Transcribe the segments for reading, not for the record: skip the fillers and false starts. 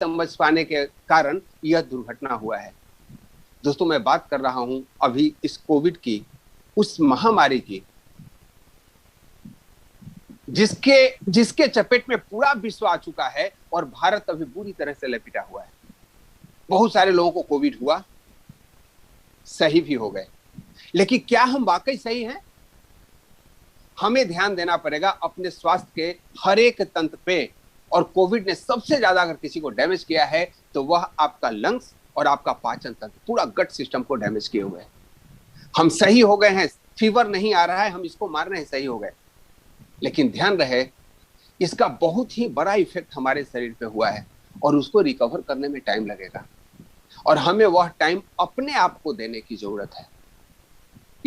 समझ पाने के कारण यह दुर्घटना हुआ है। दोस्तों, मैं बात कर रहा हूं अभी इस कोविड की, उस महामारी की, जिसके जिसके चपेट में पूरा विश्व आ चुका है और भारत अभी बुरी तरह से लपेटा हुआ है। बहुत सारे लोगों को कोविड हुआ, सही भी हो गए, लेकिन क्या हम वाकई सही हैं? हमें ध्यान देना पड़ेगा अपने स्वास्थ्य के हर एक तंत्र पे। और कोविड ने सबसे ज्यादा अगर किसी को डैमेज किया है तो वह आपका लंग्स और आपका पाचन तंत्र, पूरा गट सिस्टम को डैमेज किए हुए है। हम सही हो गए हैं, फीवर नहीं आ रहा है, हम इसको मार रहे हैं, सही हो गए, लेकिन ध्यान रहे इसका बहुत ही बड़ा इफेक्ट हमारे शरीर पे हुआ है और उसको रिकवर करने में टाइम लगेगा और हमें वह टाइम अपने आप को देने की जरूरत है।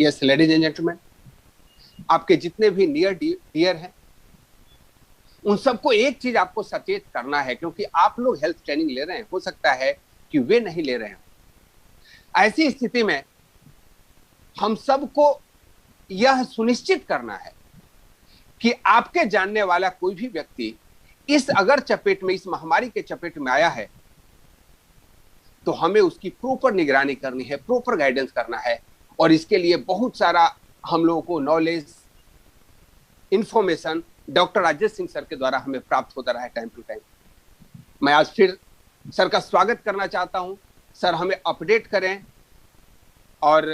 यस लेडीज एंड जेंटलमैन, आपके जितने भी नियर डियर हैं उन सबको एक चीज आपको सचेत करना है, क्योंकि आप लोग हेल्थ ट्रेनिंग ले रहे हैं, हो सकता है कि वे नहीं ले रहे हो। ऐसी स्थिति में हम सबको यह सुनिश्चित करना है कि आपके जानने वाला कोई भी व्यक्ति इस अगर चपेट में, इस महामारी के चपेट में आया है तो हमें उसकी प्रॉपर निगरानी करनी है, प्रॉपर गाइडेंस करना है। और इसके लिए बहुत सारा हम लोगों को knowledge, information doctor Rajesh Singh sir के द्वारा हमें प्राप्त होता रहा है टाइम टू टाइम। मैं आज फिर सर का स्वागत करना चाहता हूं। सर हमें अपडेट करें और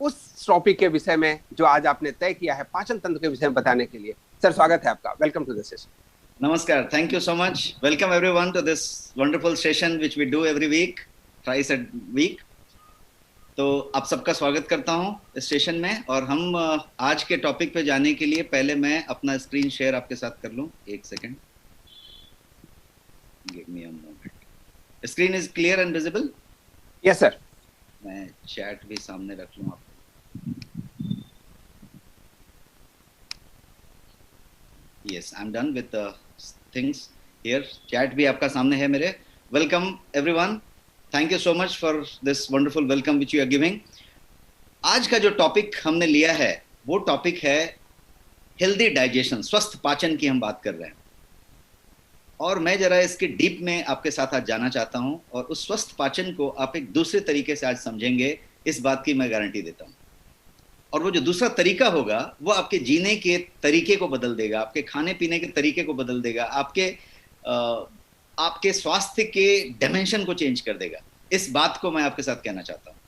उस टॉपिक के विषय में जो आज आपने तय किया है, पाचन तंत्र के विषय में बताने के लिए। सर स्वागत है आपका, वेलकम टू द सेशन। नमस्कार, thank you so much, welcome everyone to this wonderful session which we do every week, thrice a week. तो आप सबका स्वागत करता हूं इस सेशन में। और हम आज के टॉपिक पे जाने के लिए पहले मैं अपना स्क्रीन शेयर आपके साथ कर लूं। एक second, give me a moment. Screen is clear and visible? Yes sir. मैं चैट भी सामने रख लूं आपको। Yes, I am done with the things here. Chat भी आपका सामने है मेरे। Welcome everyone, thank you so much for this wonderful welcome which you are giving. आज का जो टॉपिक हमने लिया है वो टॉपिक है हेल्दी डाइजेशन, स्वस्थ पाचन की हम बात कर रहे हैं। और मैं जरा इसके डीप में आपके साथ आज जाना चाहता हूं और उस स्वस्थ पाचन को आप एक दूसरे तरीके से आज समझेंगे, इस बात की मैं गारंटी देता हूं। और वो जो दूसरा तरीका होगा वो आपके जीने के तरीके को बदल देगा, आपके खाने पीने के तरीके को बदल देगा, आपके स्वास्थ्य के डायमेंशन को चेंज कर देगा। इस बात को मैं आपके साथ कहना चाहता हूं।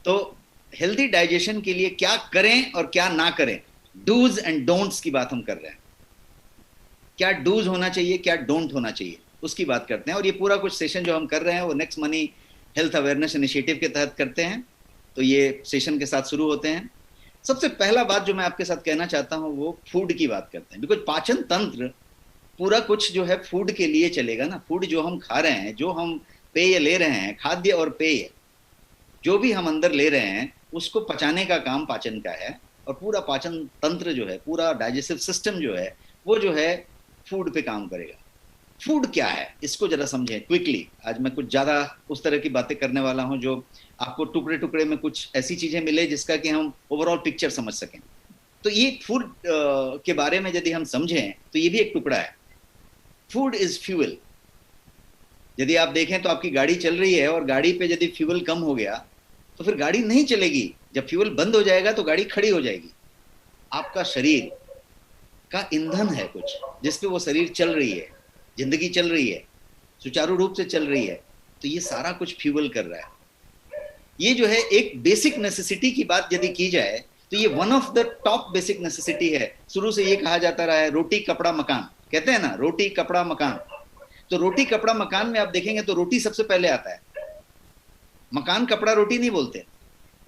तो हेल्दी डाइजेशन के लिए क्या करें और क्या ना करें, डूज एंड डोंट्स की बात हम कर रहे हैं। क्या डूज होना चाहिए, क्या डोंट होना चाहिए, उसकी बात करते हैं। और ये पूरा कुछ सेशन जो हम कर रहे हैं वो next money health awareness initiative के तहत करते हैं। तो ये सेशन के साथ शुरू होते हैं। सबसे पहला बात जो मैं आपके साथ कहना चाहता हूं वो फूड की बात करते हैं। बिकॉज पाचन तंत्र पूरा कुछ जो है फूड के लिए चलेगा ना। फूड जो हम खा रहे हैं, जो हम पेय ले रहे हैं, खाद्य और पेय जो भी हम अंदर ले रहे हैं, उसको पचाने का काम पाचन का है। और पूरा पाचन तंत्र जो है, पूरा डाइजेस्टिव सिस्टम जो है, वो जो है फूड पे काम करेगा। फूड क्या है इसको जरा समझें क्विकली। आज मैं कुछ ज्यादा उस तरह की बातें करने वाला हूं जो आपको टुकड़े टुकड़े में कुछ ऐसी चीजें मिले जिसका कि हम ओवरऑल पिक्चर समझ सकें। तो ये फूड के बारे में यदि हम समझें तो ये भी एक टुकड़ा है। Food is fuel. यदि आप देखें तो आपकी गाड़ी चल रही है और गाड़ी पे यदि फ्यूल कम हो गया तो फिर गाड़ी नहीं चलेगी। जब फ्यूल बंद हो जाएगा तो गाड़ी खड़ी हो जाएगी। आपका शरीर का ईंधन है कुछ जिसपे वो शरीर चल रही है, जिंदगी चल रही है, सुचारू रूप से चल रही है। तो ये सारा कुछ फ्यूल कर रहा है। ये जो है एक बेसिक नेसेसिटी की बात यदि की जाए तो ये one of the top basic necessity है। शुरू से ये कहा जाता रहा है, रोटी कपड़ा मकान, कहते हैं ना, रोटी कपड़ा मकान। तो रोटी कपड़ा मकान में आप देखेंगे तो रोटी सबसे पहले आता है। मकान कपड़ा रोटी नहीं बोलते,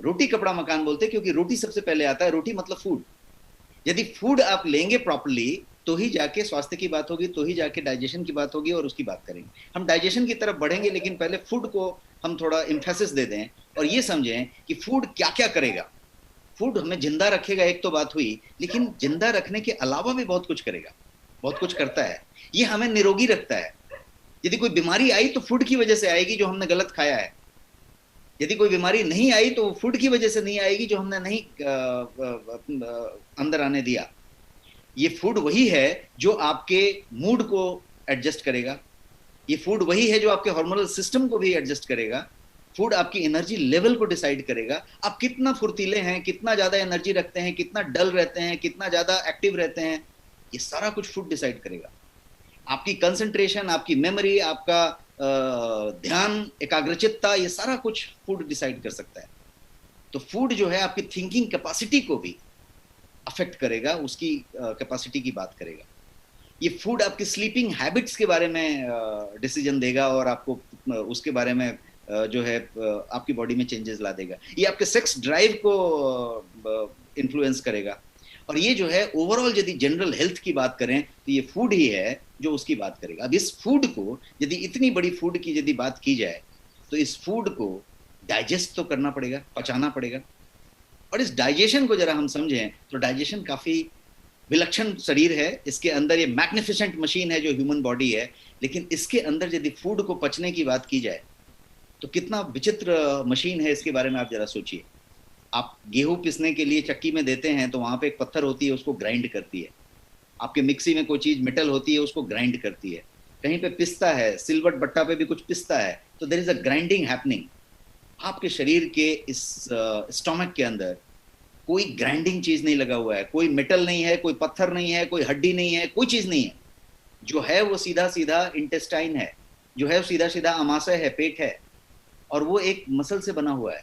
रोटी कपड़ा मकान बोलते, क्योंकि रोटी सबसे पहले आता है। रोटी मतलब फूड। यदि फूड आप लेंगे प्रॉपर्ली तो ही जाके स्वास्थ्य की बात होगी, तो ही जाके डाइजेशन की बात होगी और उसकी बात करेंगे। हम डाइजेशन की तरफ बढ़ेंगे, लेकिन पहले फूड को हम थोड़ा इम्फेसिस दे दें और ये समझें कि फूड क्या क्या करेगा। फूड हमें जिंदा रखेगा, एक तो बात हुई, लेकिन जिंदा रखने के अलावा भी बहुत कुछ करेगा, बहुत कुछ करता है। ये हमें निरोगी रखता है। यदि कोई बीमारी आई तो फूड की वजह से आएगी जो हमने गलत खाया है। यदि कोई बीमारी नहीं आई तो फूड की वजह से नहीं आएगी जो हमने नहीं अंदर आने दिया। ये फूड वही है जो आपके मूड को एडजस्ट करेगा, ये फूड वही है जो आपके हार्मोनल सिस्टम को भी एडजस्ट करेगा। फूड आपकी एनर्जी लेवल को डिसाइड करेगा, आप कितना फुर्तीले हैं, कितना ज्यादा एनर्जी रखते हैं, कितना डल रहते हैं, कितना ज्यादा एक्टिव रहते हैं, ये सारा कुछ फूड डिसाइड करेगा। आपकी कंसंट्रेशन, आपकी मेमोरी, आपका ध्यान, एकाग्रचित्ता, ये सारा कुछ फूड डिसाइड कर सकता है। तो फूड जो है आपकी थिंकिंग कैपेसिटी को भी अफेक्ट करेगा, उसकी कैपेसिटी की बात करेगा। ये फूड आपकी स्लीपिंग हैबिट्स के बारे में डिसीजन देगा और आपको उसके बारे में जो है आपकी बॉडी में चेंजेस ला देगा। ये आपके सेक्स ड्राइव को इन्फ्लुएंस करेगा। और ये जो है ओवरऑल यदि जनरल हेल्थ की बात करें तो ये फूड ही है जो उसकी बात करेगा। अब इस फूड को, यदि इतनी बड़ी फूड की यदि बात की जाए तो इस फूड को डाइजेस्ट तो करना पड़ेगा, पचाना पड़ेगा। और इस डाइजेशन को जरा हम समझें तो डाइजेशन काफी विलक्षण शरीर है, इसके अंदर ये मैग्निफिसेंट मशीन है जो ह्यूमन बॉडी है, लेकिन इसके अंदर यदि फूड को पचने की बात की जाए तो कितना विचित्र मशीन है, इसके बारे में आप जरा सोचिए। आप गेहूं पिसने के लिए चक्की में देते हैं तो वहां पे एक पत्थर होती है, उसको ग्राइंड करती है। आपके मिक्सी में कोई चीज मेटल होती है, उसको ग्राइंड करती है। कहीं पे पिसता है, सिल्वर बट्टा पे भी कुछ पिसता है, तो there is a grinding happening. आपके शरीर के इस स्टोमक के अंदर कोई ग्राइंडिंग चीज नहीं लगा हुआ है, कोई मेटल नहीं है, कोई पत्थर नहीं है, कोई हड्डी नहीं है, कोई चीज नहीं है। जो है वो सीधा सीधा इंटेस्टाइन है, जो है वो सीधा सीधा अमाशय है, पेट है, और वो एक मसल से बना हुआ है।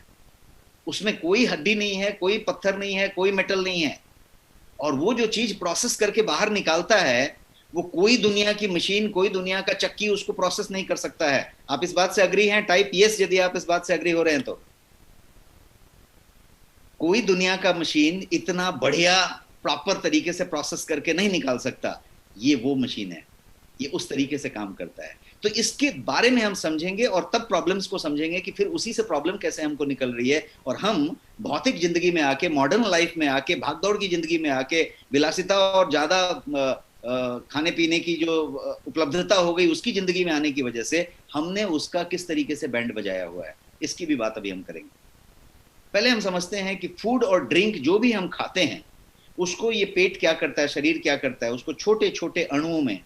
उसमें कोई हड्डी नहीं है, कोई पत्थर नहीं है, कोई मेटल नहीं है। और वो जो चीज प्रोसेस करके बाहर निकालता है, वो कोई दुनिया की मशीन, कोई दुनिया का चक्की उसको प्रोसेस नहीं कर सकता है। आप इस बात से अग्री हैं? टाइप यस यदि आप इस बात से अग्री हो रहे हैं तो। कोई दुनिया का मशीन इतना बढ़िया प्रॉपर तरीके से प्रोसेस करके नहीं निकाल सकता। ये वो मशीन है, ये उस तरीके से काम करता है। तो इसके बारे में हम समझेंगे और तब प्रॉब्लम्स को समझेंगे कि फिर उसी से प्रॉब्लम कैसे हमको निकल रही है। और हम भौतिक जिंदगी में आके, मॉडर्न लाइफ में आके, भागदौड़ की जिंदगी में आके, विलासिता और ज्यादा खाने पीने की जो उपलब्धता हो गई उसकी जिंदगी में आने की वजह से हमने उसका किस तरीके से बैंड बजाया हुआ है, इसकी भी बात अभी हम करेंगे। पहले हम समझते हैं कि फूड और ड्रिंक जो भी हम खाते हैं उसको ये पेट क्या करता है, शरीर क्या करता है, उसको छोटे छोटे अणुओं में,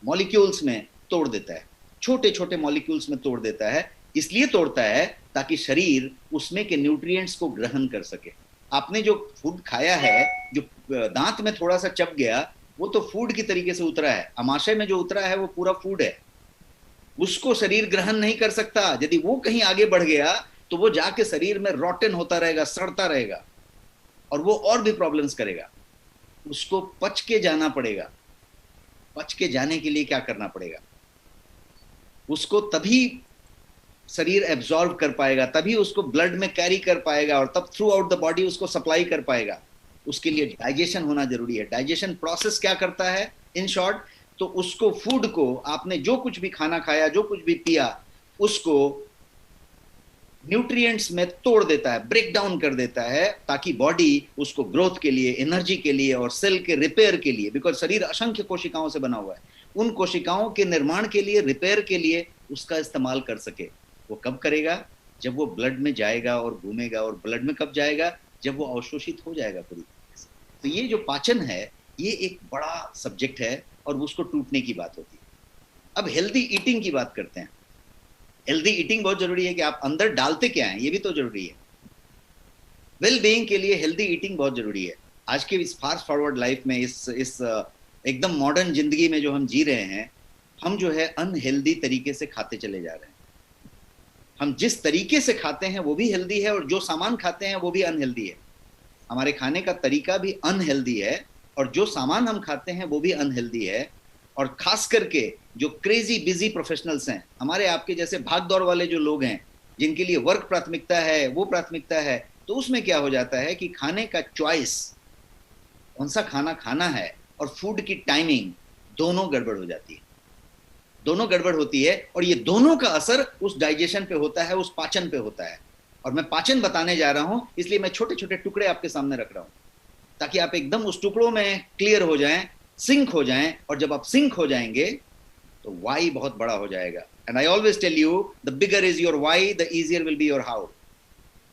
मॉलिक्यूल्स में तोड़ देता है। छोटे छोटे मॉलिक्यूल्स में तोड़ देता है। इसलिए तोड़ता है ताकि शरीर उसमें के न्यूट्रिएंट्स को ग्रहण कर सके। आपने जो फूड खाया है, जो दांत में थोड़ा सा चप गया, वो तो फूड की तरीके से उतरा है। अमाशय में जो उतरा है वो पूरा फूड है, उसको शरीर ग्रहण नहीं कर सकता। यदि वो कहीं आगे बढ़ गया तो वो जाके शरीर में रॉटन होता रहेगा, सड़ता रहेगा, और वो और भी प्रॉब्लम्स करेगा। उसको पच के जाना पड़ेगा। पच के जाने के लिए क्या करना पड़ेगा? उसको तभी शरीर एब्जॉर्ब कर पाएगा, तभी उसको ब्लड में कैरी कर पाएगा, और तब थ्रू आउट द बॉडी उसको सप्लाई कर पाएगा। उसके लिए डाइजेशन होना जरूरी है। डाइजेशन प्रोसेस क्या करता है इन शॉर्ट? तो उसको, फूड को, आपने जो कुछ भी खाना खाया, जो कुछ भी पिया, उसको न्यूट्रिएंट्स में तोड़ देता है, ब्रेक डाउन कर देता है, ताकि बॉडी उसको ग्रोथ के लिए, एनर्जी के लिए और सेल के रिपेयर के लिए, बिकॉज शरीर असंख्य कोशिकाओं से बना हुआ है, उन कोशिकाओं के निर्माण के लिए, रिपेयर के लिए उसका इस्तेमाल कर सके। वो कब करेगा? जब वो ब्लड में जाएगा और घूमेगा। और ब्लड में कब जाएगा? जब वो अवशोषित हो जाएगा पूरी तरीके से। तो ये जो पाचन है, ये एक बड़ा सब्जेक्ट है और उसको टूटने की बात होती है। अब हेल्दी ईटिंग की बात करते हैं। हेल्दी ईटिंग बहुत जरूरी है कि आप अंदर डालते क्या है, ये भी तो जरूरी है। वेल बीइंग के लिए हेल्दी ईटिंग बहुत जरूरी है। आज के इस फास्ट फॉरवर्ड लाइफ में, इस एकदम मॉडर्न जिंदगी में जो हम जी रहे हैं, हम जो है अनहेल्दी तरीके से खाते चले जा रहे हैं। हम जिस तरीके से खाते हैं वो भी हेल्दी है, और जो सामान खाते हैं वो भी अनहेल्दी है। हमारे खाने का तरीका भी अनहेल्दी है, और जो सामान हम खाते हैं वो भी अनहेल्दी है। और खास करके जो क्रेजी बिजी प्रोफेशनल्स हैं, हमारे आपके जैसे भाग दौड़ वाले जो लोग हैं, जिनके लिए वर्क प्राथमिकता है, वो प्राथमिकता है, तो उसमें क्या हो जाता है कि खाने का चॉइस, कौन सा खाना खाना है, और फूड की टाइमिंग, दोनों गड़बड़ हो जाती है। दोनों गड़बड़ होती है, और ये दोनों का असर उस डाइजेशन पे होता है, उस पाचन पे होता है। और मैं पाचन बताने जा रहा हूं, इसलिए मैं छोटे छोटे टुकड़े आपके सामने रख रहा हूं, ताकि आप एकदम उस टुकड़ों में क्लियर हो जाएं, सिंक हो जाएं। और जब आप सिंक हो जाएंगे तो वाई बहुत बड़ा हो जाएगा। And I always tell you, the bigger is your why, the easier will be your how.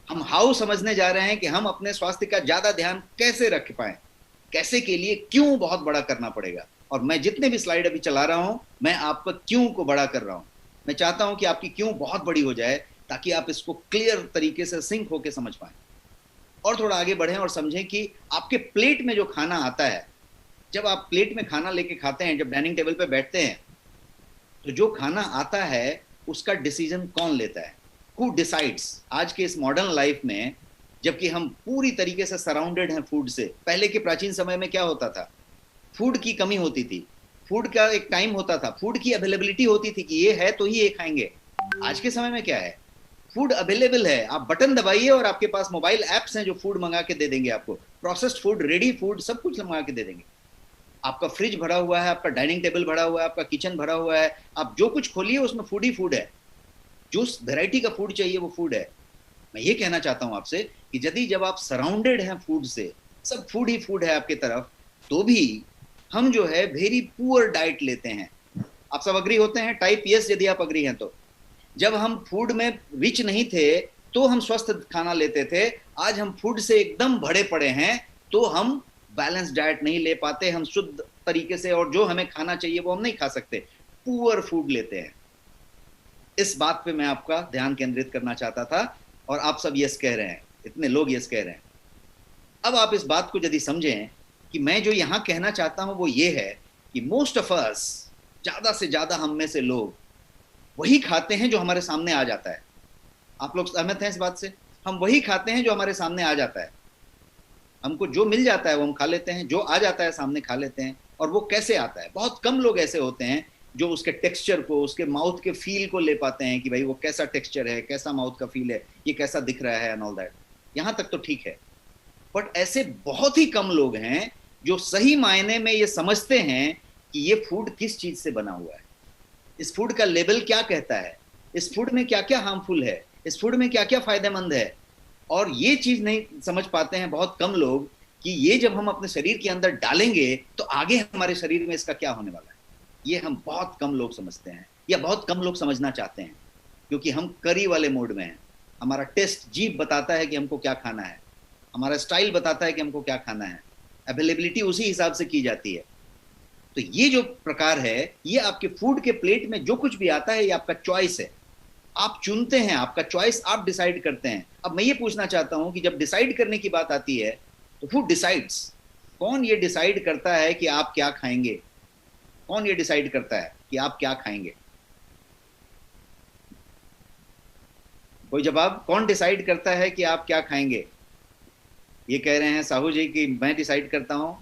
हम हाउ समझने जा रहे हैं कि हम अपने स्वास्थ्य का ज्यादा ध्यान कैसे रख पाए, कैसे के लिए क्यों बहुत बड़ा करना पड़ेगा। और मैं जितने भी स्लाइड अभी चला रहा हूं, मैं आपका क्यों को बड़ा कर रहा हूं। मैं चाहता हूं कि आपकी क्यों बहुत बड़ी हो जाए, ताकि आप इसको क्लियर तरीके से सिंक होके समझ पाएं और थोड़ा आगे बढ़ें और समझें कि आपके प्लेट में जो खाना आता है, जब आप प्लेट में खाना लेके खाते हैं, जब डाइनिंग टेबल पे बैठते हैं, तो जो खाना आता है उसका डिसीजन कौन लेता है? Who decides? आज के इस मॉडर्न लाइफ में, जबकि हम पूरी तरीके से सराउंडेड हैं फूड से, पहले के प्राचीन समय में क्या होता था? फूड की कमी होती थी, फूड का एक टाइम होता था, फूड की अवेलेबिलिटी होती थी कि ये है तो ही ये खाएंगे। आज के समय में क्या है? फूड अवेलेबल है, आप बटन दबाइए और आपके पास मोबाइल एप्स हैं जो फूड मंगा के दे देंगे आपको, प्रोसेस्ड फूड, रेडी फूड, सब कुछ मंगा के दे देंगे। आपका फ्रिज भरा हुआ है, आपका डाइनिंग टेबल भरा हुआ है, आपका किचन भरा हुआ है, आप जो कुछ खोलिए उसमें फूड ही फूड है, जो वैरायटी का फूड चाहिए वो फूड है। मैं ये कहना चाहता हूं आपसे कि यदि जब आप सराउंडेड हैं फूड से, सब फूड ही फूड है आपके तरफ, तो भी हम जो है वेरी पुअर डाइट लेते हैं। आप सब अग्री होते हैं? टाइप यस यदि आप अग्री हैं तो। जब हम फूड में रिच नहीं थे तो हम स्वस्थ खाना लेते थे, आज हम फूड से एकदम भरे पड़े हैं तो हम बैलेंस डाइट नहीं ले पाते, हम शुद्ध तरीके से और जो हमें खाना चाहिए वो हम नहीं खा सकते, पुअर फूड लेते हैं। इस बात पे मैं आपका ध्यान केंद्रित करना चाहता था और आप सब यस कह रहे हैं, इतने लोग यस कह रहे हैं। अब आप इस बात को यदि समझें कि मैं जो यहां कहना चाहता हूं वो ये है कि मोस्ट ऑफ अस, ज्यादा से ज्यादा हम में से लोग वही खाते हैं जो हमारे सामने आ जाता है। आप लोग सहमत हैं इस बात से? हम वही खाते हैं जो हमारे सामने आ जाता है, हमको जो मिल जाता है वो हम खा लेते हैं, जो आ जाता है सामने खा लेते हैं। और वो कैसे आता है? बहुत कम लोग ऐसे होते हैं जो उसके टेक्सचर को, उसके माउथ के फील को ले पाते हैं कि भाई वो कैसा टेक्सचर है, कैसा माउथ का फील है, ये कैसा दिख रहा है एंड ऑल दैट। यहां तक तो ठीक है, बट ऐसे बहुत ही कम लोग हैं जो सही मायने में ये समझते हैं कि ये फूड किस चीज से बना हुआ है, इस फूड का लेबल क्या कहता है, इस फूड में क्या क्या हार्मफुल है, इस फूड में क्या क्या फायदेमंद है। और ये चीज नहीं समझ पाते हैं बहुत कम लोग कि ये जब हम अपने शरीर के अंदर डालेंगे तो आगे हमारे शरीर में इसका क्या होने वाला है। ये हम बहुत कम लोग समझते हैं, या बहुत कम लोग समझना चाहते हैं, क्योंकि हम करी वाले मोड में हैं। हमारा टेस्ट, जीभ बताता है कि हमको क्या खाना है, हमारा स्टाइल बताता है कि हमको क्या खाना है, अवेलेबिलिटी उसी हिसाब से की जाती है। तो ये जो प्रकार है, ये आपके फूड के प्लेट में जो कुछ भी आता है ये आपका चॉइस है, आप चुनते हैं, आपका चॉइस, आप डिसाइड करते हैं। अब मैं ये पूछना चाहता हूं कि जब डिसाइड करने की बात आती है तो हु डिसाइड्स? कौन ये डिसाइड करता है कि आप क्या खाएंगे? कौन ये डिसाइड करता है कि आप क्या खाएंगे? कोई जवाब? कौन डिसाइड करता है कि आप क्या खाएंगे? ये कह रहे हैं साहू जी कि मैं डिसाइड करता हूं।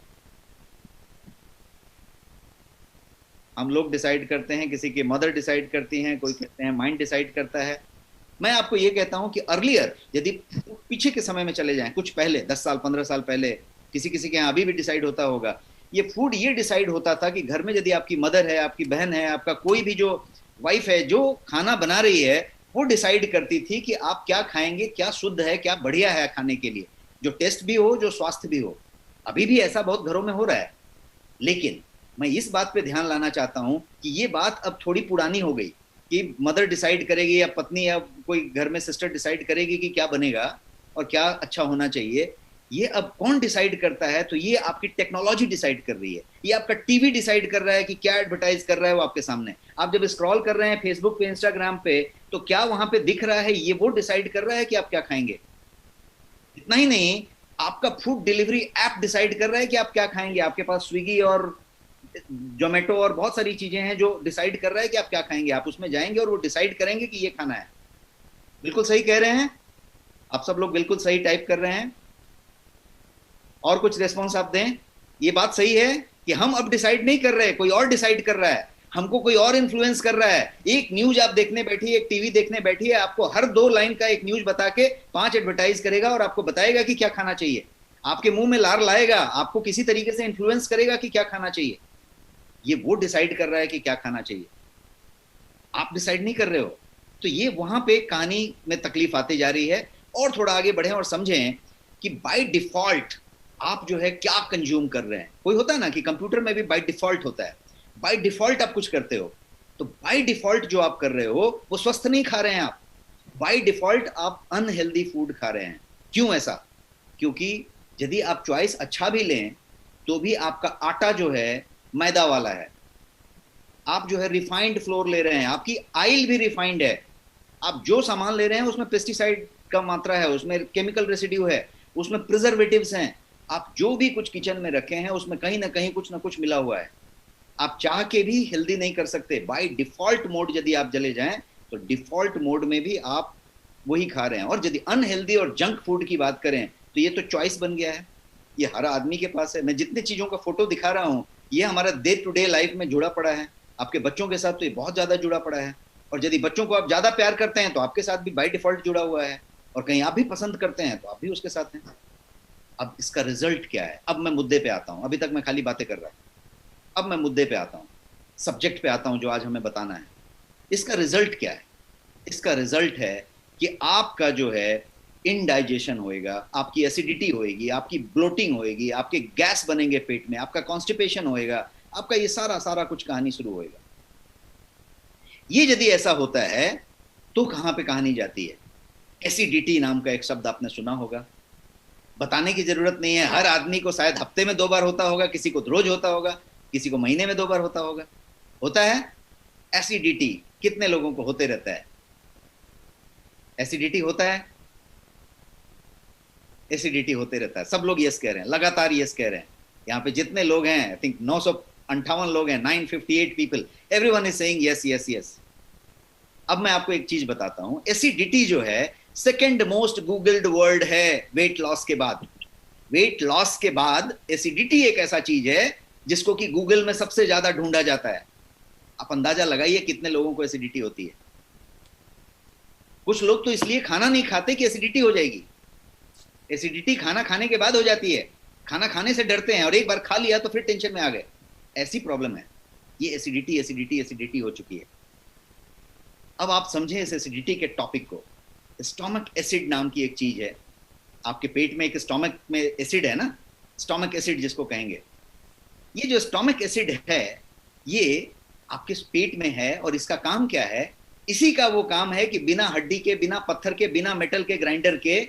हम लोग डिसाइड करते हैं, किसी की मदर डिसाइड करती हैं, कोई कहते हैं माइंड डिसाइड करता है। मैं आपको ये कहता हूं कि अर्लियर, यदि पीछे के समय में चले जाएं, कुछ पहले, 10 साल 15 साल पहले, किसी किसी के यहाँ अभी भी डिसाइड होता होगा, ये फूड ये डिसाइड होता था कि घर में यदि आपकी मदर है, आपकी बहन है, आपका कोई भी जो वाइफ है जो खाना बना रही है, वो डिसाइड करती थी कि आप क्या खाएंगे, क्या शुद्ध है, क्या बढ़िया है खाने के लिए, जो टेस्ट भी हो, जो स्वास्थ्य भी हो। अभी भी ऐसा बहुत घरों में हो रहा है, लेकिन मैं इस बात पे ध्यान लाना चाहता हूं कि ये बात अब थोड़ी पुरानी हो गई कि मदर डिसाइड करेगी या पत्नी या कोई घर में सिस्टर डिसाइड करेगी कि क्या बनेगा और क्या अच्छा होना चाहिए। ये अब कौन डिसाइड करता है? तो ये आपकी टेक्नोलॉजी डिसाइड कर रही है, ये आपका टीवी डिसाइड कर रहा है कि क्या एडवर्टाइज कर रहा है वो आपके सामने। आप जब स्क्रॉल कर रहे हैं फेसबुक पे, इंस्टाग्राम पे, तो क्या वहां पे दिख रहा है? ये वो डिसाइड कर रहा है कि आप क्या खाएंगे। इतना ही नहीं, आपका फूड डिलीवरी ऐप डिसाइड कर रहा है कि आप क्या खाएंगे। आपके पास स्विगी और जोमेटो और बहुत सारी चीजें हैं जो डिसाइड कर रहा है कि आप क्या खाएंगे। आप उसमें जाएंगे और वो डिसाइड करेंगे कि ये खाना है। बिल्कुल सही कह रहे हैं आप सब लोग, बिल्कुल सही टाइप कर रहे हैं। और कुछ रेस्पॉन्स आप दें। ये बात सही है कि हम अब डिसाइड नहीं कर रहे, कोई और डिसाइड कर रहा है, हमको कोई और इन्फ्लुएंस कर रहा है। एक न्यूज आप देखने बैठिए, एक टीवी देखने बैठिए, आपको हर 2 लाइन का एक न्यूज बता के 5 एडवर्टाइज करेगा और आपको बताएगा कि क्या खाना चाहिए। आपके मुंह में लार लाएगा, आपको किसी तरीके से इन्फ्लुएंस करेगा कि क्या खाना चाहिए। ये वो डिसाइड कर रहा है कि क्या खाना चाहिए, आप डिसाइड नहीं कर रहे हो। तो ये वहां पे कहानी में तकलीफ आती जा रही है। और थोड़ा आगे बढ़ें और समझें कि बाय डिफॉल्ट आप जो है क्या कंज्यूम कर रहे हैं। कोई होता है ना कि कंप्यूटर में भी बाय डिफॉल्ट होता है, बाय डिफॉल्ट आप कुछ करते हो। तो बाय डिफॉल्ट जो आप कर रहे हो वो स्वस्थ नहीं खा रहे हैं आप, बाय डिफॉल्ट आप अनहेल्दी फूड खा रहे हैं। क्यों ऐसा? क्योंकि यदि आप चॉइस अच्छा भी लें तो भी आपका आटा जो है मैदा वाला है, आप जो है रिफाइंड फ्लोर ले रहे हैं, आपकी ऑयल भी रिफाइंड है, आप जो सामान ले रहे हैं उसमें पेस्टिसाइड का मात्रा है, उसमें केमिकल रेसिड्यू है, उसमें प्रिजर्वेटिव्स हैं, आप जो भी कुछ किचन में रखे हैं उसमें कहीं ना कुछ मिला हुआ है। आप चाह के भी हेल्दी नहीं कर सकते। बाय डिफॉल्ट मोड यदि आप चले जाएं तो डिफॉल्ट मोड में भी आप वही खा रहे हैं। और यदि अनहेल्दी और जंक फूड की बात करें तो ये तो चॉइस बन गया है, ये हर आदमी के पास है। मैं जितने चीजों का फोटो दिखा रहा हूं ये हमारा डे टू डे लाइफ में जुड़ा पड़ा है। आपके बच्चों के साथ तो ये बहुत ज्यादा जुड़ा पड़ा है, और यदि बच्चों को आप ज्यादा प्यार करते हैं तो आपके साथ भी बाय डिफॉल्ट जुड़ा हुआ है, और कहीं आप भी पसंद करते हैं तो आप भी उसके साथ हैं। अब इसका रिजल्ट क्या है? अब मैं मुद्दे पे आता हूं, अभी तक मैं खाली बातें कर रहा हूं, अब मैं मुद्दे पे आता हूं, सब्जेक्ट पे आता हूं जो आज हमें बताना है। इसका रिजल्ट क्या है? इसका रिजल्ट है कि आपका जो है इनडाइजेशन होएगा, आपकी एसिडिटी होएगी, आपकी ब्लोटिंग होएगी, आपके गैस बनेंगे पेट में, आपका कॉन्स्टिपेशन होएगा, आपका ये सारा कुछ कहानी शुरू होएगा। ये यदि ऐसा होता है तो कहां पे कहानी जाती है? एसिडिटी नाम का एक शब्द आपने सुना होगा, बताने की जरूरत नहीं है, हर आदमी को शायद हफ्ते में 2 बार होता होगा, किसी को रोज होता होगा, किसी को महीने में 2 बार होता है। एसिडिटी कितने लोगों को होते रहता है? एसिडिटी होता है, एसिडिटी होते रहता है। सब लोग यस कह रहे हैं, लगातार यस कह रहे हैं। यहाँ पे जितने लोग हैं, आई थिंक 958 लोग हैं, 958 people, everyone is saying yes yes yes. अब मैं आपको एक चीज बताता हूं, एसिडिटी जो है सेकंड मोस्ट गूगल्ड वर्ड है वेट लॉस के बाद। वेट लॉस के बाद एसिडिटी एक ऐसा चीज है जिसको कि गूगल में सबसे ज्यादा ढूंढा जाता है। आप अंदाजा लगाइए कितने लोगों को एसिडिटी होती है। कुछ लोग तो इसलिए खाना नहीं खाते कि एसिडिटी हो जाएगी। एसिडिटी खाना खाने के बाद हो जाती है, खाना खाने से डरते हैं और एक बार खा लिया तो फिर टेंशन में आ गए, ऐसी प्रॉब्लम है। ये एसिडिटी एसिडिटी एसिडिटी हो चुकी है। अब आप समझें इस एसिडिटी के टॉपिक को। स्टोमक एसिड नाम की एक चीज है, आपके पेट में एक स्टोमक में एसिड है ना, स्टोमक एसिड जिसको कहेंगे। ये जो स्टोमक एसिड है ये आपके पेट में है, और इसका काम क्या है? इसी का वो काम है कि बिना हड्डी के, बिना पत्थर के, बिना मेटल के ग्राइंडर के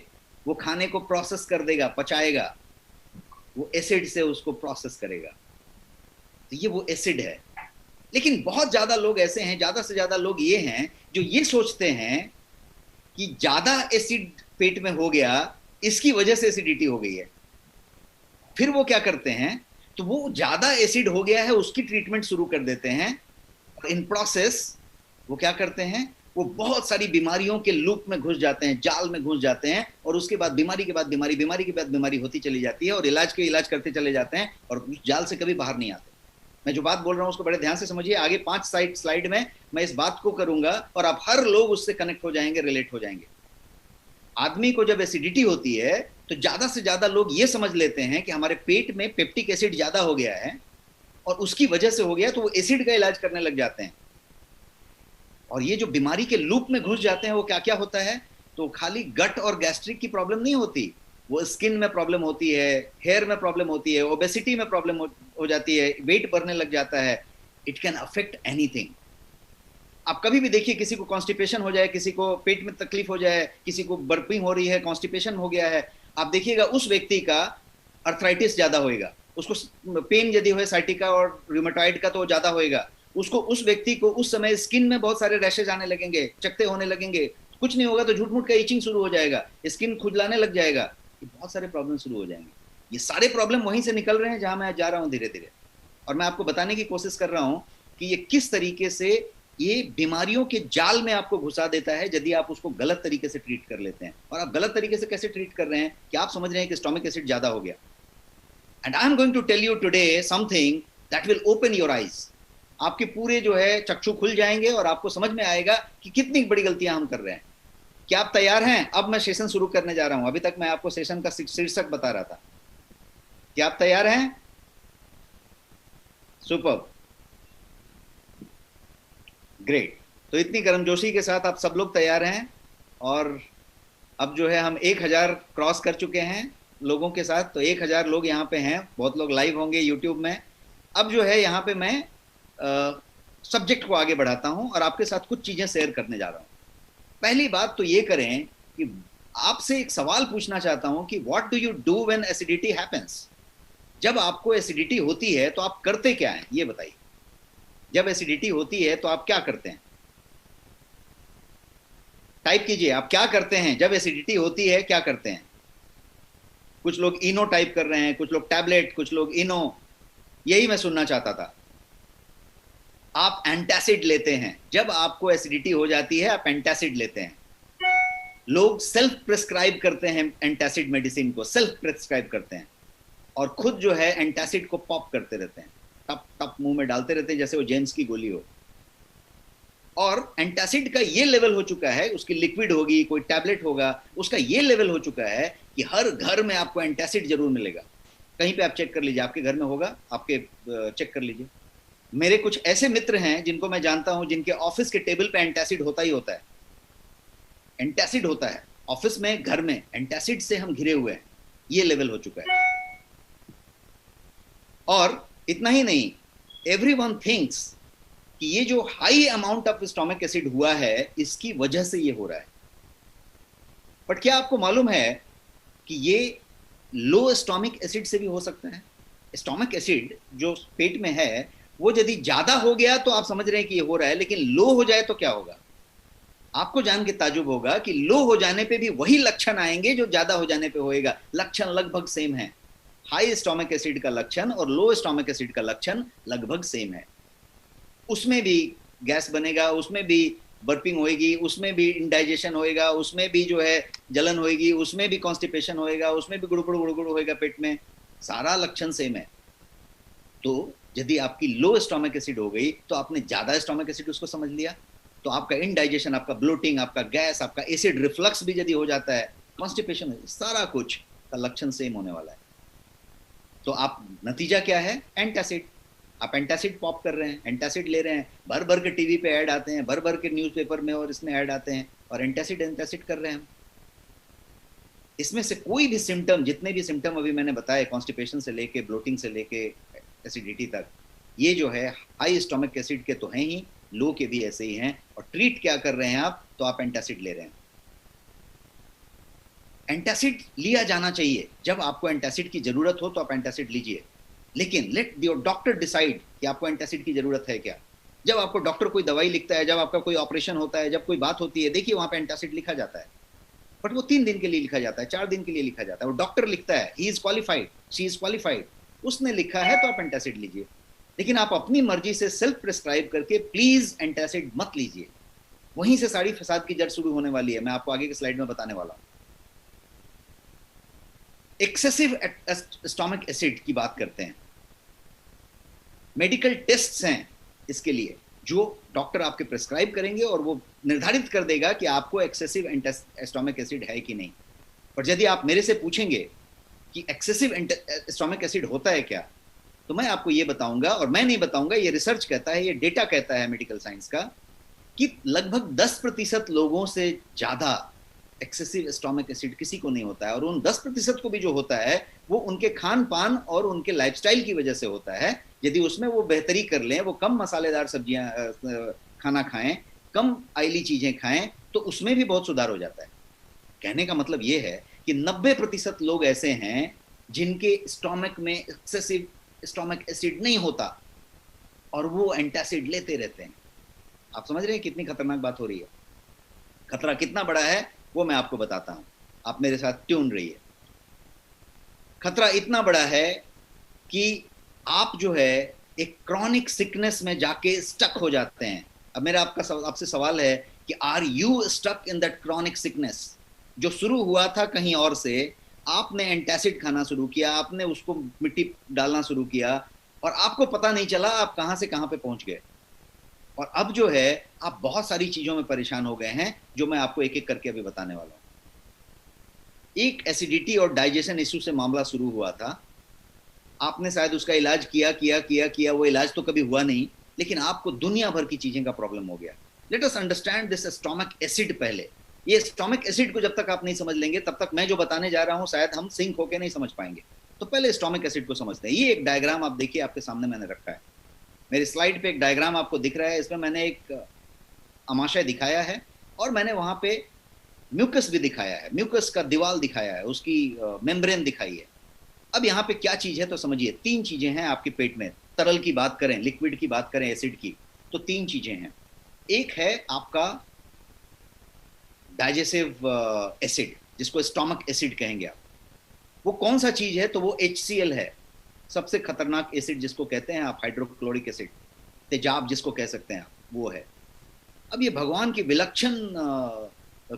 वो खाने को प्रोसेस कर देगा, पचाएगा, वो एसिड से उसको प्रोसेस करेगा। तो ये वो एसिड है। लेकिन बहुत ज्यादा लोग ऐसे हैं, ज्यादा से ज्यादा लोग ये हैं जो ये सोचते हैं कि ज्यादा एसिड पेट में हो गया, इसकी वजह से एसिडिटी हो गई है। फिर वो क्या करते हैं, तो वो ज्यादा एसिड हो गया है उसकी ट्रीटमेंट शुरू कर देते हैं, और इन प्रोसेस वो क्या करते हैं, वो बहुत सारी बीमारियों के लूप में घुस जाते हैं, जाल में घुस जाते हैं, और उसके बाद बीमारी के बाद बीमारी, बीमारी के बाद बीमारी होती चली जाती है, और इलाज के इलाज करते चले जाते हैं, और उस जाल से कभी बाहर नहीं आते। मैं जो बात बोल रहा हूं उसको बड़े ध्यान से समझिए। आगे 5 स्लाइड में मैं इस बात को करूंगा और आप हर लोग उससे कनेक्ट हो जाएंगे, रिलेट हो जाएंगे। आदमी को जब एसिडिटी होती है तो ज्यादा से ज्यादा लोग ये समझ लेते हैं कि हमारे पेट में पेप्टिक एसिड ज्यादा हो गया है और उसकी वजह से हो गया, तो वो एसिड का इलाज करने लग जाते हैं। और ये जो बीमारी के लूप में घुस जाते हैं वो क्या क्या होता है, तो खाली गट और गैस्ट्रिक की प्रॉब्लम नहीं होती, वो स्किन में प्रॉब्लम होती है, हेयर में प्रॉब्लम होती है, ओबेसिटी में प्रॉब्लम हो जाती है, वेट बढ़ने लग जाता है। It can affect anything. आप कभी भी देखिए, किसी को कॉन्स्टिपेशन हो जाए, किसी को पेट में तकलीफ हो जाए, किसी को बर्पिंग हो रही है, कॉन्स्टिपेशन हो गया है, आप देखिएगा उस व्यक्ति का अर्थराइटिस ज्यादा होएगा, उसको पेन यदि हो साइटिका और रूमेटॉइड का तो ज्यादा होएगा, उसको, उस व्यक्ति को उस समय स्किन में बहुत सारे रैशेज आने लगेंगे, चकते होने लगेंगे, कुछ नहीं होगा तो झूठ मूठ का इचिंग शुरू हो जाएगा, स्किन खुजलाने लग जाएगा, ये बहुत सारे प्रॉब्लम शुरू हो जाएंगे। ये सारे प्रॉब्लम वहीं से निकल रहे हैं जहां मैं जा रहा हूं धीरे धीरे, और मैं आपको बताने की कोशिश कर रहा हूं कि ये किस तरीके से ये बीमारियों के जाल में आपको घुसा देता है यदि आप उसको गलत तरीके से ट्रीट कर लेते हैं। और आप गलत तरीके से कैसे ट्रीट कर रहे हैं कि आप समझ रहे हैं कि स्टोमिक एसिड ज्यादा हो गया, and I am going to tell you today something that will open your eyes. आपके पूरे जो है चक्षु खुल जाएंगे और आपको समझ में आएगा कि कितनी बड़ी गलतियां हम कर रहे हैं। क्या आप तैयार हैं? अब मैं सेशन शुरू करने जा रहा हूं। अभी तक मैं आपको सेशन का शीर्षक बता रहा था। क्या आप तैयार हैं? Super, great. तो इतनी गर्मजोशी के साथ आप सब लोग तैयार हैं, और अब जो है हम 1000 क्रॉस कर चुके हैं लोगों के साथ। तो 1000 लोग यहाँ पे हैं, बहुत लोग लाइव होंगे यूट्यूब में। अब जो है यहाँ पे मैं सब्जेक्ट को आगे बढ़ाता हूं और आपके साथ कुछ चीजें शेयर करने जा रहा हूं। पहली बात तो ये करें कि आपसे एक सवाल पूछना चाहता हूं कि what do you do when acidity happens. जब आपको एसिडिटी होती है तो आप करते क्या हैं, ये बताइए। जब एसिडिटी होती है तो आप क्या करते हैं? टाइप कीजिए, आप क्या करते हैं जब एसिडिटी होती है, क्या करते हैं? कुछ लोग इनो टाइप कर रहे हैं, कुछ लोग टैबलेट, कुछ लोग इनो। यही मैं सुनना चाहता था। आप एंटासिड लेते हैं, जब आपको एसिडिटी हो जाती है आप एंटासिड लेते हैं। लोग सेल्फ प्रिस्क्राइब करते हैं एंटासिड मेडिसिन को, सेल्फ प्रिस्क्राइब करते हैं और खुद जो है एंटासिड को पॉप करते रहते हैं, टप टप मुंह में डालते रहते हैं जैसे वो जेम्स की गोली हो। और एंटासिड का ये लेवल हो चुका है, उसकी लिक्विड होगी, कोई टैबलेट होगा, उसका ये लेवल हो चुका है कि हर घर में आपको एंटासिड जरूर मिलेगा। कहीं पे आप चेक कर लीजिए, आपके घर में होगा, आपके चेक कर लीजिए। मेरे कुछ ऐसे मित्र हैं जिनको मैं जानता हूं, जिनके ऑफिस के टेबल पे एंटासिड होता ही होता है। एंटासिड होता है ऑफिस में, घर में एंटासिड से हम घिरे हुए हैं, ये लेवल हो चुका है। और इतना ही नहीं, एवरीवन थिंक्स कि ये जो high amount of stomach acid हुआ है इसकी वजह से ये हो रहा है। बट क्या आपको मालूम है कि ये लो स्टोमिक एसिड से भी हो सकता है? स्टोमिक एसिड जो पेट में है वो यदि ज्यादा हो गया तो आप समझ रहे हैं कि ये हो रहा है, लेकिन लो हो जाए तो क्या होगा? आपको जान के ताजुब होगा कि लो हो जाने पे भी वही लक्षण आएंगे जो ज्यादा हो जाने पे होएगा। लक्षण लगभग सेम है। हाई स्टोमिक एसिड का लक्षण और लो स्टोमिक एसिड का लक्षण लगभग सेम है। उसमें भी गैस बनेगा, उसमें भी बर्पिंग होएगी, उसमें भी इंडाइजेशन होएगा, उसमें भी जो है जलन होएगी, उसमें भी कॉन्स्टिपेशन होएगा, उसमें भी गुड़गुड़ गुड़गुड़ होएगा पेट में। सारा लक्षण सेम है। तो यदि आपकी लो स्टोमिक एसिड हो गई तो आपने ज्यादा स्टोमिक एसिड उसको समझ लिया, तो आपका इंडाइजेशन, आपका ब्लोटिंग, आपका गैस, आपका एसिड रिफ्लक्स भी यदि हो जाता है, कॉन्स्टिपेशन, सारा कुछ का लक्षण सेम होने वाला है। तो आप नतीजा क्या है? एंटासिड। आप एंटासिड पॉप कर रहे हैं, एंटासिड ले रहे हैं, भर भर के टीवी पे ऐड आते हैं, भर भर के न्यूज़पेपर में और इसमें ऐड आते हैं, और एंटासिड एंटासिड कर रहे हैं। इसमें से कोई भी सिम्टम, जितने भी सिम्टम अभी मैंने बताए, कॉन्स्टिपेशन से लेके, ब्लोटिंग से लेके एसिडिटी तक, ये जो है हाई स्टोमिक एसिड के तो हैं ही, लो के भी ऐसे ही हैं। और ट्रीट क्या कर रहे हैं आप? तो आप एंटासिड ले रहे हैं। एंटासिड लिया जाना चाहिए, जब आपको एंटासिड की जरूरत हो तो आप एंटासिड लीजिए, लेकिन लेट योर डॉक्टर डिसाइड कि आपको एंटासिड की जरूरत है क्या। जब आपको डॉक्टर कोई दवाई लिखता है, जब आपका कोई ऑपरेशन होता है, जब कोई बात होती है, देखिए वहां पे एंटासिड लिखा जाता है, बट वो 3 दिन के लिए लिखा जाता है, 4 दिन के लिए लिखा जाता है। वो डॉक्टर लिखता है, he is qualified, she is qualified, उसने लिखा है तो आप एंटासिड लीजिए। लेकिन आप अपनी मर्जी से सेल्फ प्रिस्क्राइब करके प्लीज एंटासिड मत लीजिए। वहीं से सारी फसाद की जड़ शुरू होने वाली है। मैं आपको आगे के स्लाइड में बताने वाला हूं। एक्सेसिव स्टोमिक एसिड की बात करते हैं। मेडिकल टेस्ट्स हैं इसके लिए, जो डॉक्टर आपके प्रिस्क्राइब करेंगे और वो निर्धारित कर देगा कि आपको एक्सेसिव स्टोमिक एसिड है कि नहीं। पर यदि आप मेरे से पूछेंगे कि एक्सेसिव स्टोमिक एसिड होता है क्या, तो मैं आपको ये बताऊंगा, और मैं नहीं बताऊंगा, ये रिसर्च कहता है, ये डेटा कहता है मेडिकल साइंस का, कि लगभग 10% लोगों से ज्यादा एक्सेसिव स्टोमिक एसिड किसी को नहीं होता है। और उन 10% को भी जो होता है वो उनके खान पान और उनके लाइफस्टाइल की वजह से होता है। यदि उसमें वो बेहतरी कर लें, वो कम मसालेदार सब्जियां खाना खाएं, कम ऑयली चीजें खाएं, तो उसमें भी बहुत सुधार हो जाता है। कहने का मतलब ये है कि 90% लोग ऐसे हैं जिनके स्टोमक में एक्सेसिव स्टोमिक एसिड नहीं होता और वो एंटासिड लेते रहते हैं। आप समझ रहे हैं कितनी खतरनाक बात हो रही है? खतरा कितना बड़ा है वो मैं आपको बताता हूं, आप मेरे साथ ट्यून रहिए। खतरा इतना बड़ा है कि आप जो है एक क्रॉनिक सिकनेस में जाके स्टक हो जाते हैं। अब मेरा आपसे सवाल है कि are you stuck in that chronic sickness? जो शुरू हुआ था कहीं और से, आपने एंटासिड खाना शुरू किया, आपने उसको मिट्टी डालना शुरू किया और आपको पता नहीं चला आप कहां से कहां पे पहुंच गए। और अब जो है आप बहुत सारी चीजों में परेशान हो गए हैं, जो मैं आपको एक एक करके अभी बताने वाला हूं। एक एसिडिटी और डाइजेशन इश्यू से मामला शुरू हुआ था। आपने शायद उसका इलाज किया, वो इलाज तो कभी हुआ नहीं, लेकिन आपको दुनिया भर की चीजें का प्रॉब्लम हो गया। Let us understand this stomach acid पहले। ये स्टोमिक एसिड को जब तक आप नहीं समझ लेंगे, तब तक मैं जो बताने जा रहा हूं शायद हम सिंक होके नहीं समझ पाएंगे। तो पहले स्टोमिक एसिड को समझते हैं। ये एक डायग्राम आप देखिए, आपके सामने मैंने रखा है। मेरी स्लाइड पे एक डायग्राम आपको दिख रहा है। इसमें मैंने एक अमाशय दिखाया है और मैंने वहां पे म्यूकस भी दिखाया है, म्यूकस का दीवार दिखाया है, उसकी मेम्ब्रेन दिखाई है। अब यहाँ पे क्या चीज है तो समझिए, 3 चीजें हैं आपके पेट में। तरल की बात करें, लिक्विड की बात करें, एसिड की, तो 3 चीजें हैं। एक है आपका डाइजेस्टिव एसिड, जिसको स्टोमक एसिड कहेंगे आप। वो कौन सा चीज है? तो वो HCl है, सबसे खतरनाक एसिड जिसको कहते हैं आप, हाइड्रोक्लोरिक एसिड, तेजाब जिसको कह सकते हैं आप, वो है। अब ये भगवान की विलक्षण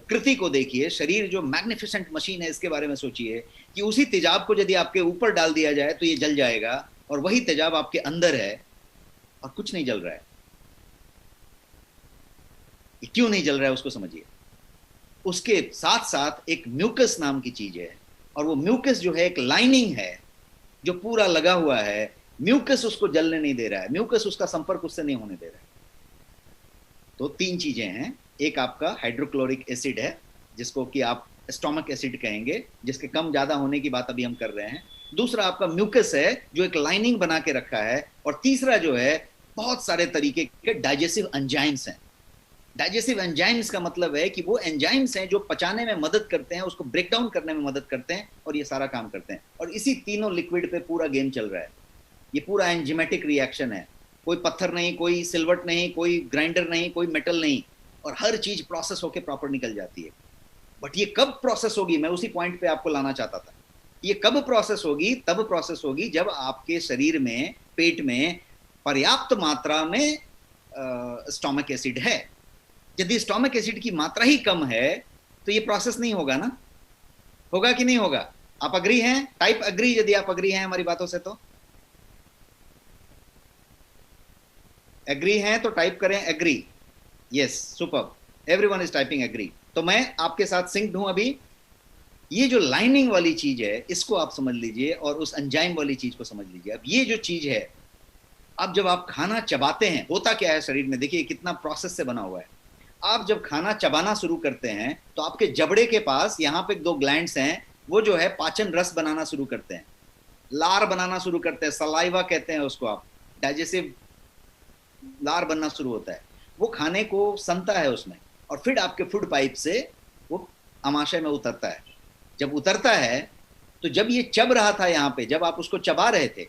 कृति को देखिए, शरीर जो मैग्निफिसेंट मशीन है, इसके बारे में सोचिए कि उसी तेजाब को यदि आपके ऊपर डाल दिया जाए तो ये जल जाएगा, और वही तेजाब आपके अंदर है और कुछ नहीं जल रहा है। ये क्यों नहीं जल रहा है उसको समझिए। उसके साथ साथ एक म्यूकस नाम की चीज है, और वो म्यूकस जो है एक लाइनिंग है जो पूरा लगा हुआ है। म्यूकस उसको जलने नहीं दे रहा है, म्यूकस उसका संपर्क उससे नहीं होने दे रहा है। तो 3 चीजें हैं। एक आपका हाइड्रोक्लोरिक एसिड है, जिसको कि आप स्टोमक एसिड कहेंगे, जिसके कम ज्यादा होने की बात अभी हम कर रहे हैं। दूसरा आपका म्यूकस है, जो एक लाइनिंग बना के रखा है। और तीसरा जो है, बहुत सारे तरीके के डाइजेस्टिव एंजाइम्स हैं। डाइजेस्टिव एंजाइम्स का मतलब है कि वो एंजाइम्स हैं जो पचाने में मदद करते हैं, उसको ब्रेक डाउन करने में मदद करते हैं, और ये सारा काम करते हैं। और इसी तीनों लिक्विड पे पूरा गेम चल रहा है। ये पूरा एंजाइमेटिक रिएक्शन है। कोई पत्थर नहीं, कोई सिल्वर्ट नहीं, कोई ग्राइंडर नहीं, कोई मेटल नहीं, और हर चीज प्रोसेस होके प्रॉपर निकल जाती है। बट ये कब प्रोसेस होगी, मैं उसी पॉइंट पे आपको लाना चाहता था। ये कब प्रोसेस होगी? तब प्रोसेस होगी जब आपके शरीर में, पेट में पर्याप्त मात्रा में स्टोमक एसिड है। यदि स्टोमक एसिड की मात्रा ही कम है तो ये प्रोसेस नहीं होगा ना। होगा कि नहीं होगा? आप अग्री हैं? टाइप अग्री यदि आप अग्री हैं हमारी बातों से। तो एग्री हैं तो टाइप करें agree. Yes, super, everyone is typing agree. तो मैं आपके साथ सिंक्ड हूं अभी। ये जो लाइनिंग वाली चीज है, इसको आप समझ लीजिए, और उस एंजाइम वाली चीज को समझ लीजिए। अब ये जो चीज है, अब जब आप खाना चबाते हैं, होता क्या है शरीर में, देखिए कितना प्रोसेस से बना हुआ है। आप जब खाना चबाना शुरू करते हैं तो आपके जबड़े के पास यहाँ पे 2 ग्लैंड्स हैं, वो जो है पाचन रस बनाना शुरू करते हैं, लार बनाना शुरू करते हैं, सलाइवा कहते हैं उसको आप, डाइजेस्टिव लार बनना शुरू होता है। वो खाने को सनता है उसमें, और फिर आपके फूड पाइप से वो आमाशय में उतरता है। जब उतरता है तो जब ये चब रहा था यहाँ पे, जब आप उसको चबा रहे थे,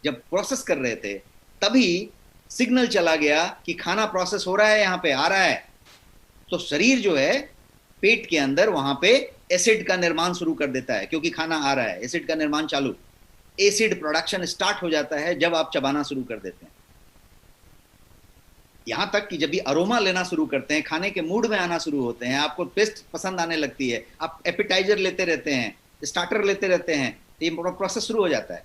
जब प्रोसेस कर रहे थे, तभी सिग्नल चला गया कि खाना प्रोसेस हो रहा है, यहाँ पे आ रहा है। तो शरीर जो है पेट के अंदर वहां पे एसिड का निर्माण शुरू कर देता है, क्योंकि खाना आ रहा है, एसिड का निर्माण चालू, एसिड प्रोडक्शन स्टार्ट हो जाता है जब आप चबाना शुरू कर देते हैं। यहां तक कि जब भी अरोमा लेना शुरू करते हैं, खाने के मूड में आना शुरू होते हैं, आपको टेस्ट पसंद आने लगती है, आप एपिटाइजर लेते रहते हैं, स्टार्टर लेते रहते हैं, तो ये प्रोसेस शुरू हो जाता है।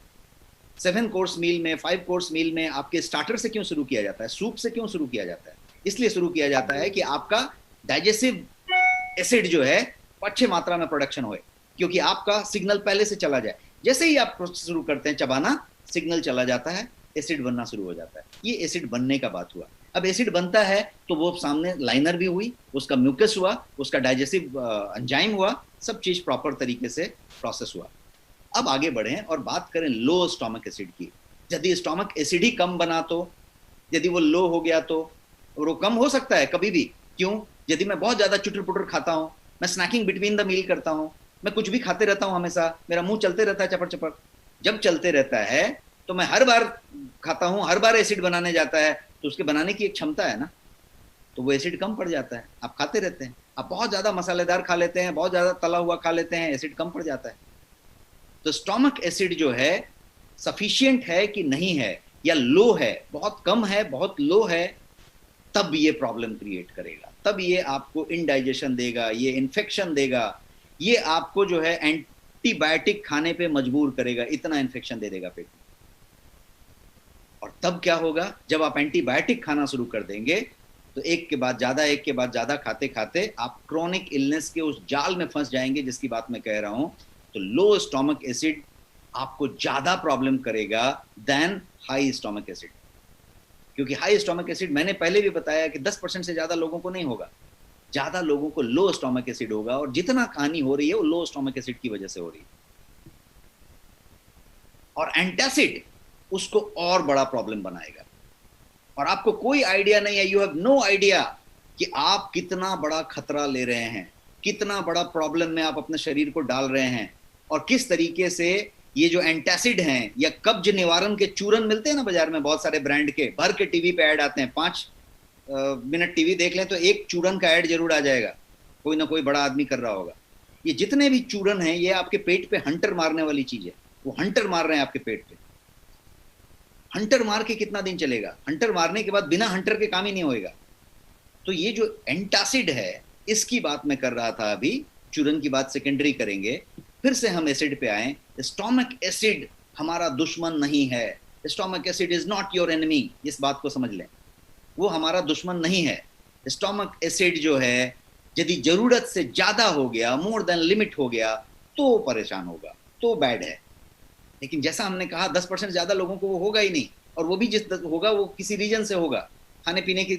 7 कोर्स मील में, 5 कोर्स मील में आपके स्टार्टर से क्यों शुरू किया जाता है? सूप से क्यों शुरू किया जाता है? इसलिए शुरू किया जाता है कि आपका डाइजेस्टिव एसिड जो है अच्छे मात्रा में प्रोडक्शन होए, क्योंकि आपका सिग्नल पहले से चला जाए। जैसे ही आप प्रोसेस शुरू करते हैं चबाना, सिग्नल चला जाता है, एसिड बनना शुरू हो जाता है। ये एसिड बनने का बात हुआ। अब एसिड बनता है तो वो सामने लाइनर भी हुई, उसका म्यूकस हुआ, उसका डाइजेस्टिव एंजाइम हुआ, सब चीज प्रॉपर तरीके से प्रोसेस हुआ। अब आगे बढ़ें और बात करें लो स्टोमक एसिड की। यदि स्टोमक एसिड ही कम बना, तो यदि वो लो हो गया तो, और वो कम हो सकता है कभी भी। क्यों? यदि मैं बहुत ज्यादा चुटर पुटर खाता हूं, मैं स्नैकिंग बिटवीन द मील करता हूं, मैं कुछ भी खाते रहता हूं, हमेशा मेरा मुंह चलते रहता है चपड़ चपड़, जब चलते रहता है तो मैं हर बार खाता हूं, हर बार एसिड बनाने जाता है, तो उसके बनाने की एक क्षमता है ना, तो वो एसिड कम पड़ जाता है। आप खाते रहते हैं, आप बहुत ज्यादा मसालेदार खा लेते हैं, बहुत ज्यादा तला हुआ खा लेते हैं, एसिड कम पड़ जाता है। तो स्टोमक एसिड जो है सफिशिएंट है कि नहीं है, या लो है, बहुत कम है, बहुत लो है, तब ये प्रॉब्लम क्रिएट करेगा, तब ये आपको इंडाइजेशन देगा, ये इन्फेक्शन देगा, ये आपको जो है एंटीबायोटिक खाने पे मजबूर करेगा, इतना इन्फेक्शन दे देगा पेट में। और तब क्या होगा? जब आप एंटीबायोटिक खाना शुरू कर देंगे तो एक के बाद ज्यादा खाते खाते आप क्रोनिक इलनेस के उस जाल में फंस जाएंगे जिसकी बात मैं कह रहा हूं। तो लो स्टोमक एसिड आपको ज्यादा प्रॉब्लम करेगा देन हाई स्टोमक एसिड, क्योंकि हाई स्टोमक एसिड मैंने पहले भी बताया कि 10% से ज्यादा लोगों को नहीं होगा, ज्यादा लोगों को लो स्टोमक एसिड होगा, और जितना कहानी हो रही है वो लो स्टोमक एसिड की वजह से हो रही है। और एंटासिड उसको और बड़ा प्रॉब्लम बनाएगा, और आपको कोई आइडिया नहीं है, यू हैव नो आइडिया कि आप कितना बड़ा खतरा ले रहे हैं, कितना बड़ा प्रॉब्लम में आप अपने शरीर को डाल रहे हैं, और किस तरीके से ये जो एंटासिड हैं या कब्ज निवारण के चूरन मिलते हैं ना बाजार में, बहुत सारे ब्रांड के, भर के टीवी पे ऐड आते हैं, 5 मिनट टीवी देख लें तो एक चूरन का ऐड जरूर आ जाएगा, कोई ना कोई बड़ा आदमी कर रहा होगा। ये जितने भी चूरन हैं ये आपके पेट पे हंटर मारने वाली चीज है, वो हंटर मार रहे हैं आपके पेट पे। हंटर मार के कितना दिन चलेगा? हंटर मारने के बाद बिना हंटर के काम ही नहीं होएगा। तो ये जो एंटासिड है इसकी बात मैं कर रहा था अभी, चूरन की बात सेकेंडरी करेंगे। फिर से हम एसिड पे आए। स्टोमक एसिड हमारा दुश्मन नहीं है। Stomach acid is not your enemy, इस बात को समझ लें, वो हमारा दुश्मन नहीं है। स्टोमक एसिड जो है यदि जरूरत से ज्यादा हो गया, मोर देन लिमिट हो गया, तो परेशान होगा, तो बैड है। लेकिन जैसा हमने कहा 10% ज्यादा लोगों को वो होगा ही नहीं, और वो भी जिस होगा वो किसी रीजन से होगा, खाने पीने की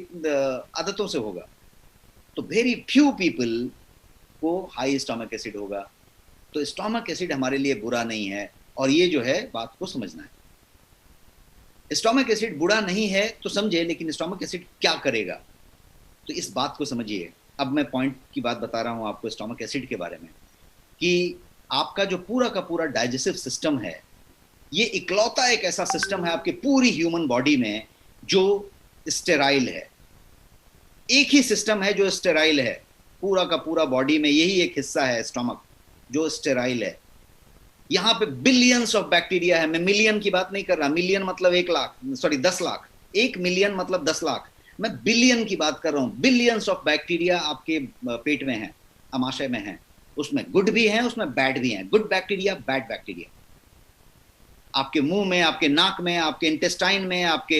आदतों से होगा। तो वेरी फ्यू पीपल को हाई स्टोमक एसिड होगा। तो स्टोमक एसिड हमारे लिए बुरा नहीं है, और ये जो है बात को समझना है। स्टोमक एसिड बुरा नहीं है तो समझे, लेकिन स्टोमक एसिड क्या करेगा, तो इस बात को समझिए। अब मैं पॉइंट की बात बता रहा हूं आपको स्टोमक एसिड के बारे में, कि आपका जो पूरा का पूरा डाइजेस्टिव सिस्टम है, ये इकलौता एक ऐसा सिस्टम है आपके पूरी ह्यूमन बॉडी में जो स्टेराइल है। एक ही सिस्टम है जो स्टेराइल है, पूरा का पूरा बॉडी में यही एक हिस्सा है स्टोमक जो स्टेराइल है। यहां पे बिलियंस ऑफ बैक्टीरिया है। मैं मिलियन की बात नहीं कर रहा, मिलियन मतलब 1 लाख, सॉरी 10 लाख, 1 मिलियन मतलब 10 लाख, मैं बिलियन की बात कर रहा हूं। बिलियंस ऑफ बैक्टीरिया आपके पेट में है, आमाशय में है। उसमें गुड भी है, उसमें बैड भी है, गुड बैक्टीरिया, बैड बैक्टीरिया। आपके मुंह में, आपके नाक में, आपके इंटेस्टाइन में, आपके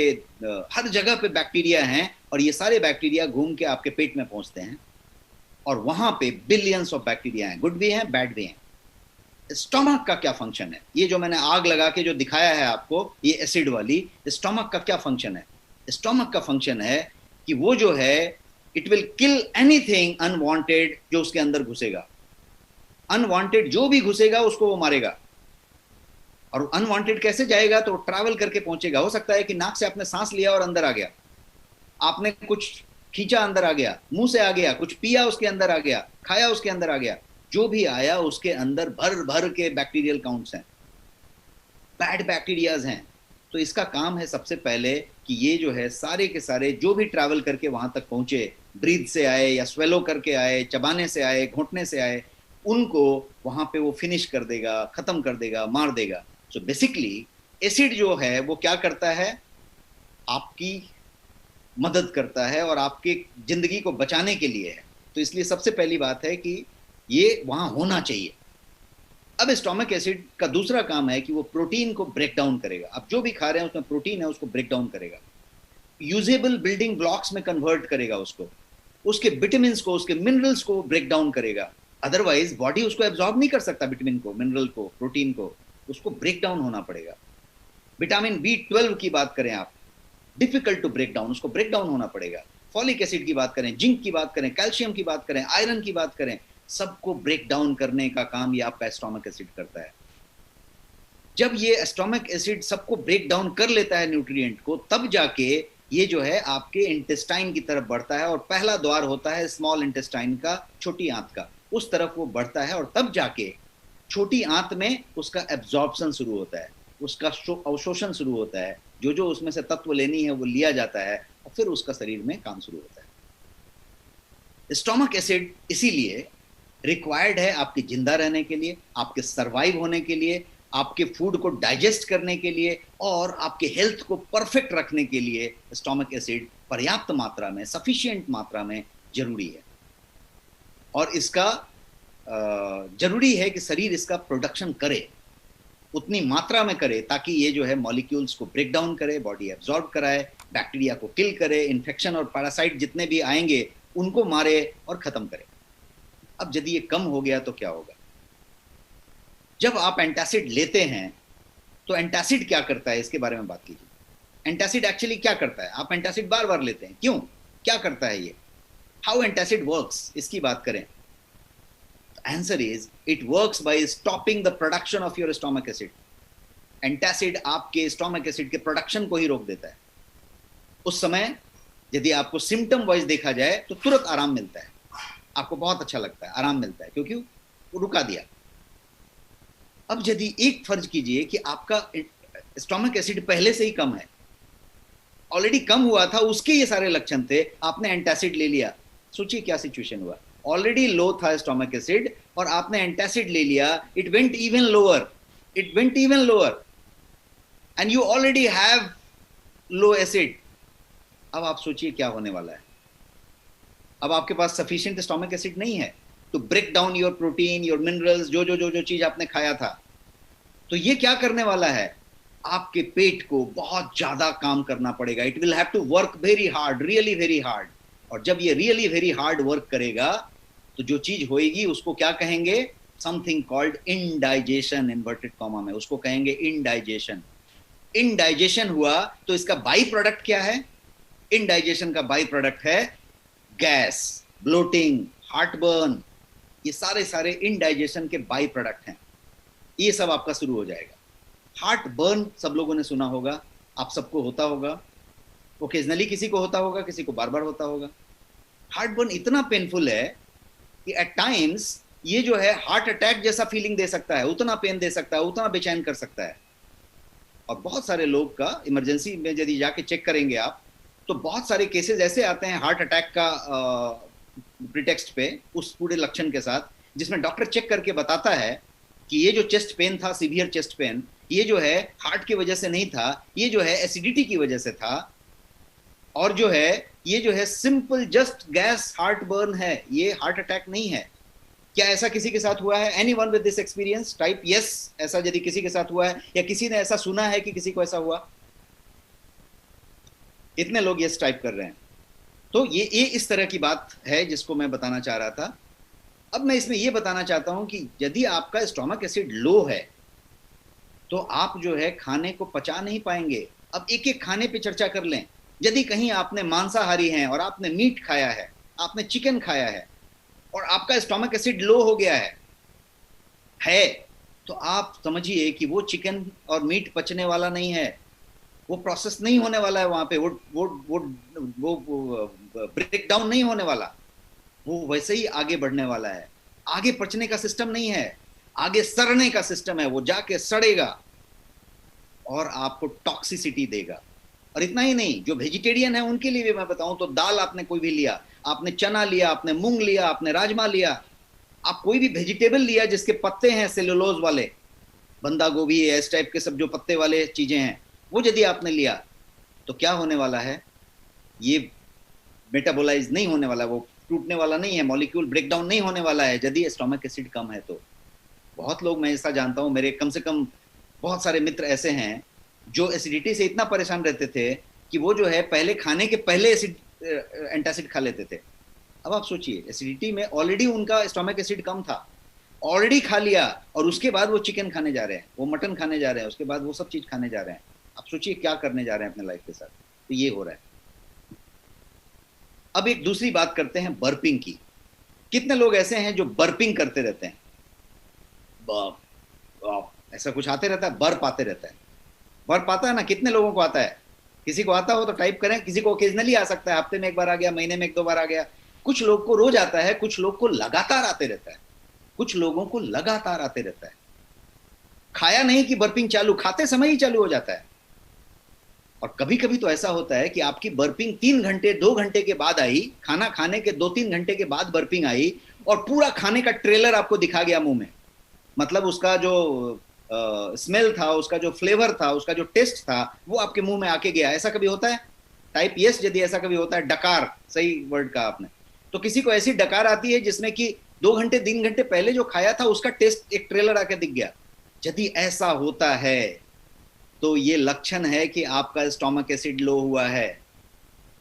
हर जगह पे बैक्टीरिया हैं, और ये सारे बैक्टीरिया घूम के आपके पेट में पहुंचते हैं, और वहां पे बिलियंस ऑफ बैक्टीरिया हैं, गुड भी हैं, बैड भी हैं। स्टोमक का क्या फंक्शन है? ये जो मैंने आग लगा के जो दिखाया है आपको, ये एसिड वाली, स्टोमक का क्या फंक्शन है? स्टोमक का फंक्शन है कि वो जो है it will kill anything unwanted जो उसके अंदर घुसेगा। अनवांटेड जो भी घुसेगा उसको वो मारेगा। और अनवांटेड कैसे जाएगा? तो ट्रैवल करके पहुंचेगा। हो सकता है कि नाक से आपने सांस लिया और अंदर आ गया, आपने कुछ खींचा अंदर आ गया, मुंह से आ गया, कुछ पिया उसके अंदर आ गया, खाया उसके अंदर आ गया, जो भी आया उसके अंदर भर भर के बैक्टीरियल काउंट्स हैं, बैड बैक्टीरियाज हैं। तो इसका काम है सबसे पहले कि ये जो है सारे के सारे जो भी ट्रैवल करके वहां तक पहुंचे, ब्रीथ से आए या स्वेलो करके आए, चबाने से आए, घोंटने से आए, उनको वहां पे वो फिनिश कर देगा, खत्म कर देगा, मार देगा। सो बेसिकली एसिड जो है वो क्या करता है? आपकी मदद करता है और आपके जिंदगी को बचाने के लिए है। तो इसलिए सबसे पहली बात है कि ये वहां होना चाहिए। अब स्टोमक एसिड का दूसरा काम है कि वो प्रोटीन को ब्रेक डाउन करेगा। आप जो भी खा रहे हैं उसमें प्रोटीन है, उसको ब्रेक डाउन करेगा, यूजेबल बिल्डिंग ब्लॉक्स में कन्वर्ट करेगा उसको, उसके विटामिन को, उसके मिनरल्स को ब्रेक डाउन करेगा। अदरवाइज बॉडी उसको एब्जॉर्ब नहीं कर सकता, विटामिन को, मिनरल को, प्रोटीन को, उसको ब्रेक डाउन होना पड़ेगा। विटामिन B12 की बात करें आप, डिफिकल्ट टू ब्रेक डाउन, उसको ब्रेक डाउन होना पड़ेगा। फॉलिक एसिड की बात करें, जिंक की बात करें, कैल्शियम की बात करें, आयरन की बात करें, सबको ब्रेक डाउन करने का काम ये आपका स्टोमक एसिड करता है। जब ये स्टोमक एसिड सबको ब्रेक डाउन कर लेता है न्यूट्रिएंट को, तब जाके ये जो है आपके इंटेस्टाइन की तरफ बढ़ता है, और पहला द्वार होता है स्मॉल इंटेस्टाइन का, छोटी आंत का, उस तरफ वो बढ़ता है, और तब जाके छोटी आंत में उसका एब्जॉर्प्शन शुरू होता है, उसका अवशोषण शुरू होता है, जो जो उसमें से तत्व लेनी है वो लिया जाता है, और फिर उसका शरीर में काम शुरू होता है। स्टोमक एसिड इसीलिए रिक्वायर्ड है आपके जिंदा रहने के लिए, आपके सरवाइव होने के लिए, आपके फूड को डाइजेस्ट करने के लिए, और आपके हेल्थ को परफेक्ट रखने के लिए स्टोमक एसिड पर्याप्त मात्रा में, सफिशिएंट मात्रा में जरूरी है। और इसका जरूरी है कि शरीर इसका प्रोडक्शन करे, उतनी मात्रा में करे, ताकि ये जो है मॉलिक्यूल्स को ब्रेक डाउन करे, बॉडी एब्जॉर्ब कराए, बैक्टीरिया को किल करे, इन्फेक्शन और पैरासाइट जितने भी आएंगे उनको मारे और खत्म करे। अब यदि ये कम हो गया तो क्या होगा? जब आप एंटासिड लेते हैं तो एंटासिड क्या करता है, इसके बारे में बात कीजिए। एंटासिड एक्चुअली क्या करता है? आप एंटासिड बार बार लेते हैं, क्यों, क्या करता है ये? हाउ एंटासिड वर्क्स, इसकी बात करें। Answer is it works by stopping the production of your stomach acid. Antacid आपके स्टोमक एसिड के प्रोडक्शन को ही रोक देता है। उस समय यदि आपको सिम्टम वाइज देखा जाए तो तुरंत आराम मिलता है, आपको बहुत अच्छा लगता है, आराम मिलता है, क्योंकि वो रुका दिया। अब यदि एक फर्ज कीजिए कि आपका स्टोमक एसिड पहले से ही कम है, ऑलरेडी कम हुआ था, उसके ये सारे लक्षण थे, आपने एंटासिड ले लिया, सोचिए क्या सिचुएशन हुआ। ऑलरेडी लो था स्टोमक एसिड और आपने एंटासिड ले लिया, it went even lower, it went even lower and you already have low acid. अब आप सोचिए क्या होने वाला है। अब आपके पास सफिशिएंट स्टोमक एसिड नहीं है to break down your protein, your minerals, जो चीज आपने खाया था। तो ये क्या करने वाला है, आपके पेट को बहुत ज्यादा काम करना पड़ेगा। It will have to work very hard, really very hard. और जब ये रियली वेरी हार्ड वर्क करेगा तो जो चीज होएगी उसको क्या कहेंगे, something called indigestion, inverted comma में उसको कहेंगे इनडाइजेशन। इनडाइजेशन हुआ तो इसका बाई प्रोडक्ट क्या है, इनडाइजेशन का बाई प्रोडक्ट है गैस, ब्लोटिंग, हार्टबर्न। ये सारे इनडाइजेशन के बाई प्रोडक्ट हैं। ये सब आपका शुरू हो जाएगा। हार्ट बर्न सब लोगों ने सुना होगा, आप सबको होता होगा, ओकेजनली किसी को होता होगा, किसी को बार बार होता होगा। हार्ट बर्न इतना पेनफुल है कि एट टाइम्स ये जो है हार्ट अटैक जैसा फीलिंग दे सकता है, उतना पेन दे सकता है, उतना बेचैन कर सकता है। और बहुत सारे लोग का इमरजेंसी में यदि जाके चेक करेंगे आप, तो बहुत सारे केसेस ऐसे आते हैं हार्ट अटैक का प्रिटेक्स्ट पे, उस पूरे लक्षण के साथ, जिसमें डॉक्टर चेक करके बताता है कि ये जो चेस्ट पेन था, सीवियर चेस्ट पेन, ये जो है हार्ट की वजह से नहीं था, ये जो है एसिडिटी की वजह से था, और जो है ये जो है simple just guess heart burn है, ये हार्ट अटैक नहीं है। क्या ऐसा किसी के साथ हुआ है? Anyone with this experience type yes. ऐसा यदि किसी के साथ हुआ है या किसी ने ऐसा सुना है कि किसी को ऐसा हुआ? इतने लोग यस टाइप कर रहे हैं। तो ये इस तरह की बात है जिसको मैं बताना चाह रहा था। अब मैं इसमें ये बताना चाहता हूं कि यदि आपका स्टोमक एसिड लो है तो आप जो है खाने को पचा नहीं पाएंगे। अब एक एक खाने पे चर्चा कर लें। यदि कहीं आपने मांसाहारी हैं और आपने मीट खाया है, आपने चिकन खाया है और आपका स्टोमक एसिड लो हो गया है तो आप समझिए कि वो चिकन और मीट पचने वाला नहीं है, वो प्रोसेस नहीं होने वाला है वहां पे, वो ब्रेक डाउन नहीं होने वाला, वो वैसे ही आगे बढ़ने वाला है। आगे पचने का सिस्टम नहीं है, आगे सड़ने का सिस्टम है। वो जाके सड़ेगा और आपको टॉक्सिसिटी देगा। और इतना ही नहीं, जो वेजिटेरियन है उनके लिए भी मैं बताऊं तो दाल आपने कोई भी लिया, आपने चना लिया, आपने मूंग लिया, आपने राजमा लिया, आप कोई भी वेजिटेबल लिया जिसके पत्ते हैं सेलुलोज वाले, बंदा गोभी, इस टाइप के सब जो पत्ते वाले चीजें हैं, वो यदि आपने लिया तो क्या होने वाला है, ये मेटाबोलाइज नहीं होने वाला, वो टूटने वाला नहीं है, मॉलिक्यूल ब्रेकडाउन नहीं होने वाला है यदि स्टोमक एसिड कम है तो। बहुत लोग, मैं ऐसा जानता हूं, मेरे कम से कम बहुत सारे मित्र ऐसे हैं जो एसिडिटी से इतना परेशान रहते थे कि वो जो है पहले खाने के पहले एंटासिड खा लेते थे। अब आप सोचिए, एसिडिटी में ऑलरेडी उनका स्टोमक एसिड कम था, ऑलरेडी खा लिया, और उसके बाद वो चिकन खाने जा रहे हैं, वो मटन खाने जा रहे हैं, उसके बाद वो सब चीज खाने जा रहे हैं। आप सोचिए क्या करने जा रहे हैं अपने लाइफ के साथ। तो ये हो रहा है। अब एक दूसरी बात करते हैं बर्पिंग की। कितने लोग ऐसे हैं जो बर्पिंग करते रहते हैं? ऐसा कुछ आते रहता है, बर्प आते रहता है। बर्प आता है ना, कितने लोगों को आता है? किसी को आता हो तो टाइप करें। किसी को ओकेजनली आ सकता है, हफ्ते में एक बार आ गया, महीने में एक दो बार आ गया। कुछ लोग को रोज आता है, कुछ लोग को लगातार आते रहता है, कुछ लोगों को लगातार आते रहता है। खाया नहीं कि बर्पिंग चालू, खाते समय ही चालू हो जाता है। और कभी कभी तो ऐसा होता है कि आपकी बर्पिंग 3 घंटे 2 घंटे के बाद आई, खाना खाने के 2-3 घंटे के बाद बर्पिंग आई और पूरा खाने का ट्रेलर आपको दिखा गया मुंह में। मतलब उसका जो स्मेल था, उसका जो फ्लेवर था, उसका जो टेस्ट था, वो आपके मुंह में आके गया। ऐसा कभी होता है? टाइप यस यदि ऐसा कभी होता है। डकार, सही वर्ड कहा आपने। तो किसी को ऐसी डकार आती है जिसमें कि 2 घंटे 3 घंटे पहले जो खाया था उसका टेस्ट एक ट्रेलर आके दिख गया। यदि ऐसा होता है तो ये लक्षण है कि आपका स्टोमक एसिड लो हुआ है।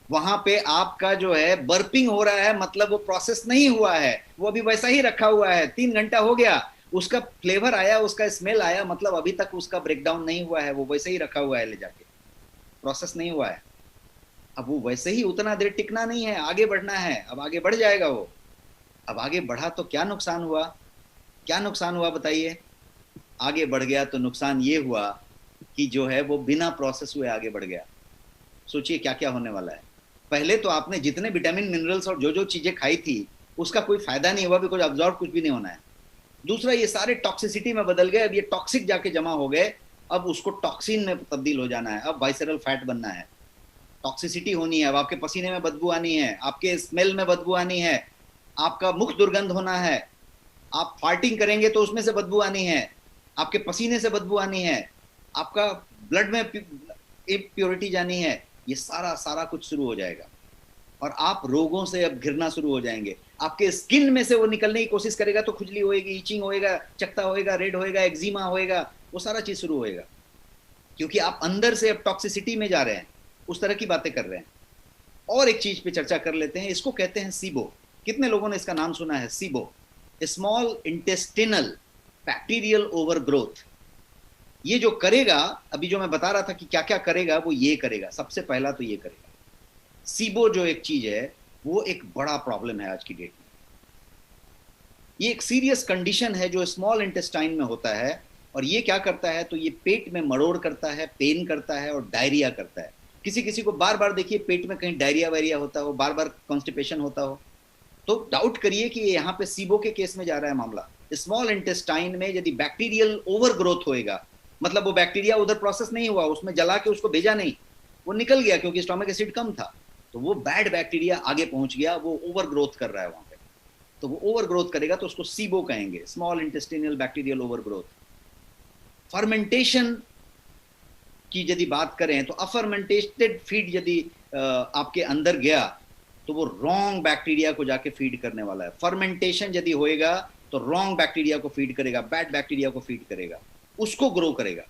वहां पे आपका जो है बर्पिंग हो रहा है, मतलब वो प्रोसेस नहीं हुआ है, वो अभी वैसा ही रखा हुआ है। 3 घंटा हो गया, उसका फ्लेवर आया, उसका स्मेल आया, मतलब अभी तक उसका ब्रेकडाउन नहीं हुआ है, वो वैसे ही रखा हुआ है, ले जाके प्रोसेस नहीं हुआ है। अब वो वैसे ही उतना देर टिकना नहीं है, आगे बढ़ना है। अब आगे बढ़ जाएगा वो। अब आगे बढ़ा तो क्या नुकसान हुआ? क्या नुकसान हुआ बताइए? आगे बढ़ गया तो नुकसान ये हुआ कि जो है वो बिना प्रोसेस हुए आगे बढ़ गया। सोचिए क्या क्या होने वाला है। पहले तो आपने जितने विटामिन मिनरल्स और जो जो चीजें खाई थी उसका कोई फायदा नहीं हुआ, बिकॉज अब्जॉर्ब कुछ भी नहीं होना है। दूसरा, ये सारे टॉक्सिसिटी में बदल गए, अब ये टॉक्सिक जाके जमा हो गए, अब उसको टॉक्सिन में तब्दील हो जाना है, अब वाइसरल फैट बनना है, टॉक्सिसिटी होनी है, अब आपके पसीने में बदबू आनी है, आपके स्मेल में बदबू आनी है, आपका मुख दुर्गंध होना है, आप फार्टिंग करेंगे तो उसमें से बदबू आनी है, आपके पसीने से बदबू आनी है, आपका ब्लड में इम्प्योरिटी जानी है, ये सारा सारा कुछ शुरू हो जाएगा। और आप रोगों से अब घिरना शुरू हो जाएंगे, आपके स्किन में से वो निकलने की कोशिश करेगा तो खुजली होएगी, ईचिंग होएगा, चकता होएगा, रेड होएगा, एक्जिमा होएगा, वो सारा चीज शुरू होएगा, क्योंकि आप अंदर से अब टॉक्सिसिटी में जा रहे हैं, उस तरह की बातें कर रहे हैं। और एक चीज पे चर्चा कर लेते हैं, इसको कहते हैं सीबो। कितने लोगों ने इसका नाम सुना है? SIBO, small intestinal bacterial overgrowth. ये जो करेगा, अभी जो मैं बता रहा था कि क्या क्या करेगा, वो ये करेगा, सबसे पहला तो ये करेगा। सीबो जो एक चीज है, वो एक बड़ा प्रॉब्लम है आज की डेट में। ये एक सीरियस कंडीशन है जो स्मॉल इंटेस्टाइन में होता है, और ये क्या करता है, तो ये पेट में मरोड़ करता है, पेन करता है और डायरिया करता है। किसी किसी को बार बार देखिए पेट में कहीं डायरिया वायरिया होता हो, बार बार कॉन्स्टिपेशन होता हो, तो डाउट करिए कि यहाँ पे सीबो के केस में जा रहा है मामला। स्मॉल इंटेस्टाइन में यदि बैक्टीरियल ओवरग्रोथ होएगा, मतलब वो बैक्टीरिया उधर प्रोसेस नहीं हुआ, उसमें जला के उसको भेजा नहीं, वो निकल गया क्योंकि स्टोमक एसिड कम था, तो वो बैड बैक्टीरिया आगे पहुंच गया, वो ओवरग्रोथ कर रहा है वहां पे, तो वो ओवरग्रोथ करेगा तो उसको सीबो कहेंगे, small intestinal bacterial overgrowth. Fermentation की यदि बात करें तो अफर्मेंटेटेड फीड यदि आपके अंदर गया तो वो रॉन्ग बैक्टीरिया को जाके फीड करने वाला है। फर्मेंटेशन यदि होएगा तो रॉन्ग बैक्टीरिया को फीड करेगा, बैड बैक्टीरिया को फीड करेगा, उसको ग्रो करेगा,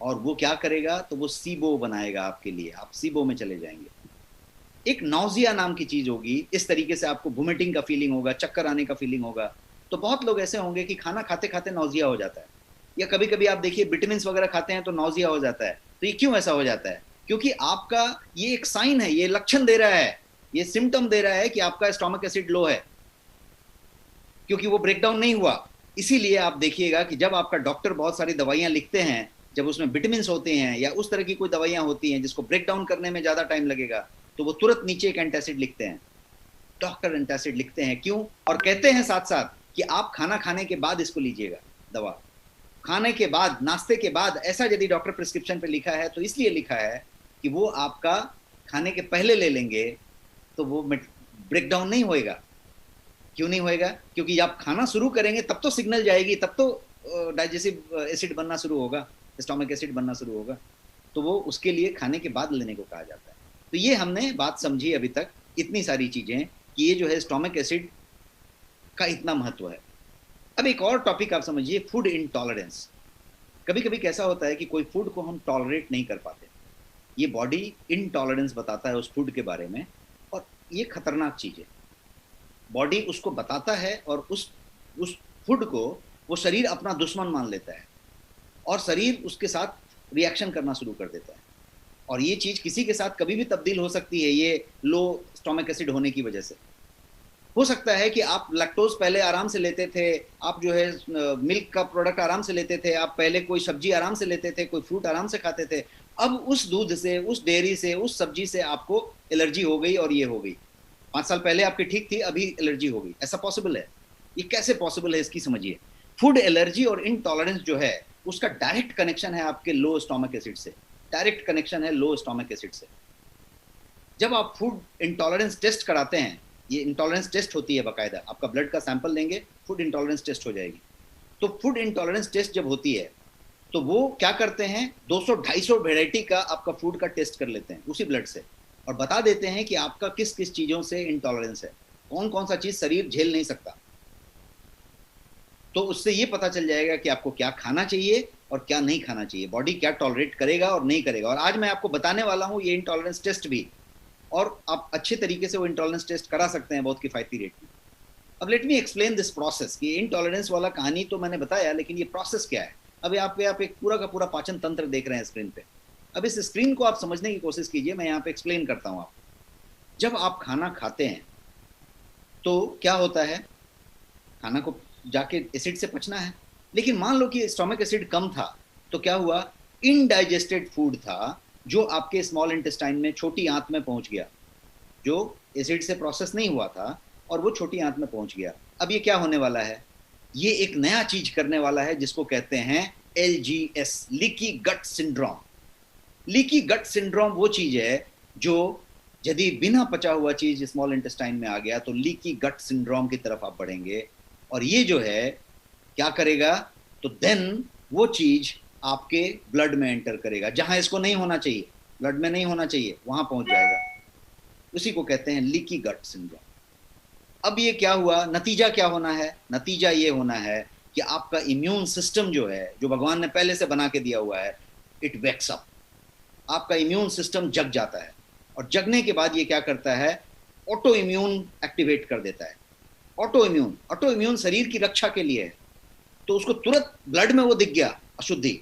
और वो क्या करेगा, तो वो सीबो बनाएगा आपके लिए, आप सीबो में चले जाएंगे। एक नौजिया नाम की चीज होगी, इस तरीके से आपको वोमिटिंग का फीलिंग होगा, चक्कर आने का फीलिंग होगा। तो बहुत लोग ऐसे होंगे कि खाना खाते खाते नौजिया हो जाता है, या कभी कभी आप देखिए विटामिन वगैरह खाते हैं तो नौजिया हो जाता है। तो ये क्यों ऐसा हो जाता है? क्योंकि आपका ये एक साइन है, ये लक्षण दे रहा है, ये सिम्टम दे रहा है कि आपका स्टोमक एसिड लो है, क्योंकि वो ब्रेकडाउन नहीं हुआ। इसीलिए आप देखिएगा कि जब आपका डॉक्टर बहुत सारी दवाइयां लिखते हैं, जब उसमें विटामिन होते हैं या उस तरह की कोई दवाइयां होती हैं जिसको ब्रेक डाउन करने में ज्यादा टाइम लगेगा, तो वो तुरंत नीचे एक एंटासिड लिखते हैं, डॉक्टर एंटासिड लिखते हैं। क्यों? और कहते हैं साथ साथ कि आप खाना खाने के बाद इसको लीजिएगा, दवा खाने के बाद, नाश्ते के बाद। ऐसा यदि डॉक्टर प्रिस्क्रिप्शन पे लिखा है तो इसलिए लिखा है कि वो आपका खाने के पहले ले लेंगे तो वो ब्रेक डाउन नहीं होएगा। क्यों नहीं होएगा? क्योंकि आप खाना शुरू करेंगे तब तो सिग्नल जाएगी, तब तो डाइजेस्टिव एसिड बनना शुरू होगा, स्टोमक एसिड बनना शुरू होगा, तो वो उसके लिए खाने के बाद लेने को कहा जाता है। तो ये हमने बात समझी अभी तक, इतनी सारी चीजें कि ये जो है स्टोमक एसिड का इतना महत्व है। अब एक और टॉपिक आप समझिए, फूड इंटॉलरेंस। कभी कभी कैसा होता है कि कोई फूड को हम टॉलरेट नहीं कर पाते, ये बॉडी इनटॉलरेंस बताता है उस फूड के बारे में, और ये खतरनाक चीज है। बॉडी उसको बताता है और उस फूड को वो शरीर अपना दुश्मन मान लेता है, और शरीर उसके साथ रिएक्शन करना शुरू कर देता है। और ये चीज किसी के साथ कभी भी तब्दील हो सकती है, ये लो स्टोमक एसिड होने की वजह से। हो सकता है कि आप लैक्टोज पहले आराम से लेते थे, आप जो है मिल्क का प्रोडक्ट आराम से लेते थे, आप पहले कोई सब्जी आराम से लेते थे, कोई फ्रूट आराम से खाते थे, अब उस दूध से, उस डेयरी से, उस सब्जी से आपको एलर्जी हो गई और ये हो गई। 5 साल पहले आपकी ठीक थी, अभी एलर्जी हो गई। ऐसा पॉसिबल है? ये कैसे पॉसिबल है, इसकी समझिए। फूड एलर्जी और इनटॉलरेंस जो है उसका डायरेक्ट कनेक्शन है आपके लो स्टोमक एसिड से, डायरेक्ट कनेक्शन है लो स्टोमक एसिड से। जब आप फूड इंटॉलरेंस टेस्ट कराते हैं, ये इंटॉलरेंस टेस्ट होती है बाकायदा, आपका ब्लड का सैंपल लेंगे, फूड इंटॉलरेंस टेस्ट हो जाएगी। तो फूड इंटॉलरेंस टेस्ट जब होती है तो वो क्या करते हैं, 200-250 वेराइटी का आपका फूड का टेस्ट कर लेते हैं उसी ब्लड से, और बता देते हैं कि आपका किस किस चीजों से इंटॉलरेंस है, कौन कौन सा चीज शरीर झेल नहीं सकता। तो उससे ये पता चल जाएगा कि आपको क्या खाना चाहिए और क्या नहीं खाना चाहिए, बॉडी क्या टॉलरेट करेगा और नहीं करेगा। और आज मैं आपको बताने वाला हूं ये इंटॉलरेंस टेस्ट भी, और आप अच्छे तरीके से वो इंटॉलरेंस टेस्ट करा सकते हैं बहुत किफायती रेट में। अब let me explain this process, कि इंटॉलरेंस वाला कहानी तो मैंने बताया, लेकिन ये प्रोसेस क्या है। अभी आप एक पूरा का पूरा पाचन तंत्र देख रहे हैं स्क्रीन पे। अब इस स्क्रीन को आप समझने की कोशिश कीजिए, मैं यहाँ पे एक्सप्लेन करता हूँ आपको। जब आप खाना खाते हैं तो क्या होता है, खाना को जाके एसिड से पचना है, लेकिन मान लो कि स्टोमक एसिड कम था, तो क्या हुआ, इनडाइजेस्टेड फूड था जो आपके स्मॉल इंटेस्टाइन में, छोटी आंत में पहुंच गया, जो एसिड से प्रोसेस नहीं हुआ था, और वो छोटी आंत में पहुंच गया। अब ये क्या होने वाला है, ये एक नया चीज करने वाला है जिसको कहते हैं LGS, leaky gut syndrome. Leaky gut syndrome वो चीज है जो यदि बिना पचा हुआ चीज स्मॉल इंटेस्टाइन में आ गया तो लीकी गट सिंड्रोम की तरफ आप बढ़ेंगे, और ये जो है क्या करेगा, तो देन वो चीज आपके ब्लड में एंटर करेगा, जहां इसको नहीं होना चाहिए, ब्लड में नहीं होना चाहिए, वहां पहुंच जाएगा। उसी को कहते हैं लीकी गट सिंड्रोम। अब ये क्या हुआ, नतीजा क्या होना है, नतीजा ये होना है कि आपका इम्यून सिस्टम जो है, जो भगवान ने पहले से बना के दिया हुआ है, इट वेक्स अप। आपका इम्यून सिस्टम जग जाता है, और जगने के बाद ये क्या करता है, ऑटो इम्यून एक्टिवेट कर देता है। ऑटो इम्यून शरीर की रक्षा के लिए है, तो उसको तुरंत ब्लड में वो दिख गया अशुद्धि,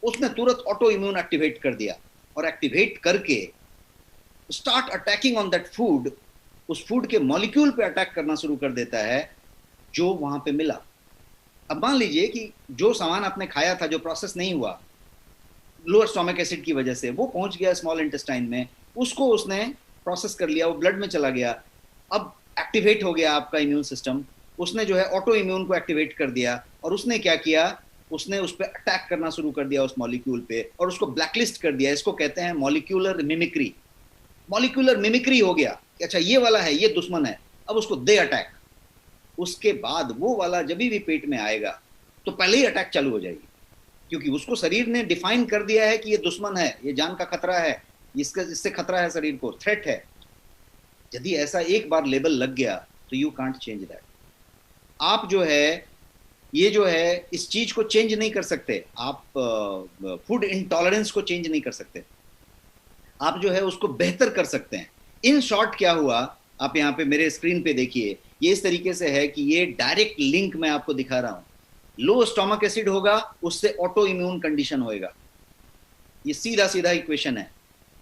उसने तुरंत ऑटो इम्यून एक्टिवेट कर दिया, और एक्टिवेट करके start attacking on that food, उस फूड के मॉलिक्यूल पे अटैक करना शुरू कर देता है जो वहां पे मिला। अब मान लीजिए कि जो सामान आपने खाया था जो प्रोसेस नहीं हुआ लोअर स्टोमक एसिड की वजह से, वो पहुंच गया स्मॉल इंटेस्टाइन में, उसको उसने प्रोसेस कर लिया, वो ब्लड में चला गया, अब एक्टिवेट हो गया आपका इम्यून सिस्टम, उसने जो है ऑटो इम्यून को एक्टिवेट कर दिया, और उसने क्या किया, उसने उस पर अटैक करना शुरू कर दिया उस मॉलिक्यूल पे, और उसको ब्लैकलिस्ट कर दिया। इसको कहते हैं मॉलिक्यूलर मिमिक्री। मॉलिक्यूलर मिमिक्री हो गया कि अच्छा ये वाला है, ये दुश्मन है, अब उसको दे अटैक। उसके बाद वो वाला जब भी पेट में आएगा तो पहले ही अटैक चालू हो जाएगी, क्योंकि उसको शरीर ने डिफाइन कर दिया है कि ये दुश्मन है, ये जान का खतरा है, इससे खतरा है, शरीर को थ्रेट है। यदि ऐसा एक बार लेबल लग गया तो यू कांट चेंज दैट। आप जो है ये जो है इस चीज को चेंज नहीं कर सकते, आप फूड इंटॉलरेंस को चेंज नहीं कर सकते, आप जो है उसको बेहतर कर सकते हैं। इन शॉर्ट क्या हुआ, आप यहाँ पे मेरे स्क्रीन पे देखिए, ये इस तरीके से है कि ये डायरेक्ट लिंक मैं आपको दिखा रहा हूं। लो स्टोमक एसिड होगा, उससे ऑटो इम्यून कंडीशन होएगा, ये सीधा सीधा इक्वेशन है।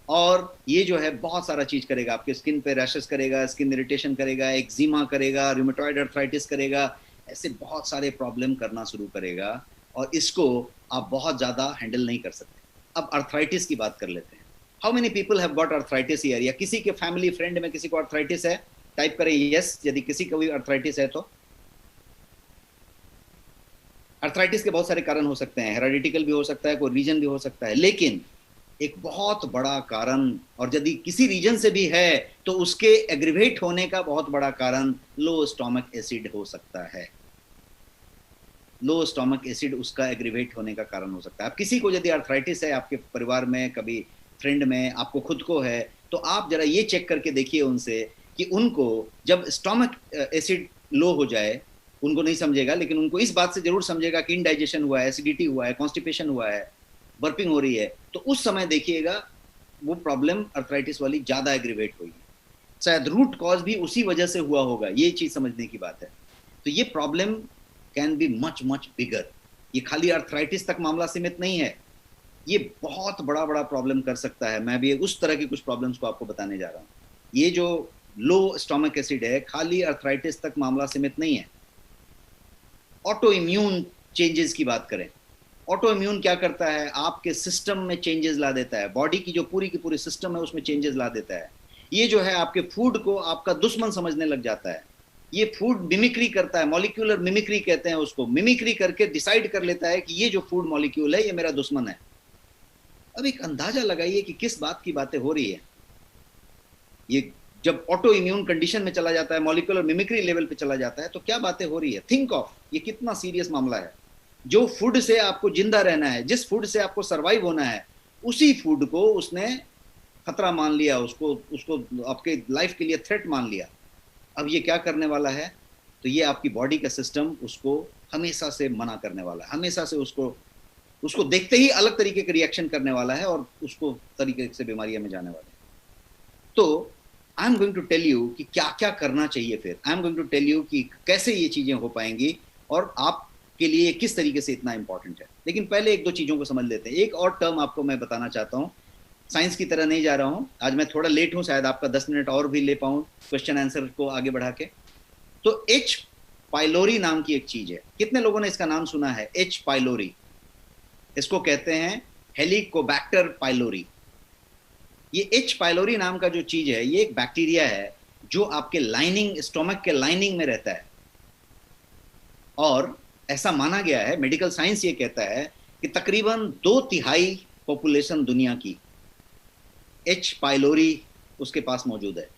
और ये जो है बहुत सारा चीज करेगा, आपके स्किन पे रैशेस करेगा, स्किन इरिटेशन करेगा, एक्जिमा करेगा, रूमेटॉइड अर्थराइटिस करेगा, ऐसे बहुत सारे प्रॉब्लम करना शुरू करेगा, और इसको आप बहुत ज्यादा हैंडल नहीं कर सकते। अब अर्थराइटिस की बात कर लेते हैं। How many people have got arthritis here, या किसी के फैमिली फ्रेंड में किसी को अर्थराइटिस है, टाइप करें यस यदि किसी को भी अर्थराइटिस है तो। अर्थराइटिस के बहुत सारे कारण हो सकते हैं, हेरेडिटिकल भी हो सकता है, कोई रीजन भी हो सकता है, लेकिन एक बहुत बड़ा कारण, और यदि किसी रीजन से भी है तो उसके एग्रीवेट होने का बहुत बड़ा कारण लो स्टोमक एसिड हो सकता है। लो स्टोमक एसिड उसका एग्रीवेट होने का कारण हो सकता है। अब किसी को यदि अर्थराइटिस है, आपके परिवार में, कभी फ्रेंड में, आपको खुद को है, तो आप जरा ये चेक करके देखिए उनसे कि उनको जब स्टोमक एसिड लो हो जाए, उनको नहीं समझेगा, लेकिन उनको इस बात से जरूर समझेगा कि इनडाइजेशन हुआ है, एसिडिटी हुआ है, कॉन्स्टिपेशन हुआ है, बर्पिंग हो रही है, तो उस समय देखिएगा वो प्रॉब्लम अर्थराइटिस वाली ज्यादा एग्रीवेट होगी। शायद रूट कॉज भी उसी वजह से हुआ होगा, ये चीज समझने की बात है। तो ये problem can be much much bigger. ये खाली अर्थराइटिस तक मामला सीमित नहीं है, ये बहुत बड़ा बड़ा प्रॉब्लम कर सकता है। मैं भी उस तरह की कुछ प्रॉब्लम्स को आपको बताने जा रहा हूँ। ये जो लो स्टोमक एसिड है खाली अर्थराइटिस तक मामला सीमित नहीं है। ऑटो इम्यून चेंजेस की बात करें, ऑटो इम्यून क्या करता है, आपके सिस्टम में चेंजेस ला देता है, बॉडी की जो पूरी की पूरी सिस्टम है उसमें चेंजेस ला देता है। ये जो है आपके फूड को आपका दुश्मन समझने लग जाता है। ये फूड मिमिक्री करता है, मॉलिक्यूलर मिमिक्री कहते हैं उसको, मिमिक्री करके डिसाइड कर लेता है कि ये जो फूड मॉलिक्यूल है ये मेरा दुश्मन है। अब एक अंदाजा लगाइए कि किस बात की बातें हो रही है। ये जब ऑटो इम्यून कंडीशन में चला जाता है, मॉलिक्यूलर मिमिक्री लेवल पे चला जाता है, तो क्या बातें हो रही है। थिंक ऑफ, ये कितना सीरियस मामला है। जो फूड से आपको जिंदा रहना है, जिस फूड से आपको सरवाइव होना है, उसी फूड को उसने खतरा मान लिया, उसको आपके लाइफ के लिए थ्रेट मान लिया। अब ये क्या करने वाला है, तो ये आपकी बॉडी का सिस्टम उसको हमेशा से मना करने वाला है, हमेशा से उसको देखते ही अलग तरीके के रिएक्शन करने वाला है, और उसको तरीके से बीमारियां में जाने वाले हैं। तो I am going to tell you कि क्या क्या करना चाहिए। फिर I am going to tell you कि कैसे ये चीजें हो पाएंगी और आपके लिए किस तरीके से इतना इंपॉर्टेंट है। लेकिन पहले एक दो चीजों को समझ लेते हैं। एक और टर्म आपको मैं बताना चाहता हूँ, साइंस की तरह नहीं जा रहा हूँ, आज मैं थोड़ा लेट हूँ, शायद आपका 10 मिनट और भी ले पाऊँ क्वेश्चन आंसर को आगे बढ़ा के। तो एच पाइलोरी नाम की एक चीज है, कितने लोगों ने इसका नाम सुना है, एच पाइलोरी। इसको कहते हैं हेलिकोबैक्टर पाइलोरी। ये एच पाइलोरी नाम का जो चीज है, ये एक बैक्टीरिया है जो आपके लाइनिंग, स्टोमक के लाइनिंग में रहता है, और ऐसा माना गया है, मेडिकल साइंस ये कहता है कि तकरीबन 2/3 पॉपुलेशन दुनिया की एच पाइलोरी उसके पास मौजूद है।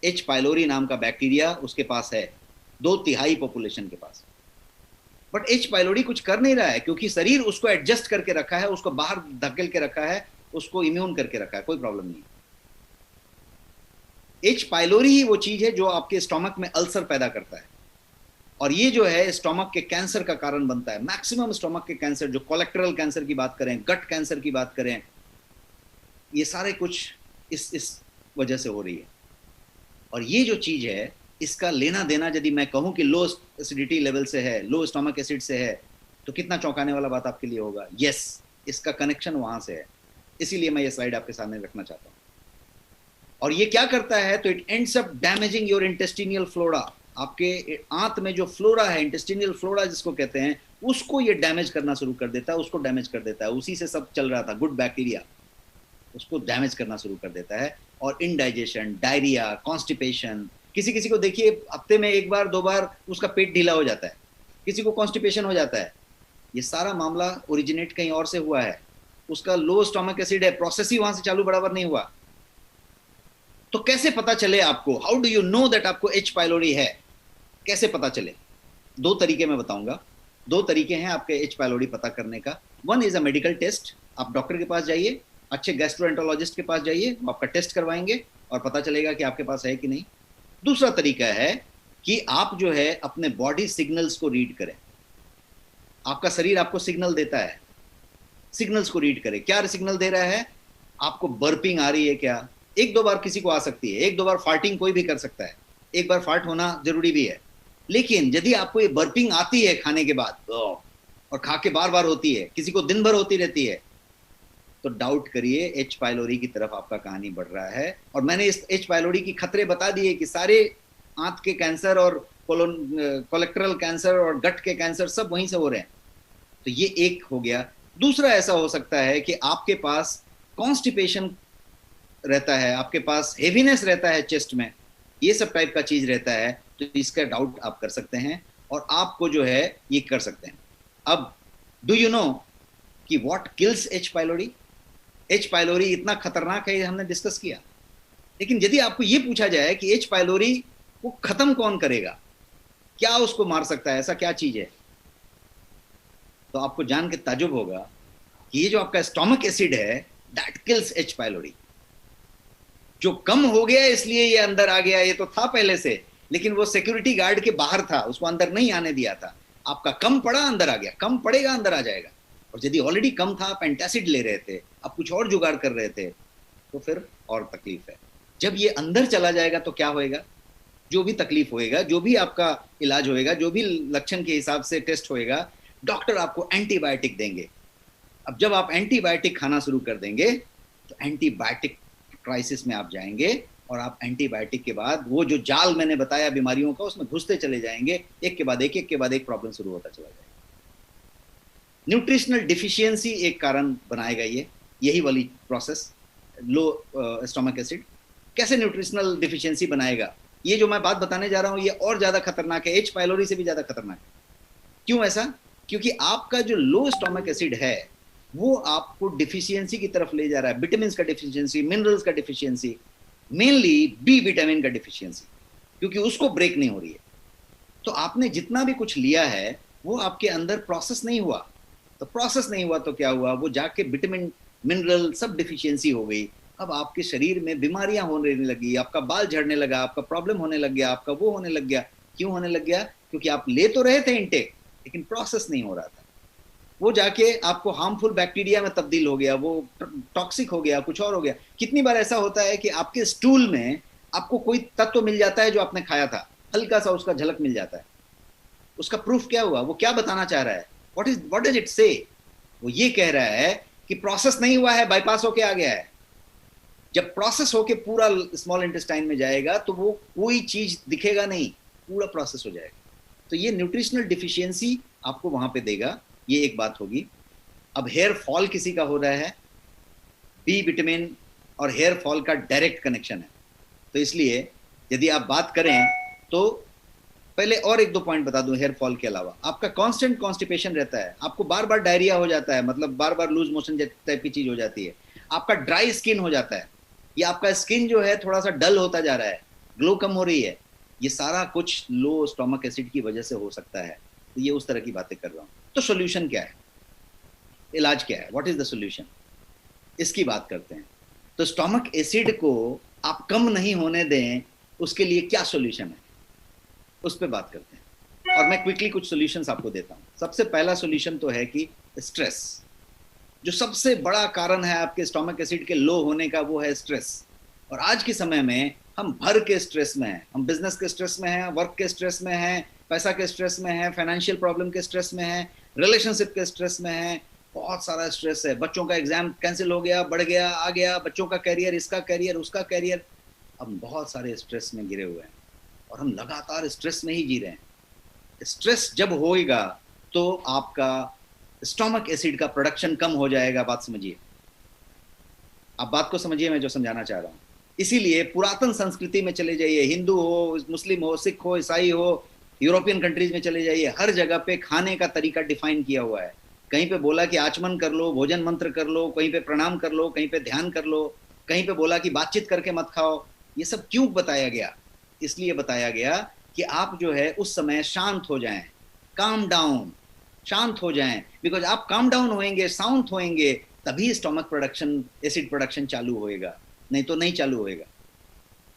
एच पाइलोरी नाम का बैक्टीरिया उसके पास है, 2/3 पॉपुलेशन के पास। बट एच पाइलोरी कुछ कर नहीं रहा है, क्योंकि शरीर उसको एडजस्ट करके रखा है, उसको बाहर धकेल के रखा है, उसको इम्यून करके रखा है, कोई प्रॉब्लम नहीं। एच पाइलोरी ही वो चीज है जो आपके स्टोमक में अल्सर पैदा करता है, और ये जो है स्टोमक के कैंसर का कारण बनता है। मैक्सिमम स्टोमक के कैंसर, जो कोलेक्टरल कैंसर की बात करें, गट कैंसर की बात करें, ये सारे कुछ इस वजह से हो रही है। और ये जो चीज है, इसका लेना देना यदि मैं कहूं कि लो एसिडिटी लेवल से है, लो स्टोमक एसिड से है, तो कितना चौंकाने वाला बात आपके लिए होगा। यस, इसका कनेक्शन वहां से है, इसीलिए मैं ये स्लाइड आपके सामने रखना चाहता हूं। और ये क्या करता है, तो it ends up damaging your intestinal flora. आपके आंत में जो फ्लोरा है, इंटेस्टिनियल फ्लोरा जिसको कहते हैं, उसको ये डैमेज करना शुरू कर देता है, उसको डैमेज कर देता है। उसी से सब चल रहा था, गुड बैक्टीरिया उसको डैमेज करना शुरू कर देता है। और इनडाइजेशन, डायरिया, कॉन्स्टिपेशन, किसी किसी को देखिए हफ्ते में 1 बार 2 बार उसका पेट ढीला हो जाता है, किसी को कॉन्स्टिपेशन हो जाता है। ये सारा मामला ओरिजिनेट कहीं और से हुआ है, उसका लो स्टोमक एसिड है, प्रोसेस ही वहां से चालू बराबर नहीं हुआ। तो कैसे पता चले आपको, how do you know that आपको एच पाइलोरी है, कैसे पता चले? 2 तरीके मैं बताऊंगा। 2 तरीके हैं आपके एच पाइलोरी पता करने का। One is a medical test. आप डॉक्टर के पास जाइए, अच्छे गैस्ट्रोएंटरोलॉजिस्ट के पास जाइए, वो आपका टेस्ट करवाएंगे और पता चलेगा कि आपके पास है कि नहीं। दूसरा तरीका है कि आप जो है अपने बॉडी सिग्नल्स को रीड करें। आपका शरीर आपको सिग्नल देता है, सिग्नल्स को रीड करें। क्या सिग्नल दे रहा है? आपको बर्पिंग आ रही है क्या? 1-2 बार किसी को आ सकती है, 1-2 बार फार्टिंग कोई भी कर सकता है, 1 बार फार्ट होना जरूरी भी है। लेकिन यदि आपको ये बर्पिंग आती है खाने के बाद और खा के बार बार होती है, किसी को दिन भर होती रहती है, तो डाउट करिए एच पाइलोरी की तरफ आपका कहानी बढ़ रहा है। और मैंने इस एच पाइलोरी की खतरे बता दिए कि सारे आंत के कैंसर और कोलेक्टरल कैंसर और गट के कैंसर सब वहीं से हो रहे हैं। तो ये एक हो गया। दूसरा ऐसा हो सकता है कि आपके पास कॉन्स्टिपेशन रहता है, आपके पास हेवीनेस रहता है चेस्ट में, ये सब टाइप का चीज रहता है, तो इसका डाउट आप कर सकते हैं और आपको जो है ये कर सकते हैं। अब डू यू नो कि what kills H pylori? H pylori इतना खतरनाक है, हमने डिस्कस किया। लेकिन यदि आपको ये पूछा जाए कि एच पाइलोरी को खत्म कौन करेगा, क्या उसको मार सकता है, ऐसा क्या चीज है, तो आपको जान के ताजुब होगा कि ये जो आपका स्टोमक एसिड है, दैट किल्स एच पाइलोरी। जो कम हो गया इसलिए ये अंदर आ गया, ये तो था पहले से, लेकिन वो सिक्योरिटी गार्ड के बाहर था, उसको अंदर नहीं आने दिया था। आपका कम पड़ा, अंदर आ गया, कम पड़ेगा, अंदर आ जाएगा। और यदि ऑलरेडी कम था, आप एंटासिड ले रहे थे, आप कुछ और जुगाड़ कर रहे थे, तो फिर और तकलीफ है। जब ये अंदर चला जाएगा तो क्या होएगा? जो भी तकलीफ होएगा, जो भी आपका इलाज होएगा, जो भी लक्षण के हिसाब से टेस्ट होएगा, डॉक्टर आपको एंटीबायोटिक देंगे। अब जब आप एंटीबायोटिक खाना शुरू कर देंगे तो एंटीबायोटिक क्राइसिस में आप जाएंगे, और आप एंटीबायोटिक के बाद वो जो जाल मैंने बताया बीमारियों का, उसमें घुसते चले जाएंगे, एक के बाद एक प्रॉब्लम शुरू होता चला जाएगा। न्यूट्रिशनल डिफिशियंसी एक कारण बनाएगा यही वाली प्रोसेस, लो स्टोमक एसिड। कैसे न्यूट्रिशनल डिफिशियंसी बनाएगा? ये जो मैं बात बताने जा रहा हूं, ये और ज्यादा खतरनाक है, एच पाइलोरी से भी ज्यादा खतरनाक है। क्यों ऐसा? क्योंकि आपका जो लो स्टोमक एसिड है वो आपको डिफिशियंसी की तरफ ले जा रहा है। विटामिन का डिफिशियंसी, मिनरल्स का डिफिशियंसी, मेनली बी विटामिन का डिफिशियंसी, क्योंकि उसको ब्रेक नहीं हो रही है। तो आपने जितना भी कुछ लिया है वो आपके अंदर प्रोसेस नहीं हुआ, तो प्रोसेस नहीं हुआ तो क्या हुआ? वो जाके विटामिन मिनरल सब डिफिशियंसी हो गई। अब आपके शरीर में बीमारियां होने लगी, आपका बाल झड़ने लगा, आपका प्रॉब्लम होने लग गया, आपका वो होने लग गया। क्यों होने लग गया? क्योंकि आप ले तो रहे थे इनटेक, लेकिन प्रोसेस नहीं हो रहा था। वो जाके आपको हार्मफुल बैक्टीरिया में तब्दील हो गया, वो टॉक्सिक हो गया, कुछ और हो गया। कितनी बार ऐसा होता है कि आपके स्टूल में आपको कोई तत्व मिल जाता है जो आपने खाया था, हल्का सा उसका झलक मिल जाता है। उसका प्रूफ क्या हुआ? वो क्या बताना चाह रहा है? व्हाट डज इट से? वो ये कह रहा है कि प्रोसेस नहीं हुआ है, बाईपास होके आ गया है। जब प्रोसेस होके पूरा स्मॉल इंटेस्टाइन में जाएगा तो वो कोई चीज दिखेगा नहीं, पूरा प्रोसेस हो जाएगा। तो ये न्यूट्रिशनल डिफिशियंसी आपको वहां पे देगा, ये एक बात होगी। अब हेयर फॉल किसी का हो रहा है, बी विटामिन और हेयर फॉल का डायरेक्ट कनेक्शन है। तो इसलिए यदि आप बात करें तो पहले और एक दो पॉइंट बता दूं हेयर फॉल के अलावा, आपका कांस्टेंट कॉन्स्टिपेशन रहता है, आपको बार बार डायरिया हो जाता है, मतलब बार बार लूज मोशन टाइप की चीज हो जाती है, आपका ड्राई स्किन हो जाता है, या आपका स्किन जो है थोड़ा सा डल होता जा रहा है, ग्लो कम हो रही है, ये सारा कुछ लो स्टोमक एसिड की वजह से हो सकता है। तो ये उस तरह की बातें कर रहा हूँ। तो सोल्यूशन क्या है, इलाज क्या है, व्हाट इज द सोल्यूशन, इसकी बात करते हैं। तो स्टोमक एसिड को आप कम नहीं होने दें, उसके लिए क्या सोल्यूशन है, उस पर बात करते हैं। और मैं क्विकली कुछ सॉल्यूशंस आपको देता हूं। सबसे पहला सॉल्यूशन तो है कि स्ट्रेस, जो सबसे बड़ा कारण है आपके स्टोमक एसिड के लो होने का, वो है स्ट्रेस। और आज के समय में हम भर के स्ट्रेस में हैं, हम बिजनेस के स्ट्रेस में हैं, वर्क के स्ट्रेस में हैं, पैसा के स्ट्रेस में हैं, फाइनेंशियल प्रॉब्लम के स्ट्रेस में हैं, रिलेशनशिप के स्ट्रेस में हैं, बहुत सारा स्ट्रेस है। बच्चों का एग्जाम कैंसिल हो गया, बढ़ गया, आ गया, बच्चों का कैरियर, इसका कैरियर, उसका कैरियर, हम बहुत सारे स्ट्रेस में गिरे हुए हैं और हम लगातार स्ट्रेस में ही जी रहे हैं। स्ट्रेस जब होएगा तो आपका स्टोमक एसिड का प्रोडक्शन कम हो जाएगा। बात समझिए, आप बात को समझिए मैं जो समझाना चाह रहा हूं। इसीलिए पुरातन संस्कृति में चले जाइए, हिंदू हो, मुस्लिम हो, सिख हो, ईसाई हो, यूरोपियन कंट्रीज में चले जाइए, हर जगह पे खाने का तरीका डिफाइन किया हुआ है। कहीं पे बोला कि आचमन कर लो, भोजन मंत्र कर लो, कहीं पे प्रणाम कर लो, कहीं पे ध्यान कर लो, कहीं पे बोला कि बातचीत करके मत खाओ। ये सब क्यों बताया गया, इसलिए बताया गया कि आप जो है उस समय शांत हो जाएं, काम डाउन, शांत हो जाएं। बिकॉज आप काम डाउन होएंगे, शांत होएंगे, तभी स्टोमक प्रोडक्शन, एसिड प्रोडक्शन चालू होएगा, नहीं तो नहीं चालू होएगा,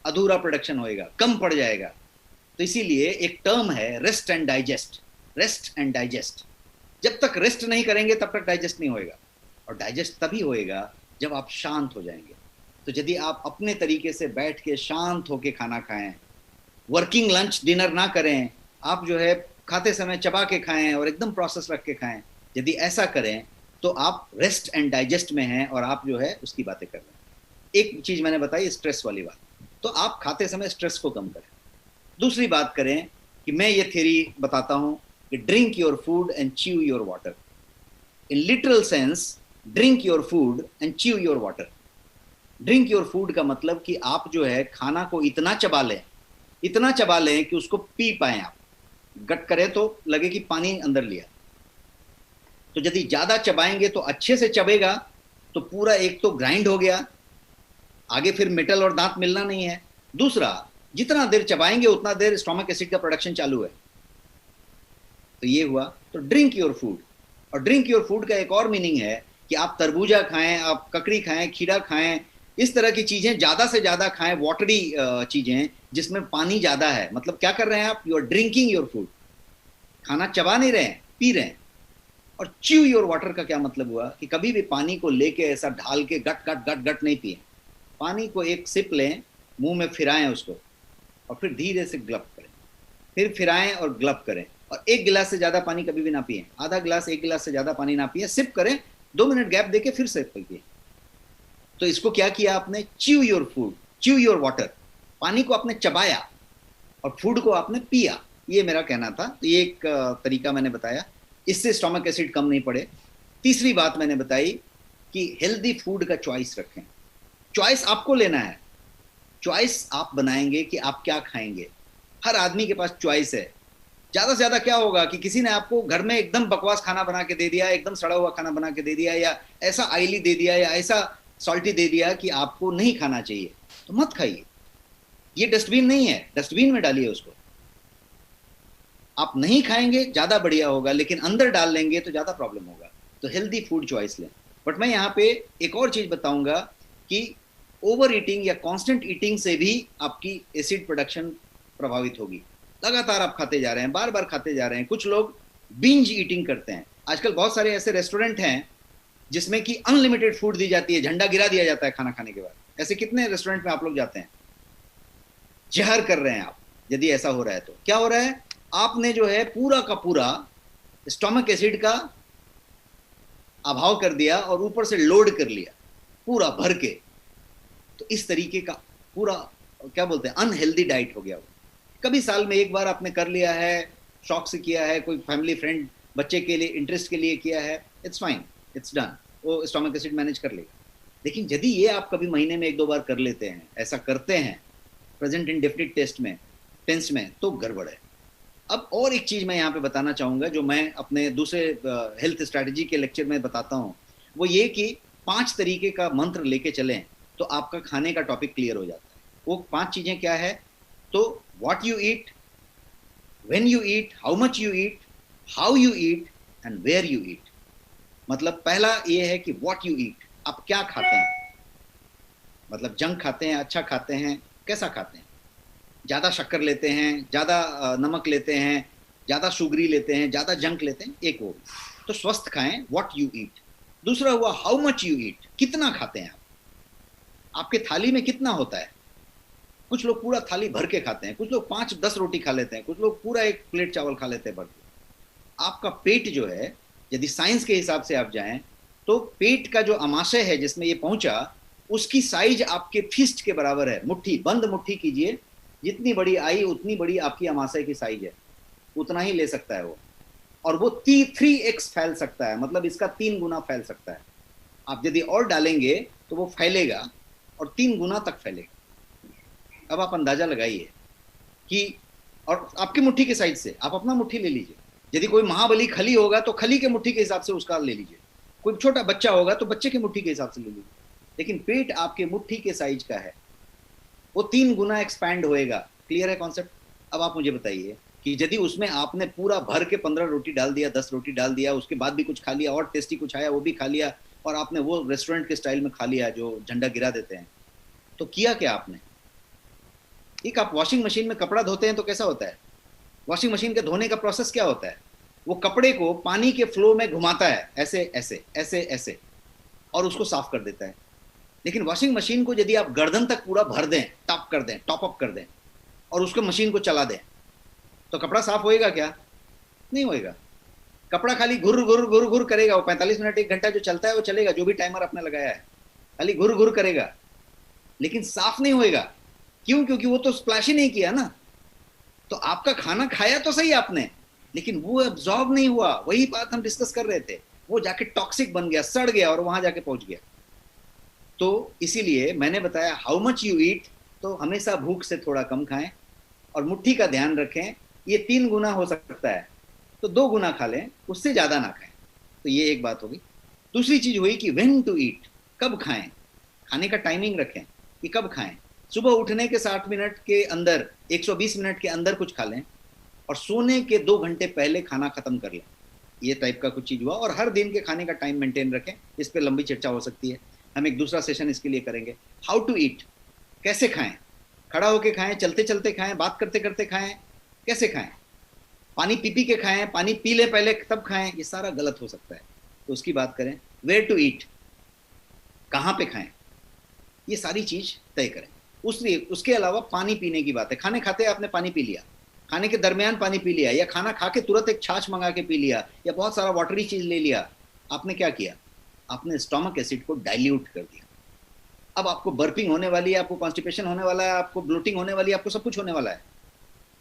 अधूरा प्रोडक्शन होएगा, कम पड़ जाएगा। तो इसीलिए एक टर्म है rest and digest, rest and digest. जब तक रेस्ट नहीं करेंगे तब तक डाइजेस्ट नहीं होएगा, और डाइजेस्ट तभी होएगा जब आप शांत हो जाएंगे। तो यदि आप अपने तरीके से बैठ के शांत होके खाना खाएं, वर्किंग लंच डिनर ना करें, आप जो है खाते समय चबा के खाएं और एकदम प्रोसेस रख के खाएं, यदि ऐसा करें तो आप रेस्ट एंड डाइजेस्ट में हैं और आप जो है उसकी बातें कर रहे हैं। एक चीज मैंने बताई स्ट्रेस वाली बात, तो आप खाते समय स्ट्रेस को कम करें। दूसरी बात करें कि मैं ये थ्योरी बताता हूं कि drink your food and chew your water. In literal sense, drink your food and chew your water. Drink your food का मतलब कि आप जो है खाना को इतना चबा लें, इतना चबा लें कि उसको पी पाए, आप गट करें तो लगे कि पानी अंदर लिया। तो यदि ज्यादा चबाएंगे तो अच्छे से चबेगा तो पूरा एक तो ग्राइंड हो गया, आगे फिर मेटल और दांत मिलना नहीं है। दूसरा, जितना देर चबाएंगे उतना देर स्टोमक एसिड का प्रोडक्शन चालू है। तो ये हुआ। तो ड्रिंक योर फूड, और ड्रिंक योर फूड का एक और मीनिंग है कि आप तरबूजा खाएं, आप ककड़ी खाएं, खीरा खाएं, इस तरह की चीजें ज्यादा से ज्यादा खाएं, वाटरी चीजें जिसमें पानी ज्यादा है। मतलब क्या कर रहे हैं आप, you are drinking your food, खाना चबा नहीं रहे हैं, पी रहे हैं। और च्यू योर वाटर का क्या मतलब हुआ कि कभी भी पानी को लेके ऐसा ढाल के गट गट गट गट नहीं पिए। पानी को एक सिप लें, मुंह में फिराएं उसको, और फिर धीरे से ग्लब करें, फिर फिराएं और ग्लब करें। और एक गिलास से ज्यादा पानी कभी भी ना पिए, आधा गिलास, एक गिलास से ज्यादा पानी ना पिए, सिप करें, 2 मिनट गैप देके फिर सिप पिए। तो इसको क्या किया आपने, chew your food, chew your water. पानी को आपने चबाया और फूड को आपने पिया, ये मेरा कहना था। तो ये एक तरीका मैंने बताया, इससे स्टोमक एसिड कम नहीं पड़े। तीसरी बात मैंने बताई कि हेल्दी फूड का चॉइस रखें। चॉइस आपको लेना है, चॉइस आप बनाएंगे कि आप क्या खाएंगे। हर आदमी के पास चॉइस है। ज्यादा से ज्यादा क्या होगा कि किसी ने आपको घर में एकदम बकवास खाना बना के दे दिया, एकदम सड़ा हुआ खाना बना के दे दिया, या ऐसा ऑयली दे दिया, या ऐसा सॉल्टी दे दिया कि आपको नहीं खाना चाहिए, तो मत खाइए। ये डस्टबिन नहीं है, डस्टबिन में डालिए उसको। आप नहीं खाएंगे ज्यादा बढ़िया होगा, लेकिन अंदर डाल लेंगे तो ज्यादा प्रॉब्लम होगा। तो हेल्दी फूड चॉइस लें। बट मैं यहाँ पे एक और चीज बताऊंगा कि ओवर ईटिंग या कांस्टेंट ईटिंग से भी आपकी एसिड प्रोडक्शन प्रभावित होगी। लगातार आप खाते जा रहे हैं, बार बार खाते जा रहे हैं। कुछ लोग बिंज ईटिंग करते हैं। आजकल बहुत सारे ऐसे रेस्टोरेंट हैं जिसमें कि अनलिमिटेड फूड दी जाती है, झंडा गिरा दिया जाता है खाना खाने के बाद। ऐसे कितने रेस्टोरेंट में आप लोग जाते हैं? जहर कर रहे हैं आप। यदि ऐसा हो रहा है तो क्या हो रहा है, आपने जो है पूरा का पूरा स्टोमक एसिड का अभाव कर दिया और ऊपर से लोड कर लिया पूरा भर के। तो इस तरीके का पूरा क्या बोलते हैं, अनहेल्दी डाइट हो गया वो। कभी साल में एक बार आपने कर लिया है, शौक से किया है, कोई फैमिली फ्रेंड बच्चे के लिए इंटरेस्ट के लिए किया है, इट्स फाइन, इट्स डन, वो स्टोमक एसिड मैनेज कर लेगा। लेकिन यदि ये आप कभी महीने में 1-2 बार कर लेते हैं, ऐसा करते हैं प्रेजेंट इंडेफिनिट टेंस में, तो गड़बड़ है। अब और एक चीज मैं यहाँ पे बताना चाहूंगा जो मैं अपने दूसरे हेल्थ स्ट्रैटेजी के लेक्चर में बताता हूँ, वो ये कि 5 तरीके का मंत्र लेके चलें तो आपका खाने का टॉपिक क्लियर हो जाता है। वो 5 चीजें क्या है? तो what you eat, when you eat, how much you eat, how you eat and where you eat. मतलब पहला ये है कि व्हाट यू ईट, आप क्या खाते हैं, मतलब जंक खाते हैं, अच्छा खाते हैं, कैसा खाते हैं, ज्यादा शक्कर लेते हैं, ज्यादा नमक लेते हैं, ज्यादा शुगरी लेते हैं, ज्यादा जंक लेते हैं, एक वो। तो स्वस्थ खाएं, व्हाट यू ईट। दूसरा हुआ हाउ मच यू ईट, कितना खाते हैं आप, आपके थाली में कितना होता है। कुछ लोग पूरा थाली भर के खाते हैं, कुछ लोग 5-10 रोटी खा लेते हैं, कुछ लोग पूरा 1 प्लेट चावल खा लेते हैं भर के। आपका पेट जो है, यदि साइंस के हिसाब से आप जाएं तो पेट का जो अमाशय है जिसमें ये पहुंचा, उसकी साइज आपके फिस्ट के बराबर है। मुट्ठी, बंद मुट्ठी कीजिए, जितनी बड़ी आई उतनी बड़ी आपकी अमाशय की साइज है, उतना ही ले सकता है वो। और वो 3x फैल सकता है, मतलब इसका 3 गुना फैल सकता है। आप यदि और डालेंगे तो वो फैलेगा और 3 गुना तक फैलेगा। अब आप अंदाजा लगाइए कि, और आपकी मुट्ठी के साइज से आप अपना मुट्ठी ले लीजिए। यदि कोई महाबली खली होगा तो खली के मुट्ठी के हिसाब से उसका ले लीजिए, कोई छोटा बच्चा होगा तो बच्चे के मुट्ठी के हिसाब से ले लीजिए। लेकिन पेट आपके मुट्ठी के साइज का है, वो 3 गुना एक्सपैंड होएगा। क्लियर है कॉन्सेप्ट? अब आप मुझे बताइए कि यदि उसमें आपने पूरा भर के 15 रोटी डाल दिया, 10 रोटी डाल दिया, उसके बाद भी कुछ खा लिया और टेस्टी कुछ आया वो भी खा लिया, और आपने वो रेस्टोरेंट के स्टाइल में खा लिया जो झंडा गिरा देते हैं, तो किया क्या आपने? एक आप वॉशिंग मशीन में कपड़ा धोते हैं तो कैसा होता है? वॉशिंग मशीन के धोने का प्रोसेस क्या होता है? वो कपड़े को पानी के फ्लो में घुमाता है, ऐसे ऐसे ऐसे ऐसे, और उसको साफ कर देता है। लेकिन वॉशिंग मशीन को यदि आप गर्दन तक पूरा भर दें, टॉप कर दें, टॉप अप कर दें, और उसको मशीन को चला दें, तो कपड़ा साफ होएगा क्या? नहीं होएगा। कपड़ा खाली घुर घुर घुर घुर करेगा। वो 45 मिनट 1 घंटा जो चलता है वो चलेगा, जो भी टाइमर आपने लगाया है, खाली घुर घुर करेगा, लेकिन साफ नहीं होएगा। क्यों? क्योंकि वो तो स्प्लैश ही नहीं किया ना। तो आपका खाना खाया तो सही आपने, लेकिन वो एब्जॉर्ब नहीं हुआ। वही बात हम डिस्कस कर रहे थे, वो जाके टॉक्सिक बन गया, सड़ गया और वहां जाके पहुंच गया। तो इसीलिए मैंने बताया हाउ मच यू ईट, तो हमेशा भूख से थोड़ा कम खाएं और मुट्ठी का ध्यान रखें। ये 3 गुना हो सकता है तो 2 गुना खा लें, उससे ज्यादा ना खाएं। तो ये एक बात होगी। दूसरी चीज हुई कि व्हेन टू ईट, कब खाएं, खाने का टाइमिंग रखें कि कब खाएं। सुबह उठने के 60 मिनट के अंदर, 120 मिनट के अंदर कुछ खा लें, और सोने के 2 घंटे पहले खाना खत्म कर लें। ये टाइप का कुछ चीज हुआ। और हर दिन के खाने का टाइम मेंटेन रखें। इस पे लंबी चर्चा हो सकती है, हम एक दूसरा सेशन इसके लिए करेंगे। हाउ टू ईट, कैसे खाएं, खड़ा होके खाएं, चलते चलते खाएं, बात करते करते खाएं, कैसे खाएं, पानी पी पी के खाएं, पानी पी ले पहले तब खाएं, ये सारा गलत हो सकता है। तो उसकी बात करें। वेयर टू ईट, कहाँ पे खाएं, ये सारी चीज तय करें। उसके अलावा पानी पीने की बात है। खाने खाते आपने पानी पी लिया, खाने के दरमियान पानी पी लिया, या खाना खा के तुरंत एक छाछ मंगा के पी लिया, या बहुत सारा वाटरी चीज ले लिया, आपने क्या किया? आपने स्टोमक एसिड को डाइल्यूट कर दिया। अब आपको बर्पिंग होने वाली है, आपको कॉन्स्टिपेशन होने वाला है, आपको ब्लोटिंग होने वाली है, आपको सब कुछ होने वाला है।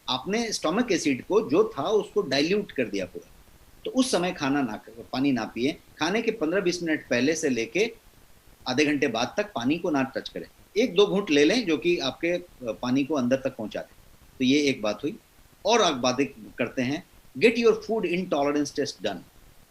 आपने स्टोमक एसिड को जो था उसको डाइल्यूट कर दिया पूरा। तो उस समय पानी ना पिए। खाने के 15-20 मिनट पहले से लेके आधे घंटे बाद तक पानी को ना टच करें। 1-2 घूंट ले लें जो कि आपके पानी को अंदर तक पहुंचा दे। तो ये एक बात हुई। और आप बातें करते हैं, get your food intolerance test done.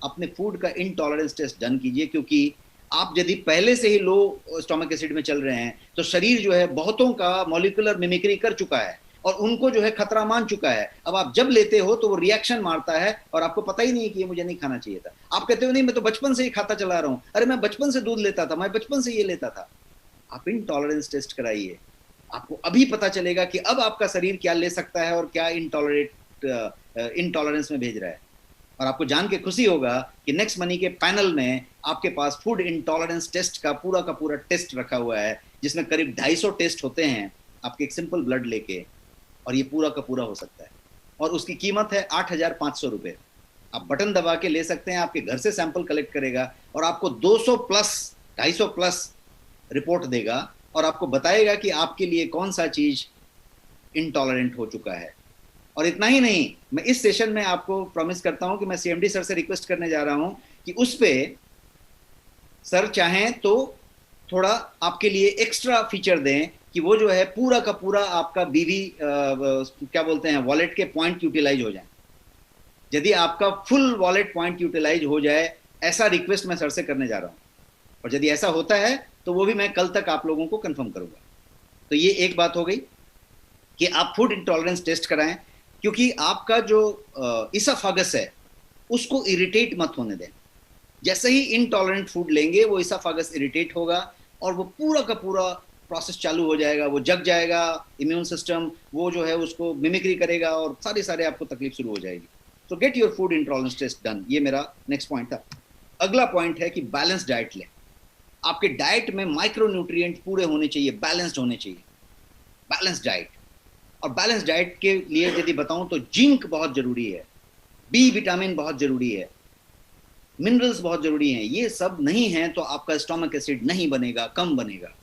अपने फूड का इनटॉलरेंस टेस्ट डन कीजिए, क्योंकि आप यदि पहले से ही लो स्टोमक एसिड में चल रहे हैं तो शरीर जो है बहुतों का मॉलिक्यूलर मिमिक्री कर चुका है और उनको जो है खतरा मान चुका है। अब आप जब लेते हो तो वो रिएक्शन मारता है और आपको पता ही नहीं है कि ये मुझे नहीं खाना चाहिए था। आप कहते हो नहीं, मैं तो बचपन से ही खाता चला रहा हूं, अरे मैं बचपन से दूध लेता था, मैं बचपन से ये लेता था। आप इनटॉलरेंस टेस्ट कराइए, आपको अभी पता चलेगा कि अब आपका शरीर क्या ले सकता है और क्या इनटॉलरेंस में भेज रहा है। और आपको जान के खुशी होगा कि नेक्स्ट मनी के पैनल में आपके पास फूड इंटॉलरेंस टेस्ट का पूरा टेस्ट रखा हुआ है, जिसमें करीब 250 टेस्ट होते हैं आपके एक सिंपल ब्लड लेके, और ये पूरा का पूरा हो सकता है। और उसकी कीमत है 8,500 रुपए। आप बटन दबा के ले सकते हैं, आपके घर से सैंपल कलेक्ट करेगा और आपको 200+ रिपोर्ट देगा और आपको बताएगा कि आपके लिए कौन सा चीज इनटॉलरेंट हो चुका है। और इतना ही नहीं, मैं इस सेशन में आपको प्रॉमिस करता हूं कि मैं सीएमडी सर से रिक्वेस्ट करने जा रहा हूं कि उस पे सर चाहें तो थोड़ा आपके लिए एक्स्ट्रा फीचर दें कि वो जो है पूरा का पूरा आपका बीवी क्या बोलते हैं वॉलेट के पॉइंट यूटिलाइज हो जाए। यदि आपका फुल वॉलेट पॉइंट यूटिलाइज हो जाए, ऐसा रिक्वेस्ट मैं सर से करने जा रहा हूँ, और यदि ऐसा होता है तो वो भी मैं कल तक आप लोगों को कंफर्म करूंगा। तो ये एक बात हो गई कि आप फूड इंटॉलरेंस टेस्ट कराएं, क्योंकि आपका जो इसोफेगस है उसको इरिटेट मत होने दें। जैसे ही इनटॉलरेंट फूड लेंगे वो इसोफेगस इरिटेट होगा और वो पूरा का पूरा प्रोसेस चालू हो जाएगा, वो जग जाएगा, इम्यून सिस्टम वो जो है उसको मिमिक्री करेगा और सारे आपको तकलीफ शुरू हो जाएगी। तो get your food intolerance test done. ये मेरा नेक्स्ट पॉइंट था। अगला पॉइंट है कि बैलेंस डाइट लें। आपके डाइट में माइक्रो न्यूट्रिएंट पूरे होने चाहिए, बैलेंस्ड होने चाहिए, बैलेंस डाइट। और बैलेंस डाइट के लिए यदि बताऊं तो जिंक बहुत जरूरी है, बी विटामिन बहुत जरूरी है, मिनरल्स बहुत जरूरी हैं। ये सब नहीं है तो आपका स्टोमक एसिड नहीं बनेगा, कम बनेगा।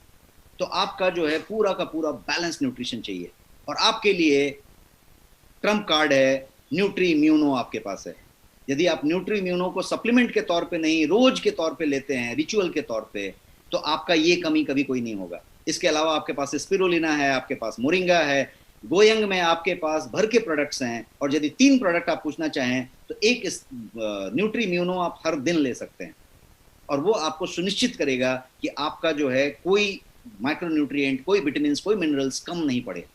तो आपका जो है पूरा का पूरा बैलेंस न्यूट्रिशन चाहिए। और आपके लिए ट्रम्प कार्ड है न्यूट्री इम्यूनो आपके पास है। यदि आप न्यूट्री इम्यूनो को सप्लीमेंट के तौर पे नहीं, रोज के तौर पे लेते हैं, रिचुअल के तौर पे, तो आपका ये कमी कभी कोई नहीं होगा। इसके अलावा आपके पास स्पिरुलिना है, आपके पास मोरिंगा है, गोयंग में आपके पास भर के प्रोडक्ट्स हैं। और यदि 3 प्रोडक्ट आप पूछना चाहें तो एक न्यूट्री इम्यूनो आप हर दिन ले सकते हैं, और वो आपको सुनिश्चित करेगा कि आपका जो है कोई माइक्रोन्यूट्रिएंट, कोई विटामिन, कोई मिनरल्स कम नहीं पड़े।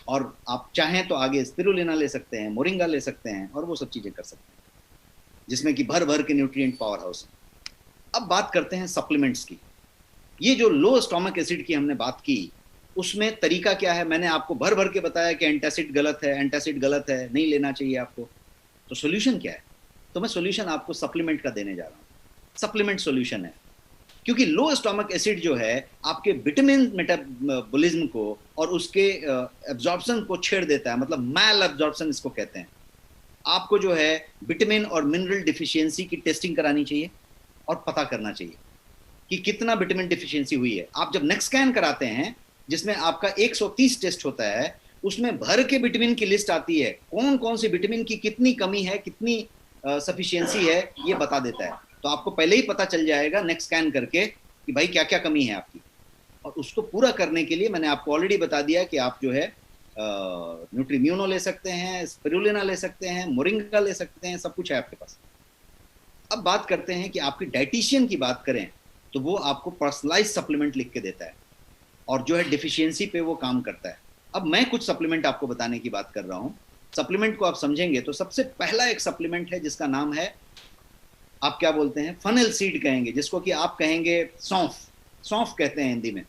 और आप चाहें तो आगे स्पिरुलिना ले सकते हैं, मोरिंगा ले सकते हैं, और वो सब चीजें कर सकते हैं जिसमें कि भर भर के न्यूट्रिएंट पावर हाउस है। अब बात करते हैं सप्लीमेंट्स की। ये जो लो स्टोमक एसिड की हमने बात की, उसमें तरीका क्या है? मैंने आपको भर भर के बताया कि एंटासिड गलत है, एंटासिड गलत है, नहीं लेना चाहिए आपको। तो सोल्यूशन क्या है? तो मैं सोल्यूशन आपको सप्लीमेंट का देने जा रहा हूँ। सप्लीमेंट सोल्यूशन है, क्योंकि लो स्टोमक एसिड जो है आपके विटामिन मेटाबॉलिज्म को और उसके एब्जॉर्प्शन को छेड़ देता है, मतलब मैल एब्जॉर्प्शन इसको कहते हैं। आपको जो है विटामिन और मिनरल डिफिशियंसी की टेस्टिंग करानी चाहिए और पता करना चाहिए कि कितना विटामिन डिफिशियंसी हुई है। आप जब नेक्स्ट स्कैन कराते हैं जिसमें आपका 130 टेस्ट होता है, उसमें भर के विटामिन की लिस्ट आती है, कौन कौन से विटामिन की कितनी कमी है, कितनी सफिशियंसी है, ये बता देता है। तो आपको पहले ही पता चल जाएगा नेक्स्ट स्कैन करके कि भाई क्या क्या कमी है आपकी। और उसको पूरा करने के लिए मैंने आपको ऑलरेडी बता दिया कि आप जो है न्यूट्रीम्यूनो ले सकते हैं, स्पिरुलिना ले सकते हैं, मोरिंगा ले सकते हैं, सब कुछ है आपके पास। अब बात करते हैं कि आपकी डाइटिशियन की बात करें तो वो आपको पर्सनलाइज सप्लीमेंट लिख के देता है और जो है डिफिशियंसी पे वो काम करता है। अब मैं कुछ सप्लीमेंट आपको बताने की बात कर रहा हूँ। सप्लीमेंट को आप समझेंगे तो सबसे पहला एक सप्लीमेंट है जिसका नाम है, आप क्या बोलते हैं, फनेल सीड कहेंगे, जिसको कि आप कहेंगे सौंफ, सौंफ कहते हैं हिंदी में,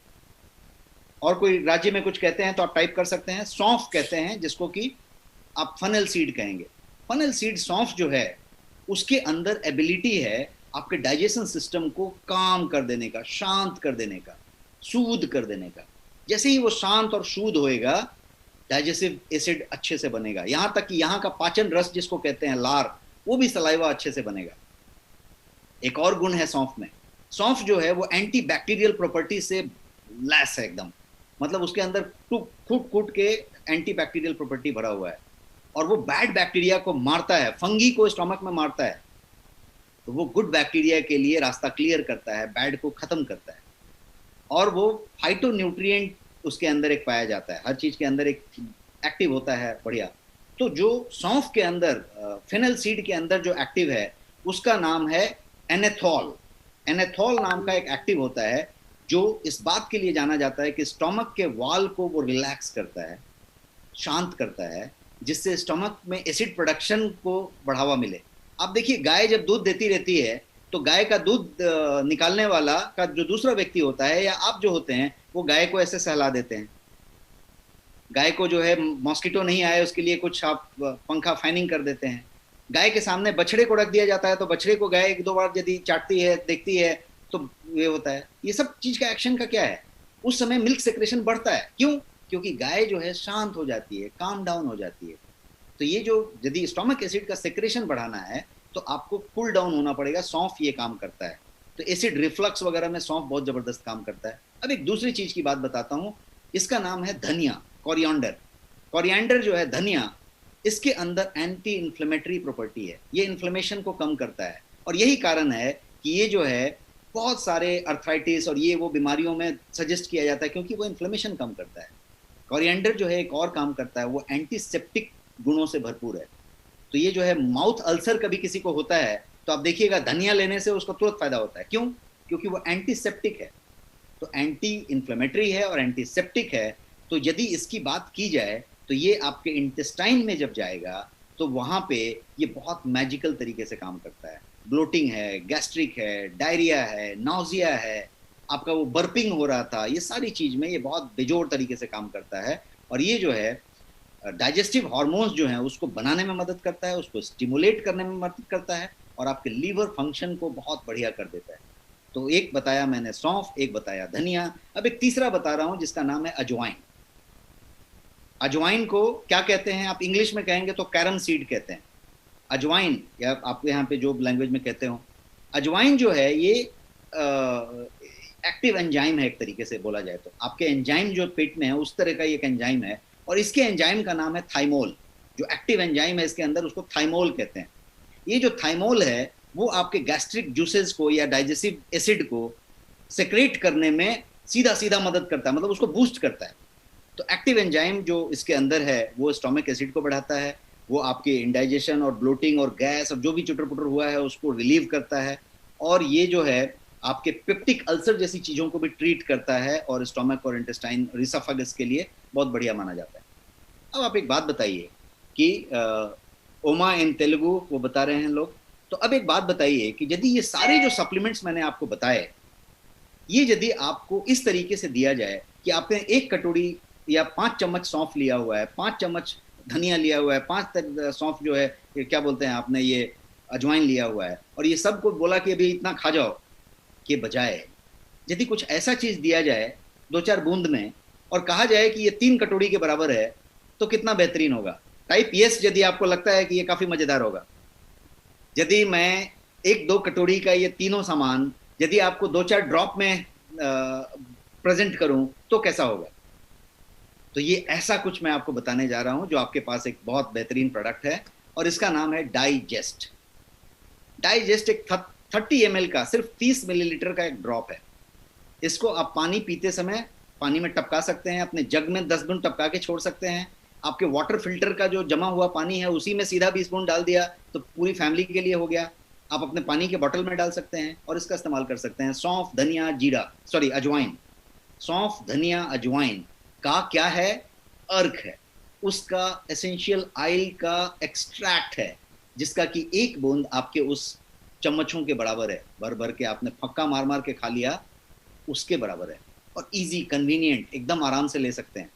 और कोई राज्य में कुछ कहते हैं तो आप टाइप कर सकते हैं, सौंफ कहते हैं जिसको कि आप फनेल सीड कहेंगे। फनेल सीड सौंफ जो है उसके अंदर एबिलिटी है आपके डाइजेशन सिस्टम को काम कर देने का, शांत कर देने का, सूद कर देने का। जैसे ही वो शांत और सूद होएगा, डाइजेस्टिव एसिड अच्छे से बनेगा, यहां तक कि यहाँ का पाचन रस जिसको कहते हैं लार, वो भी सलाइवा अच्छे से बनेगा। एक और गुण है सौंफ में, सौंफ जो है वो एंटी बैक्टीरियल प्रॉपर्टी से लैस है एकदम, मतलब उसके अंदर कूट कूट के एंटी बैक्टीरियल प्रॉपर्टी भरा हुआ है और वो बैड बैक्टीरिया को मारता है, फंगी को स्टोमक में मारता है, तो वो गुड बैक्टीरिया के लिए रास्ता क्लियर करता है, बैड को खत्म करता है। और वो फाइटोन्यूट्रिएंट उसके अंदर एक पाया जाता है, हर चीज के अंदर एक एक्टिव होता है, बढ़िया। तो जो सौंफ के अंदर, फेनल सीड के अंदर जो एक्टिव है उसका नाम है एनेथॉल। एनेथॉल नाम का एक एक्टिव होता है जो इस बात के लिए जाना जाता है कि स्टोमक के वाल को वो रिलैक्स करता है, शांत करता है, जिससे स्टोमक में एसिड प्रोडक्शन को बढ़ावा मिले। आप देखिए गाय जब दूध देती रहती है तो गाय का दूध निकालने वाला का जो दूसरा व्यक्ति होता है या आप जो होते हैं, वो गाय को ऐसे सहला देते हैं। गाय को जो है मॉस्किटो नहीं आए उसके लिए कुछ आप पंखा फैनिंग कर देते हैं। गाय के सामने बछड़े को रख दिया जाता है तो बछड़े को गाय 1-2 बार यदि चाटती है, देखती है, तो ये होता है। ये सब चीज का एक्शन का क्या है, उस समय मिल्क सेक्रेशन बढ़ता है। क्यों? क्योंकि गाय जो है शांत हो जाती है, काम डाउन हो जाती है। तो ये जो यदि स्टोमक एसिड का सेक्रेशन बढ़ाना है तो आपको कूल डाउन होना पड़ेगा, सौंफ ये काम करता है। तो एसिड रिफ्लक्स वगैरह में सौंफ बहुत जबरदस्त काम करता है। अब एक दूसरी चीज की बात बताता हूँ, इसका नाम है धनिया, कोरिएंडर। कोरिएंडर जो है धनिया, इसके अंदर एंटी इन्फ्लेमेटरी प्रॉपर्टी है, ये इन्फ्लेमेशन को कम करता है। और यही कारण है कि ये जो है बहुत सारे अर्थराइटिस और ये वो बीमारियों में सजेस्ट किया जाता है, क्योंकि वो इन्फ्लेमेशन कम करता है। कोरिएंडर जो है एक और काम करता है, वो एंटीसेप्टिक गुणों से भरपूर है। तो ये जो है माउथ अल्सर कभी किसी को होता है तो आप देखिएगा धनिया लेने से उसको तुरंत फायदा होता है। क्यों? क्योंकि वो एंटीसेप्टिक है, तो एंटी इन्फ्लेमेटरी है और एंटीसेप्टिक है। तो यदि इसकी बात की जाए तो ये आपके इंटेस्टाइन में जब जाएगा तो वहां पे ये बहुत मैजिकल तरीके से काम करता है। ब्लोटिंग है, गैस्ट्रिक है, डायरिया है, नाउजिया है, आपका वो बर्पिंग हो रहा था, ये सारी चीज में ये बहुत बेजोड़ तरीके से काम करता है। और ये जो है डाइजेस्टिव हार्मोन्स जो हैं उसको बनाने में मदद करता है, उसको स्टिमुलेट करने में मदद करता है और आपके लीवर फंक्शन को बहुत बढ़िया कर देता है। तो एक बताया मैंने सौंफ, एक बताया धनिया, अब एक तीसरा बता रहा हूं जिसका नाम है अजवाइन। अजवाइन को क्या कहते हैं? आप इंग्लिश में कहेंगे तो कैरम सीड कहते हैं अजवाइन, या आपके यहाँ पे जो लैंग्वेज में कहते हो। अजवाइन जो है ये एक्टिव एंजाइम है, एक तरीके से बोला जाए तो आपके एंजाइम जो पेट में है उस तरह का एक एंजाइम है, और इसके एंजाइम का नाम है थाइमोल। जो एक्टिव एंजाइम है इसके अंदर उसको थाइमोल कहते हैं। ये जो थाइमोल है वो आपके गैस्ट्रिक जूसेस को या डाइजेस्टिव एसिड को सेक्रेट करने में सीधा सीधा मदद करता है, मतलब उसको बूस्ट करता है। तो एक्टिव एंजाइम जो इसके अंदर है वो स्टोमिक एसिड को बढ़ाता है, वो आपके इंडाइजेशन और ब्लोटिंग और गैस और जो भी चुटर पुटर हुआ है उसको रिलीव करता है, और ये जो है आपके पेप्टिक अल्सर जैसी चीजों को भी ट्रीट करता है, और स्टोमक और इंटेस्टाइन और इसोफेगस के लिए बहुत बढ़िया माना जाता है। अब आप एक बात बताइए कि ओमा इन तेलुगु वो बता रहे हैं लोग, तो अब एक बात बताइए कि यदि ये सारे जो सप्लीमेंट्स मैंने आपको बताए, ये यदि आपको इस तरीके से दिया जाए कि आपने 1 कटोरी या 5 चम्मच सौंफ लिया हुआ है, 5 चम्मच धनिया लिया हुआ है, 5 सौंफ जो है क्या बोलते हैं आपने ये अजवाइन लिया हुआ है, और ये सब को बोला कि अभी इतना खा जाओ, के बजाय यदि कुछ ऐसा चीज दिया जाए 2-4 बूंद में और कहा जाए कि ये 3 कटोरी के बराबर है, तो कितना बेहतरीन होगा। टाइप यस यदि आपको लगता है कि ये काफी मजेदार होगा। यदि मैं 1-2 कटोरी का ये तीनों सामान यदि आपको 2-4 ड्रॉप में प्रेजेंट करूं तो कैसा होगा। तो ये ऐसा कुछ मैं आपको बताने जा रहा हूं जो आपके पास एक बहुत बेहतरीन प्रोडक्ट है, और इसका नाम है डाइजेस्ट। डाइजेस्ट एक 30 ml का सिर्फ 30 मिलीलीटर का एक ड्रॉप है। इसको आप पानी पीते समय पानी में टपका सकते हैं, अपने जग में 10 बूंद टपका के छोड़ सकते हैं। आपके वाटर फिल्टर का जो जमा हुआ पानी है उसी में सीधा 20 बूंद डाल दिया तो पूरी फैमिली के लिए हो गया। आप अपने पानी के बोतल में डाल सकते हैं और इसका इस्तेमाल कर सकते हैं। सौंफ, धनिया, अजवाइन, सौंफ, धनिया, अजवाइन का क्या है? अर्क है, उसका एसेंशियल ऑयल का एक्सट्रैक्ट है, जिसका कि 1 बूंद आपके उस चम्मचों के बराबर है। भर भर के आपने फक्का मार मार के खा लिया उसके बराबर है, और इजी, कन्वीनियंट, एकदम आराम से ले सकते हैं,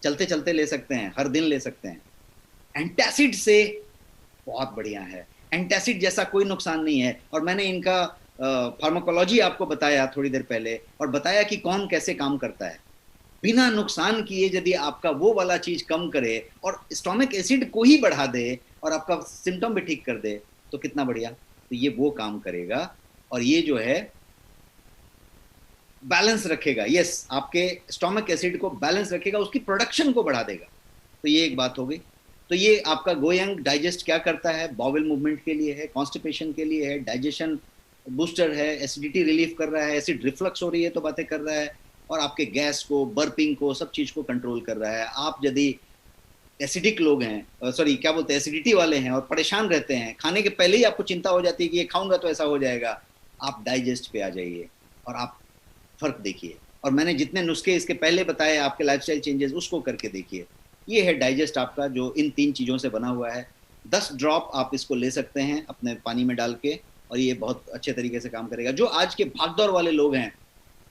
चलते चलते ले सकते हैं, हर दिन ले सकते हैं। एंटासिड से बहुत बढ़िया है, एंटासिड जैसा कोई नुकसान नहीं है। और मैंने इनका फार्माकोलॉजी आपको बताया थोड़ी देर पहले, और बताया कि कौन कैसे काम करता है। बिना नुकसान किए यदि आपका वो वाला चीज कम करे और स्टोमिक एसिड को ही बढ़ा दे और आपका सिम्टम भी ठीक कर दे तो कितना बढ़िया। तो ये वो काम करेगा, और ये जो है बैलेंस रखेगा। यस, आपके स्टोमिक एसिड को बैलेंस रखेगा, उसकी प्रोडक्शन को बढ़ा देगा। तो ये एक बात हो गई। तो ये आपका गोयंग डाइजेस्ट क्या करता है? बाउल मूवमेंट के लिए है, कॉन्स्टिपेशन के लिए है, डाइजेशन बूस्टर है, एसिडिटी रिलीफ कर रहा है, एसिड रिफ्लक्स हो रही है तो बातें कर रहा है, और आपके गैस को, बर्पिंग को, सब चीज को कंट्रोल कर रहा है। आप यदि एसिडिक लोग हैं, क्या बोलते हैं, एसिडिटी वाले हैं और परेशान रहते हैं, खाने के पहले ही आपको चिंता हो जाती है कि ये खाऊंगा तो ऐसा हो जाएगा, आप डाइजेस्ट पे आ जाइए और आप फर्क देखिए। और मैंने जितने नुस्खे इसके पहले बताए, आपके लाइफस्टाइल चेंजेस, उसको करके देखिए। ये है डाइजेस्ट आपका, जो इन 3 चीजों से बना हुआ है। 10 ड्रॉप आप इसको ले सकते हैं अपने पानी में डाल के, और ये बहुत अच्छे तरीके से काम करेगा। जो आज के भागदौड़ वाले लोग हैं,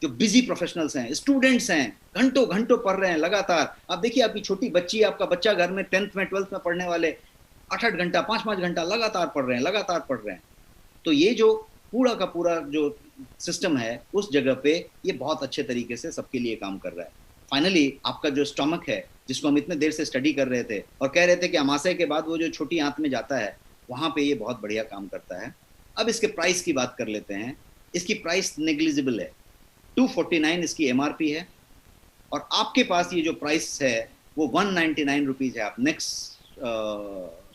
जो बिजी प्रोफेशनल्स हैं, स्टूडेंट्स हैं, घंटों घंटों पढ़ रहे हैं लगातार। आप देखिए, आपकी छोटी बच्ची, आपका बच्चा घर में 10th में 12th में पढ़ने वाले 8-8 घंटा, 5-5 घंटा लगातार पढ़ रहे हैं। तो ये जो पूरा का पूरा जो सिस्टम है उस जगह पे ये बहुत अच्छे तरीके से सबके लिए काम कर रहा है। फाइनली आपका जो स्टमक है, जिसको हम इतने देर से स्टडी कर रहे थे और कह रहे थे कि अमाशय के बाद वो जो छोटी आंत में जाता है, वहां पे ये बहुत बढ़िया काम करता है। अब इसके प्राइस की बात कर लेते हैं। इसकी प्राइस नेग्लिजिबल है, 249 इसकी एमआरपी है, और आपके पास ये जो प्राइस है वो 199 रुपीज है। आप नेक्स्ट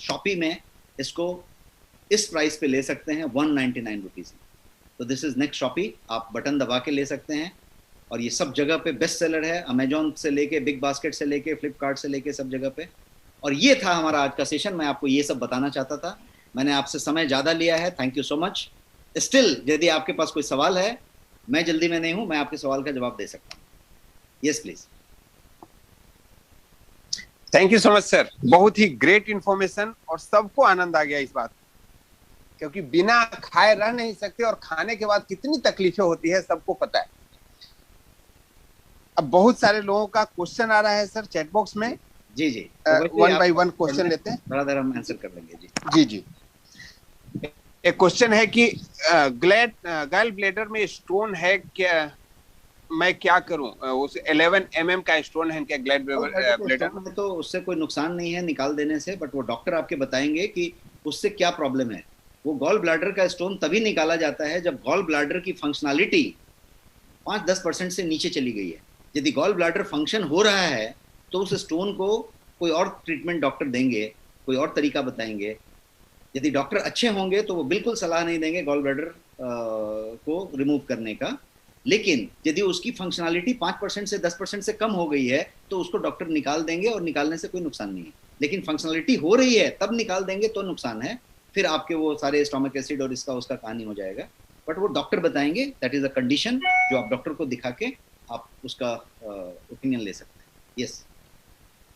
शॉपी में इसको इस प्राइस पे ले सकते हैं, 199 रुपीज। तो दिस इज नेक्स्ट शॉपी, आप बटन दबा के ले सकते हैं और ये सब जगह पे बेस्ट सेलर है, अमेजॉन से लेके, बिग बास्केट से लेके, फ्लिपकार्ट से लेके, सब जगह पे। और ये था हमारा आज का सेशन, मैं आपको ये सब बताना चाहता था। मैंने आपसे समय ज़्यादा लिया है, thank you so much. Still यदि आपके पास कोई सवाल है, मैं जल्दी में नहीं हूं, मैं आपके सवाल का जवाब दे सकता हूँ। Yes please. Thank you so much sir, बहुत ही ग्रेट इंफॉर्मेशन और सबको आनंद आ गया इस बात, क्योंकि बिना खाए रह नहीं सकते और खाने के बाद कितनी तकलीफें होती है सबको पता है। अब बहुत सारे लोगों का क्वेश्चन आ रहा है सर चैट बॉक्स में। जी जी, वन बाय वन क्वेश्चन लेते हैं, थोड़ा देर हम आंसर कर लेंगे। जी जी। एक क्वेश्चन है कि गैल ब्लैडर में स्टोन है क्या, मैं क्या करूं? उस 11 mm का स्टोन है क्या गैल ब्लैडर में? तो उससे कोई नुकसान नहीं है निकाल देने से, बट वो डॉक्टर आपके बताएंगे कि उससे क्या प्रॉब्लम है। वो गॉल ब्लैडर का स्टोन तभी निकाला जाता है जब गॉल ब्लैडर की फंक्शनलिटी 5-10% से नीचे चली गई है। यदि गॉल ब्लैडर फंक्शन हो रहा है तो उस स्टोन को कोई और ट्रीटमेंट डॉक्टर देंगे, कोई और तरीका बताएंगे। यदि डॉक्टर अच्छे होंगे तो वो बिल्कुल सलाह नहीं देंगे गॉल ब्लैडर को रिमूव करने का, लेकिन यदि उसकी फंक्शनलिटी 5% से 10% से कम हो गई है तो उसको डॉक्टर निकाल देंगे और निकालने से कोई नुकसान नहीं है। लेकिन फंक्शनलिटी हो रही है तब निकाल देंगे तो नुकसान है, फिर आपके वो सारे स्टोमक एसिड और इसका उसका कहानी हो जाएगा। बट वो डॉक्टर बताएंगे, दैट इज अ कंडीशन जो आप डॉक्टर को दिखा के आप उसका ओपिनियन ले सकते हैं। यस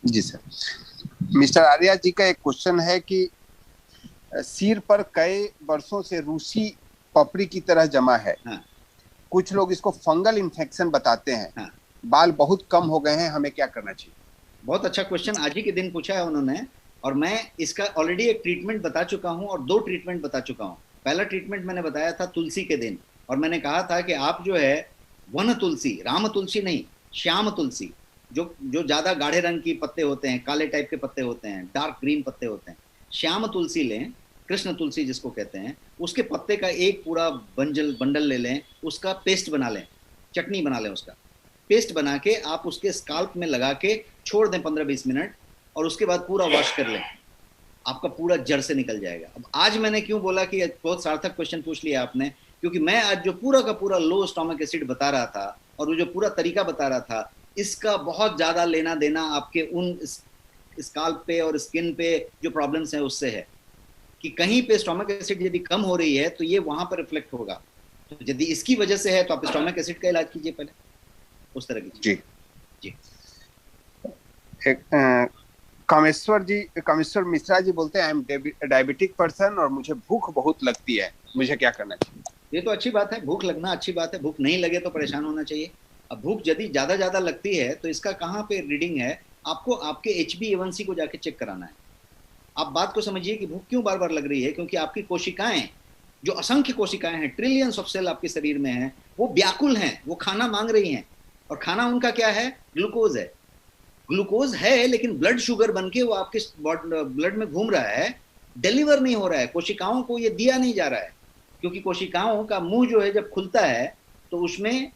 जी सर। मिस्टर आर्या जी का एक क्वेश्चन है कि सिर पर कई वर्षों से रूसी पपड़ी की तरह जमा है। हाँ। कुछ लोग इसको फंगल इन्फेक्शन बताते हैं। हाँ। बाल बहुत कम हो गए हैं, हमें क्या करना चाहिए? बहुत अच्छा क्वेश्चन आज ही के दिन पूछा है उन्होंने, और मैं इसका ऑलरेडी एक ट्रीटमेंट बता चुका हूं और 2 ट्रीटमेंट बता चुका हूं। पहला ट्रीटमेंट मैंने बताया था तुलसी के दिन, और मैंने कहा था कि आप जो है वन तुलसी, राम तुलसी नहीं, श्याम तुलसी, जो ज्यादा गाढ़े रंग की पत्ते होते हैं, काले टाइप के पत्ते होते हैं, डार्क ग्रीन पत्ते होते हैं, श्याम तुलसी लें, कृष्ण तुलसी जिसको कहते हैं, उसके पत्ते का एक पूरा बंडल ले लें, उसका पेस्ट बना लें, चटनी बना लें, उसका पेस्ट बना के आप उसके स्काल्प में लगा के छोड़ दें 15-20 मिनट, और उसके बाद पूरा वॉश कर लें, आपका पूरा जड़ से निकल जाएगा। अब आज मैंने क्यों बोला कि बहुत सार्थक क्वेश्चन पूछ लिया आपने, क्योंकि मैं आज जो पूरा का पूरा लो स्टोमक एसिड बता रहा था और वो जो पूरा तरीका बता रहा था, इसका बहुत ज्यादा लेना देना आपके उन स्काल्प पे और स्किन पे जो प्रॉब्लम्स हैं उससे है, कि कहीं पे स्टोमक एसिड यदि कम हो रही है तो ये वहां पर रिफ्लेक्ट होगा। तो यदि इसकी वजह से है तो आप स्टोमक एसिड का इलाज कीजिए पहले, उस तरह की जी जी। कामेश्वर मिश्रा जी बोलते हैं, आई एम डायबिटिक पर्सन और मुझे भूख बहुत लगती है, मुझे क्या करना चाहिए? ये तो अच्छी बात है, भूख लगना अच्छी बात है, भूख नहीं लगे तो परेशान होना चाहिए। अब भूख यदि ज्यादा लगती है तो इसका कहाँ पे रीडिंग है, आपको आपके HbA1c को जाके चेक कराना है। आप बात को समझिए कि भूख क्यों बार बार लग रही है, क्योंकि आपकी कोशिकाएं, जो असंख्य कोशिकाएं हैं, ट्रिलियंस ऑफ सेल आपके शरीर में हैं, वो व्याकुल हैं, वो खाना मांग रही हैं, और खाना उनका क्या है? ग्लूकोज है। ग्लूकोज है लेकिन ब्लड शुगर बन के वो आपके ब्लड में घूम रहा है, डिलीवर नहीं हो रहा है, कोशिकाओं को ये दिया नहीं जा रहा है, क्योंकि कोशिकाओं का मुंह जो है जब खुलता है तो उसमें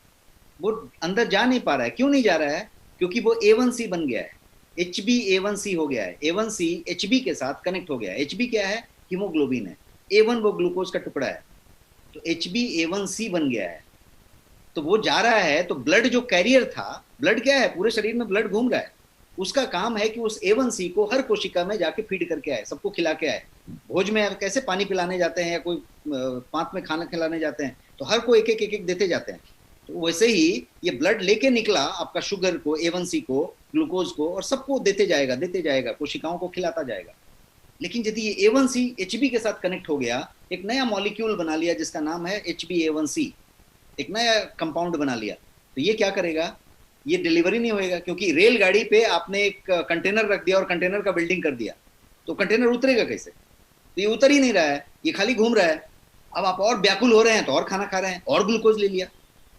वो अंदर जा नहीं पा रहा है। क्यों नहीं जा रहा है? क्योंकि वो A1C बन गया है, HbA1c हो गया है, A1C Hb के साथ कनेक्ट हो गया है। Hb क्या है? हीमोग्लोबिन है, A1 वो ग्लूकोज का टुकड़ा है, तो HbA1c बन गया है, तो वो जा रहा है। तो ब्लड जो कैरियर था, ब्लड क्या है? पूरे शरीर में ब्लड घूम रहा है, उसका काम है कि उस A1C को हर कोशिका में जाके फीड करके आए, सबको खिला के आए। भोज में कैसे पानी पिलाने जाते हैं या कोई पांत में खाना खिलाने जाते हैं, तो हर को एक एक देते जाते हैं, तो वैसे ही ये ब्लड लेके निकला आपका शुगर को, A1C को, ग्लूकोज को, और सबको देते जाएगा, कोशिकाओं को खिलाता जाएगा। लेकिन यदि ये A1C Hb के साथ कनेक्ट हो गया, एक नया मॉलिक्यूल बना लिया जिसका नाम है HbA1c, एक नया कंपाउंड बना लिया, तो ये क्या करेगा? ये डिलीवरी नहीं होएगा, क्योंकि रेलगाड़ी पे आपने एक कंटेनर रख दिया और कंटेनर का बिल्डिंग कर दिया, तो कंटेनर उतरेगा कैसे? तो ये उतर ही नहीं रहा है, ये खाली घूम रहा है। अब आप और व्याकुल हो रहे हैं तो और खाना खा रहे हैं, और ग्लूकोज ले लिया,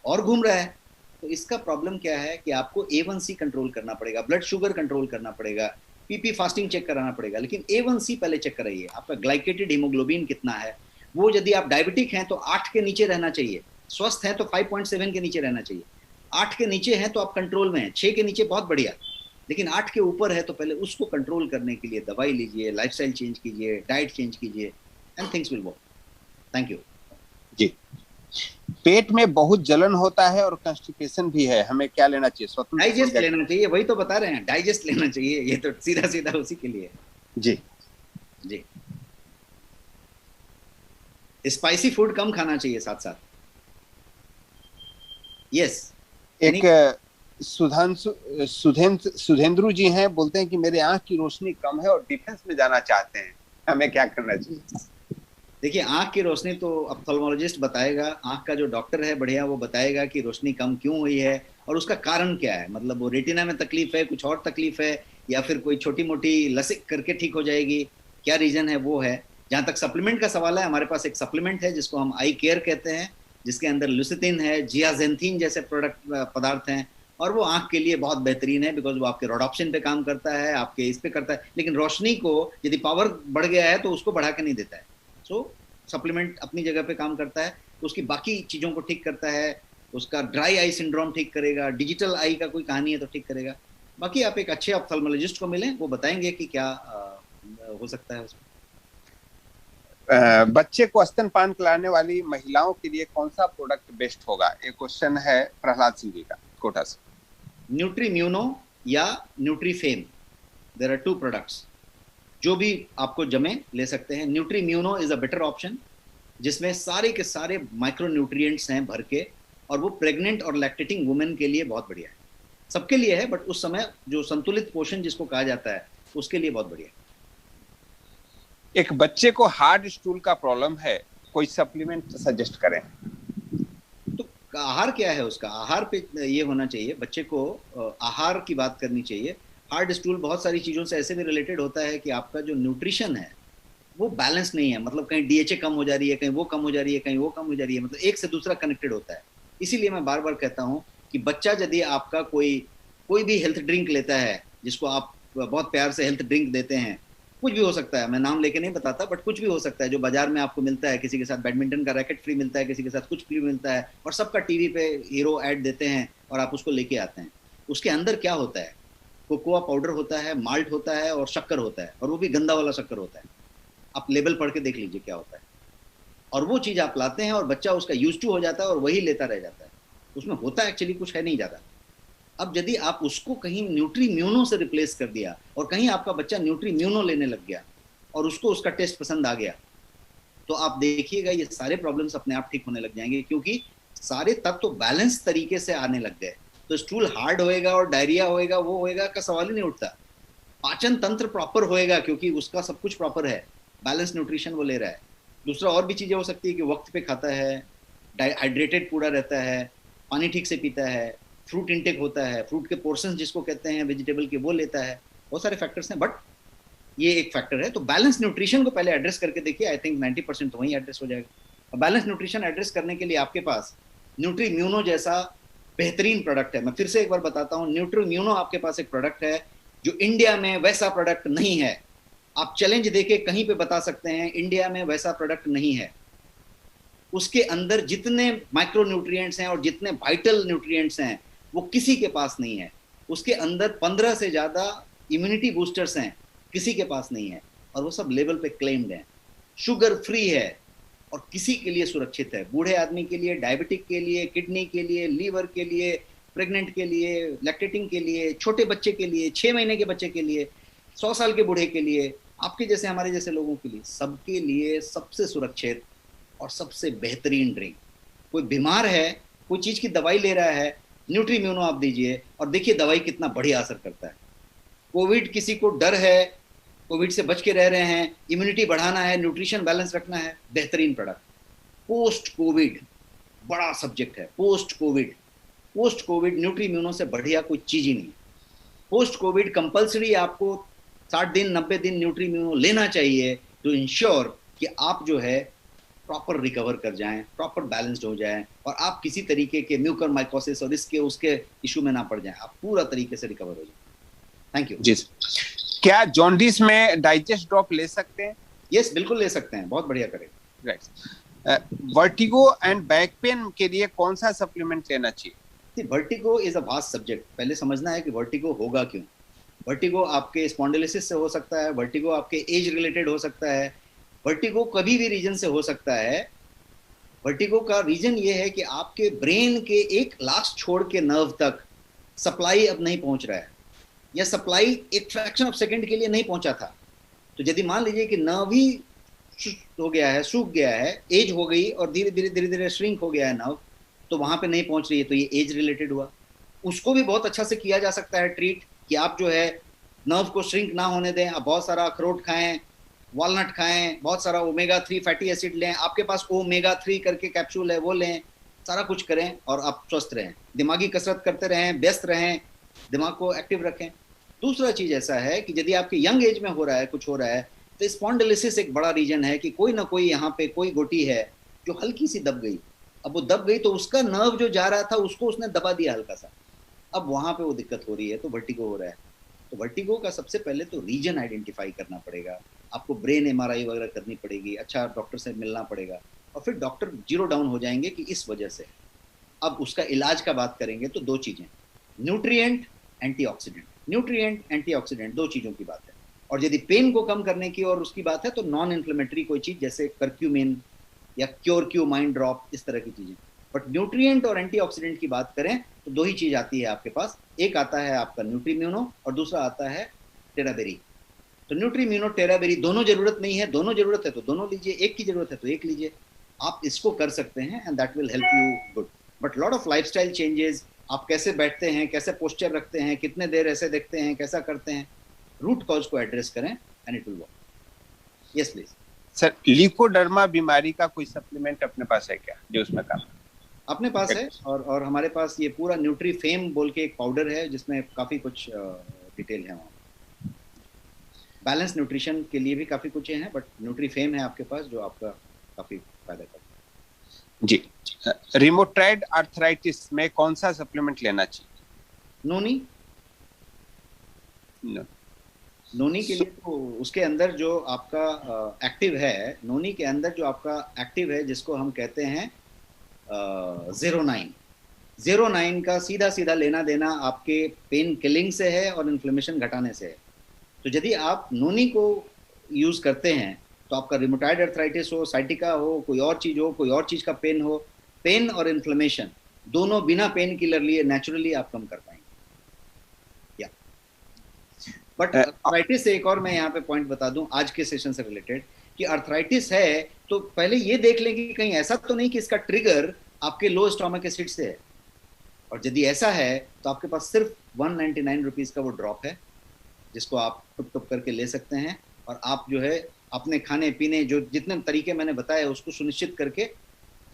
और घूम रहा है। तो इसका प्रॉब्लम क्या है कि आपको A1C कंट्रोल करना पड़ेगा, ब्लड शुगर कंट्रोल करना पड़ेगा, PP फास्टिंग चेक कराना पड़ेगा, लेकिन A1C पहले चेक कराइए, आपका ग्लाइकेटेड हीमोग्लोबिन कितना है। वो यदि आप डायबिटिक हैं तो 8 के नीचे रहना चाहिए, स्वस्थ हैं तो 5.7 के नीचे रहना चाहिए, 8 के नीचे हैं तो आप कंट्रोल में हैं, 6 के नीचे बहुत बढ़िया, लेकिन 8 के ऊपर है तो पहले उसको कंट्रोल करने के लिए दवाई लीजिए, लाइफस्टाइल चेंज कीजिए, डाइट चेंज कीजिए, and things will work. Thank you. जी पेट में बहुत जलन होता है और कंस्टिपेशन भी है, हमें क्या लेना चाहिए? स्वतंत्र डाइजेस्ट लेना चाहिए, वही तो बता रहे हैं, डाइजेस्ट लेना चाहिए, ये तो सीधा सीधा उसी के लिए। जी जी, स्पाइसी फूड कम खाना चाहिए साथ साथ। यस। एक सुधेंद्र जी हैं, बोलते हैं कि मेरे आंख की रोशनी कम है और डिफेंस में जाना चाहते हैं, हमें क्या करना चाहिए? देखिए, आंख की रोशनी तो ऑप्थेल्मोलॉजिस्ट बताएगा, आंख का जो डॉक्टर है बढ़िया, वो बताएगा कि रोशनी कम क्यों हुई है और उसका कारण क्या है। मतलब वो रेटिना में तकलीफ है, कुछ और तकलीफ है, या फिर कोई छोटी मोटी लसिक करके ठीक हो जाएगी, क्या रीजन है वो है। जहां तक सप्लीमेंट का सवाल है, हमारे पास एक सप्लीमेंट है जिसको हम आई केयर कहते हैं, जिसके अंदर लुसिथिन है, जियाजेंथिन जैसे प्रोडक्ट पदार्थ हैं, और वो आंख के लिए बहुत बेहतरीन है, बिकॉज वो आपके रोडॉप्सिन पे काम करता है, आपके इस पे करता है, लेकिन रोशनी को यदि पावर बढ़ गया है तो उसको बढ़ा के नहीं देता है। सो सप्लीमेंट अपनी जगह पे काम करता है, उसकी बाकी चीजों को ठीक करता है, उसका ड्राई आई सिंड्रोम ठीक करेगा, डिजिटल आई का कोई कहानी है तो ठीक करेगा। बाकी आप एक अच्छे ऑप्थेल्मोलॉजिस्ट को मिलें, वो बताएंगे कि क्या हो सकता है उसमें। बच्चे को स्तनपान कराने वाली महिलाओं के लिए कौन सा प्रोडक्ट बेस्ट होगा? एक क्वेश्चन है प्रहलाद सिंह जी का कोटा से। न्यूट्रीम्यूनो या न्यूट्रीफेम, देयर आर 2 प्रोडक्ट्स, जो भी आपको जमे ले सकते हैं। न्यूट्रीम्यूनो इज अ बेटर ऑप्शन, जिसमें सारे के सारे माइक्रो न्यूट्रिएंट्स हैं भर के, और वो प्रेग्नेंट और लैक्टेटिंग वुमेन के लिए बहुत बढ़िया है। सबके लिए है, बट उस समय जो संतुलित पोषण जिसको कहा जाता है, उसके लिए बहुत बढ़िया है। एक बच्चे को हार्ड स्टूल का प्रॉब्लम है, कोई सप्लीमेंट सजेस्ट करें? तो आहार क्या है उसका? आहार पे ये होना चाहिए, बच्चे को आहार की बात करनी चाहिए। हार्ड स्टूल बहुत सारी चीज़ों से ऐसे भी रिलेटेड होता है कि आपका जो न्यूट्रिशन है वो बैलेंस नहीं है, मतलब कहीं डीएचए कम हो जा रही है, कहीं वो कम हो जा रही है, कहीं वो कम हो जा रही है, मतलब एक से दूसरा कनेक्टेड होता है। इसीलिए मैं बार बार कहता हूँ कि बच्चा यदि आपका कोई भी हेल्थ ड्रिंक लेता है, जिसको आप बहुत प्यार से हेल्थ ड्रिंक देते हैं, कुछ भी हो सकता है, मैं नाम लेके नहीं बताता, बट कुछ भी हो सकता है जो बाजार में आपको मिलता है, किसी के साथ बैडमिंटन का रैकेट फ्री मिलता है, किसी के साथ कुछ फ्री मिलता है, और सबका टीवी पे हीरो ऐड देते हैं और आप उसको लेके आते हैं। उसके अंदर क्या होता है? कोकोआ पाउडर होता है, माल्ट होता है और शक्कर होता है, और वो भी गंदा वाला शक्कर होता है। आप लेबल पढ़ के देख लीजिए क्या होता है। और वो चीज़ आप लाते हैं और बच्चा उसका यूज टू हो जाता है और वही लेता रह जाता है। उसमें होता है एक्चुअली कुछ है नहीं ज़्यादा। अब यदि आप उसको कहीं न्यूट्रीम्यूनो से रिप्लेस कर दिया, और कहीं आपका बच्चा न्यूट्रीम्यूनो लेने लग गया और उसको उसका टेस्ट पसंद आ गया, तो आप देखिएगा ये सारे प्रॉब्लम्स अपने आप ठीक होने लग जाएंगे, क्योंकि सारे तत्व तो बैलेंस तरीके से आने लग गए। तो स्टूल हार्ड होएगा और डायरिया होएगा, वो होएगा का सवाल ही नहीं उठता। पाचन तंत्र प्रॉपर होएगा, क्योंकि उसका सब कुछ प्रॉपर है, बैलेंस न्यूट्रिशन वो ले रहा है। दूसरा और भी चीजें हो सकती है कि वक्त पे खाता है, हाइड्रेटेड पूरा रहता है, पानी ठीक से पीता है, फ्रूट इंटेक होता है, फ्रूट के पोर्शंस जिसको कहते हैं वेजिटेबल के, वो लेता है। बहुत सारे फैक्टर्स हैं, बट ये एक फैक्टर है। तो बैलेंस न्यूट्रिशन को पहले एड्रेस करके देखिए, आई थिंक 90% तो वहीं एड्रेस हो जाएगा। और बैलेंस न्यूट्रिशन एड्रेस करने के लिए आपके पास न्यूट्रीम्यूनो जैसा बेहतरीन प्रोडक्ट है। मैं फिर से एक बार बताता हूँ, न्यूट्रीम्यूनो आपके पास एक प्रोडक्ट है जो इंडिया में वैसा प्रोडक्ट नहीं है। आप चैलेंज देके कहीं पे बता सकते हैं इंडिया में वैसा प्रोडक्ट नहीं है। उसके अंदर जितने माइक्रो न्यूट्रिएंट्स हैं और जितने वाइटल न्यूट्रिएंट्स हैं वो किसी के पास नहीं है। उसके अंदर 15 से ज्यादा इम्यूनिटी बूस्टर्स हैं, किसी के पास नहीं है, और वो सब लेवल पे क्लेम्ड है। शुगर फ्री है और किसी के लिए सुरक्षित है, बूढ़े आदमी के लिए, डायबिटिक के लिए, किडनी के लिए, लीवर के लिए, प्रेग्नेंट के लिए, लैक्टेटिंग के लिए, छोटे बच्चे के लिए, 6 महीने के बच्चे के लिए, 100 साल के बूढ़े के लिए, आपके जैसे हमारे जैसे लोगों के लिए, सबके लिए सबसे सुरक्षित और सबसे बेहतरीन ड्रिंक। कोई बीमार है, कोई चीज की दवाई ले रहा है, न्यूट्रीम्यूनो आप दीजिए और देखिए दवाई कितना बढ़िया असर करता है। कोविड किसी को डर है, कोविड से बच के रह रहे हैं, इम्यूनिटी बढ़ाना है, न्यूट्रिशन बैलेंस रखना है, बेहतरीन प्रोडक्ट। पोस्ट कोविड बड़ा सब्जेक्ट है। पोस्ट कोविड न्यूट्रीम्यूनो से बढ़िया कोई चीज ही नहीं। पोस्ट कोविड कंपल्सरी आपको 60 दिन 90 दिन न्यूट्रीम्यूनो लेना चाहिए टू इंश्योर कि आप जो है प्रॉपर रिकवर कर जाएं, प्रॉपर बैलेंस्ड हो जाएं, और आप किसी तरीके के म्यूकर माइकोसिस और इसके उसके इशू में ना पड़ जाएं, आप पूरा तरीके से रिकवर हो जाएं। Thank you. जी, क्या जॉन्डिस में डाइजेस्ट ड्रॉप ले सकते हैं? यस, बिल्कुल ले सकते हैं, बहुत बढ़िया करेगा। Right. Vertigo and back pain के लिए कौन सा सप्लीमेंट लेना चाहिए? Vertigo is a vast subject. पहले समझना है कि वर्टिगो होगा क्यों। वर्टिगो आपके स्पॉन्डिलोसिस से हो सकता है, वर्टिगो आपके एज रिलेटेड हो सकता है, वर्टिगो कभी भी रीजन से हो सकता है। वर्टिगो का रीजन ये है कि आपके ब्रेन के एक लास्ट छोड़ के नर्व तक सप्लाई अब नहीं पहुंच रहा है, या सप्लाई एक फ्रैक्शन ऑफ सेकंड के लिए नहीं पहुंचा था। तो यदि मान लीजिए कि नर्व ही हो गया है, सूख गया है, एज हो गई और धीरे धीरे धीरे धीरे श्रिंक हो गया है नर्व, तो वहां पे नहीं पहुंच रही है, तो ये एज रिलेटेड हुआ। उसको भी बहुत अच्छा से किया जा सकता है ट्रीट, कि आप जो है नर्व को श्रिंक ना होने दें, आप बहुत सारा अखरोट खाएं, वॉलनट खाएं, बहुत सारा ओमेगा 3 फैटी एसिड लें, आपके पास ओमेगा 3 करके कैप्सूल है वो लें, सारा कुछ करें और आप स्वस्थ रहें, दिमागी कसरत करते रहें, व्यस्त रहें, दिमाग को एक्टिव रखें। दूसरा चीज ऐसा है कि यदि आपके यंग एज में हो रहा है, कुछ हो रहा है, तो स्पॉन्डिलिसिस एक बड़ा रीजन है कि कोई ना कोई यहाँ पे कोई गोटी है जो हल्की सी दब गई। अब वो दब गई तो उसका नर्व जो जा रहा था उसको उसने दबा दिया हल्का सा, अब वहां पे वो दिक्कत हो रही है, तो वर्टिगो हो रहा है। तो वर्टिगो का सबसे पहले तो रीजन आइडेंटिफाई करना पड़ेगा, आपको ब्रेन एमआरआई वगैरह करनी पड़ेगी, अच्छा डॉक्टर से मिलना पड़ेगा, और फिर डॉक्टर जीरो डाउन हो जाएंगे कि इस वजह से। अब उसका इलाज का बात करेंगे तो दो चीजें, न्यूट्रिएंट, एंटीऑक्सीडेंट। न्यूट्रिएंट, एंटीऑक्सीडेंट दो चीजों की बात है। और यदि पेन को कम करने की और उसकी बात है तो नॉन इन्फ्लेमेटरी कोई चीज जैसे करक्यूमिन या क्योर माइंड ड्रॉप, इस तरह की चीजें। बट न्यूट्रिएंट और एंटीऑक्सीडेंट की बात करें तो दो ही चीज आती है आपके पास, एक आता है आपका न्यूट्रीम्यूनो और दूसरा आता है टेराबेरी। तो न्यूट्रीम्यूनो टेराबेरी दोनों जरूरत नहीं है, दोनों जरूरत है तो दोनों लीजिए, एक की जरूरत है तो एक लीजिए, आप इसको कर सकते हैं and that will help you good. But lot of lifestyle changes, आप कैसे बैठते हैं, कैसे पोस्चर रखते हैं, कितने देर ऐसे देखते हैं, कैसा करते हैं, रूट कॉज को एड्रेस करें and it will work. Yes please sir, leucoderma बीमारी का कोई सप्लीमेंट अपने पास है क्या जो उसमें काम? अपने पास है, और हमारे पास ये पूरा न्यूट्री फेम बोल के एक पाउडर है जिसमें काफी कुछ डिटेल है वहाँ। बैलेंस न्यूट्रिशन के लिए भी काफी कुछ है, बट न्यूट्री फेम है आपके पास जो आपका काफी फायदा करता है। जी, रिमोटॉइड आर्थराइटिस में कौन सा सप्लीमेंट लेना चाहिए? नोनी। नोनी के लिए तो उसके अंदर जो आपका एक्टिव है, नोनी के अंदर जो आपका एक्टिव है जिसको हम कहते हैं 09 का सीधा सीधा लेना देना आपके पेन किलिंग से है और इन्फ्लेमेशन घटाने से है। तो यदि आप नोनी को यूज करते हैं तो आपका रिमोटॉइड आर्थराइटिस हो, साइटिका हो, कोई और चीज हो, कोई और चीज का पेन हो, पेन और इन्फ्लेमेशन दोनों बिना पेन किलर लिए नेचुरली आप कम कर पाएंगे। बट आर्थराइटिस से एक और मैं यहाँ पे पॉइंट बता दूं आज के सेशन से रिलेटेड, कि आर्थराइटिस है तो पहले ये देख लें कि कहीं ऐसा तो नहीं कि इसका ट्रिगर आपके लो स्टोमक एसिड से है, और यदि ऐसा है तो आपके पास सिर्फ 199 रुपीज का वो ड्रॉप है जिसको आप टुप टुप करके ले सकते हैं, और आप जो है अपने खाने पीने जो जितने तरीके मैंने बताए उसको सुनिश्चित करके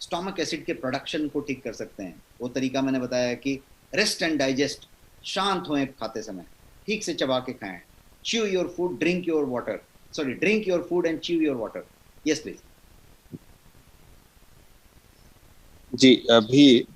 स्टोमक एसिड के प्रोडक्शन को ठीक कर सकते हैं। वो तरीका मैंने बताया कि रेस्ट एंड डाइजेस्ट, शांत होएं खाते समय, ठीक से चबा के खाएं, chew your food, drink your water, sorry, drink your food and chew your water. Yes please. जी, अभी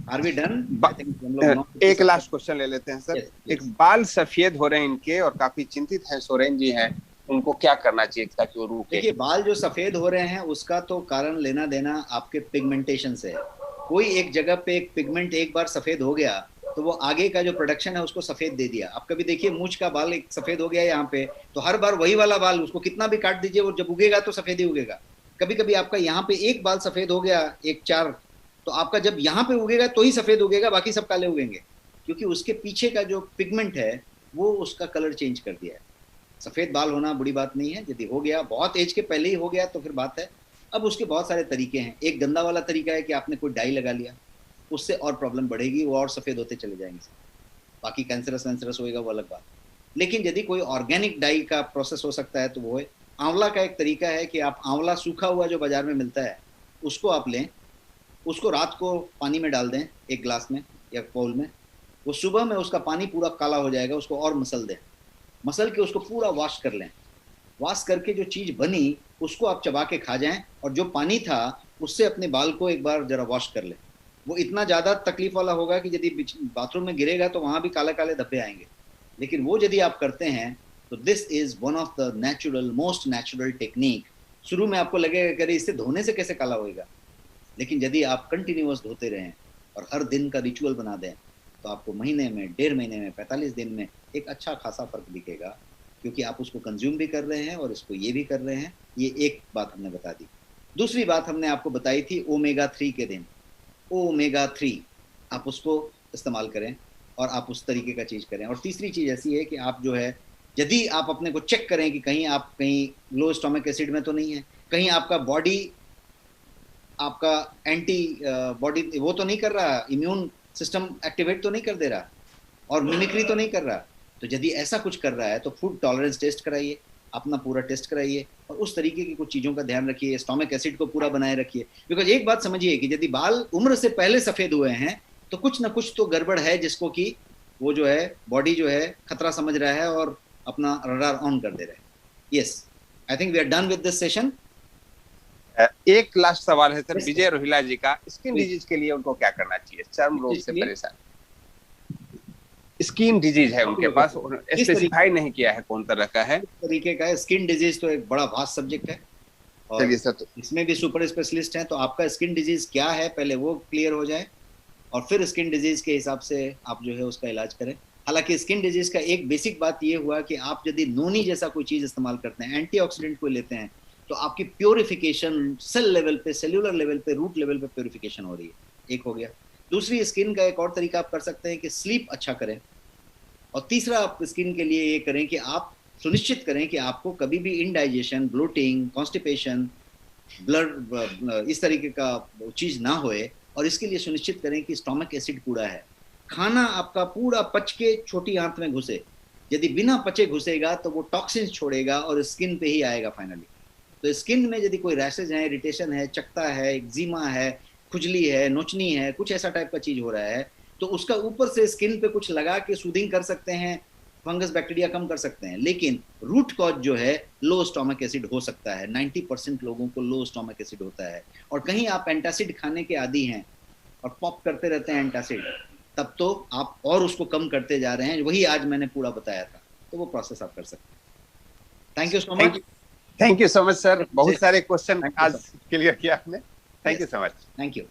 Are we done? I think हम लोग एक लास्ट क्वेश्चन ले लेते हैं सर। yes, एक बाल सफेद हो रहे हैं इनके और काफी चिंतित हैं सोरेन जी हैं, उनको क्या करना चाहिए ताकि वो रुके? देखिए, बाल जो सफेद हो रहे हैं उसका तो कारण लेना देना आपके पिगमेंटेशन से है। कोई एक जगह पे एक पिगमेंट एक बार सफेद हो गया तो वो आगे का जो प्रोडक्शन है उसको सफेद दे दिया। आप कभी देखिए मूंछ का बाल एक सफेद हो गया यहाँ पे, तो हर बार वही वाला बाल उसको कितना भी काट दीजिए वो जब उगेगा तो सफेद ही उगेगा। कभी कभी आपका यहाँ पे एक बाल सफेद हो गया, एक चार, तो आपका जब यहाँ पे उगेगा तो ही सफेद उगेगा, बाकी सब काले उगेंगे, क्योंकि उसके पीछे का जो पिगमेंट है वो उसका कलर चेंज कर दिया है। सफेद बाल होना बुरी बात नहीं है, यदि हो गया बहुत एज के पहले ही हो गया तो फिर बात है। अब उसके बहुत सारे तरीके हैं। एक गंदा वाला तरीका है कि आपने कोई डाई लगा लिया, उससे और प्रॉब्लम बढ़ेगी, वो और सफेद होते चले जाएंगे, बाकी कैंसरस वैंसरस होएगा वो अलग बात। लेकिन यदि कोई ऑर्गेनिक डाई का प्रोसेस हो सकता है तो वो है आंवला का एक तरीका है कि आप आंवला सूखा हुआ जो बाजार में मिलता है उसको आप लें, उसको रात को पानी में डाल दें एक ग्लास में या बाउल में, वो सुबह में उसका पानी पूरा काला हो जाएगा, उसको और मसल दें, मसल के उसको पूरा वॉश कर लें। वॉश करके जो चीज़ बनी उसको आप चबा के खा जाएं, और जो पानी था उससे अपने बाल को एक बार जरा वॉश कर लें। वो इतना ज़्यादा तकलीफ वाला होगा कि यदि बाथरूम में गिरेगा तो वहाँ भी काले काले धब्बे आएंगे, लेकिन वो यदि आप करते हैं तो this is one of the natural, most natural technique. शुरू में आपको लगेगा कि इससे धोने से कैसे काला होएगा, लेकिन यदि आप कंटिन्यूअस धोते रहें और हर दिन का रिचुअल बना दें तो आपको महीने में, 1.5 महीने में, 45 दिन में एक अच्छा खासा फर्क दिखेगा, क्योंकि आप उसको कंज्यूम भी कर रहे हैं और इसको ये भी कर रहे हैं। ये एक बात हमने बता दी। दूसरी बात हमने आपको बताई थी ओमेगा 3 के दिन, ओमेगा 3 आप उसको इस्तेमाल करें और आप उस तरीके का चीज करें। और तीसरी चीज ऐसी है कि आप जो है, यदि आप अपने को चेक करें कि कहीं लो स्टोमिक एसिड में तो नहीं है, कहीं आपका बॉडी आपका एंटी बॉडी वो तो नहीं कर रहा, इम्यून सिस्टम एक्टिवेट तो नहीं कर दे रहा और मिमिक्री तो नहीं कर रहा, तो यदि ऐसा कुछ कर रहा है तो फूड टॉलरेंस टेस्ट कराइए, अपना पूरा टेस्ट कराइए और उस तरीके की कुछ चीज़ों का ध्यान रखिए, स्टोमिक एसिड को पूरा बनाए रखिए। बिकॉज एक बात समझिए कि यदि बाल उम्र से पहले सफ़ेद हुए हैं तो कुछ ना कुछ तो गड़बड़ है, जिसको कि वो जो है बॉडी जो है खतरा समझ रहा है और अपना रडार ऑन कर दे रहा है। Yes, I think we are done with this session. एक लास्ट सवाल है सर, विजय रोहिला जी का, स्किन डिजीज के लिए उनको क्या करना चाहिए? चर्म रोग से परेशान, स्किन डिजीज है उनके पास, स्पेसिफाई नहीं किया है कौन तरह का है। इस तरीके का है स्किन डिजीज, तो एक बड़ा वास्ट सब्जेक्ट है और इसमें भी सुपर स्पेशलिस्ट हैं, तो आपका स्किन डिजीज क्या है पहले वो क्लियर हो जाए और फिर स्किन डिजीज के हिसाब से आप जो है उसका इलाज करें। हालांकि स्किन डिजीज का एक बेसिक बात ये हुआ कि आप यदि नोनी जैसा कोई चीज इस्तेमाल करते हैं, एंटीऑक्सीडेंट कोई लेते हैं, तो आपकी प्योरिफिकेशन सेल लेवल पे, सेल्यूलर लेवल पे, रूट लेवल पे प्योरिफिकेशन हो रही है। एक हो गया। दूसरी, स्किन का एक और तरीका आप कर सकते हैं कि स्लीप अच्छा करें। और तीसरा, आप स्किन के लिए ये करें कि आप सुनिश्चित करें कि आपको कभी भी इंडाइजेशन, ब्लोटिंग, कॉन्स्टिपेशन, ब्लड इस तरीके का चीज ना होए और इसके लिए सुनिश्चित करें कि स्टोमक एसिड पूरा है। खाना आपका पूरा पच के छोटी आंत में घुसे, यदि बिना पचे घुसेगा तो वो टॉक्सिन्स छोड़ेगा और स्किन पे ही आएगा फाइनली। तो स्किन में यदि कोई रैशेज है, इरिटेशन है, चकता है, एक्जिमा है, खुजली है, नोचनी है, कुछ ऐसा टाइप का चीज हो रहा है, तो उसका ऊपर से स्किन पे कुछ लगा के सूदिंग कर सकते हैं, फंगस बैक्टीरिया कम कर सकते हैं, लेकिन रूट कॉज जो है लो स्टोमक एसिड हो सकता है। 90% लोगों को लो स्टोमक एसिड होता है। और कहीं आप एंटासिड खाने के आदी हैं और पॉप करते रहते हैं एंटासिड, तब तो आप और उसको कम करते जा रहे हैं। वही आज मैंने पूरा बताया था, तो वो प्रोसेस आप कर सकते हैं। Thank you so much. Thank you so much sir, बहुत सारे क्वेश्चन आज क्लियर किया आपने। Thank you so much. Thank you.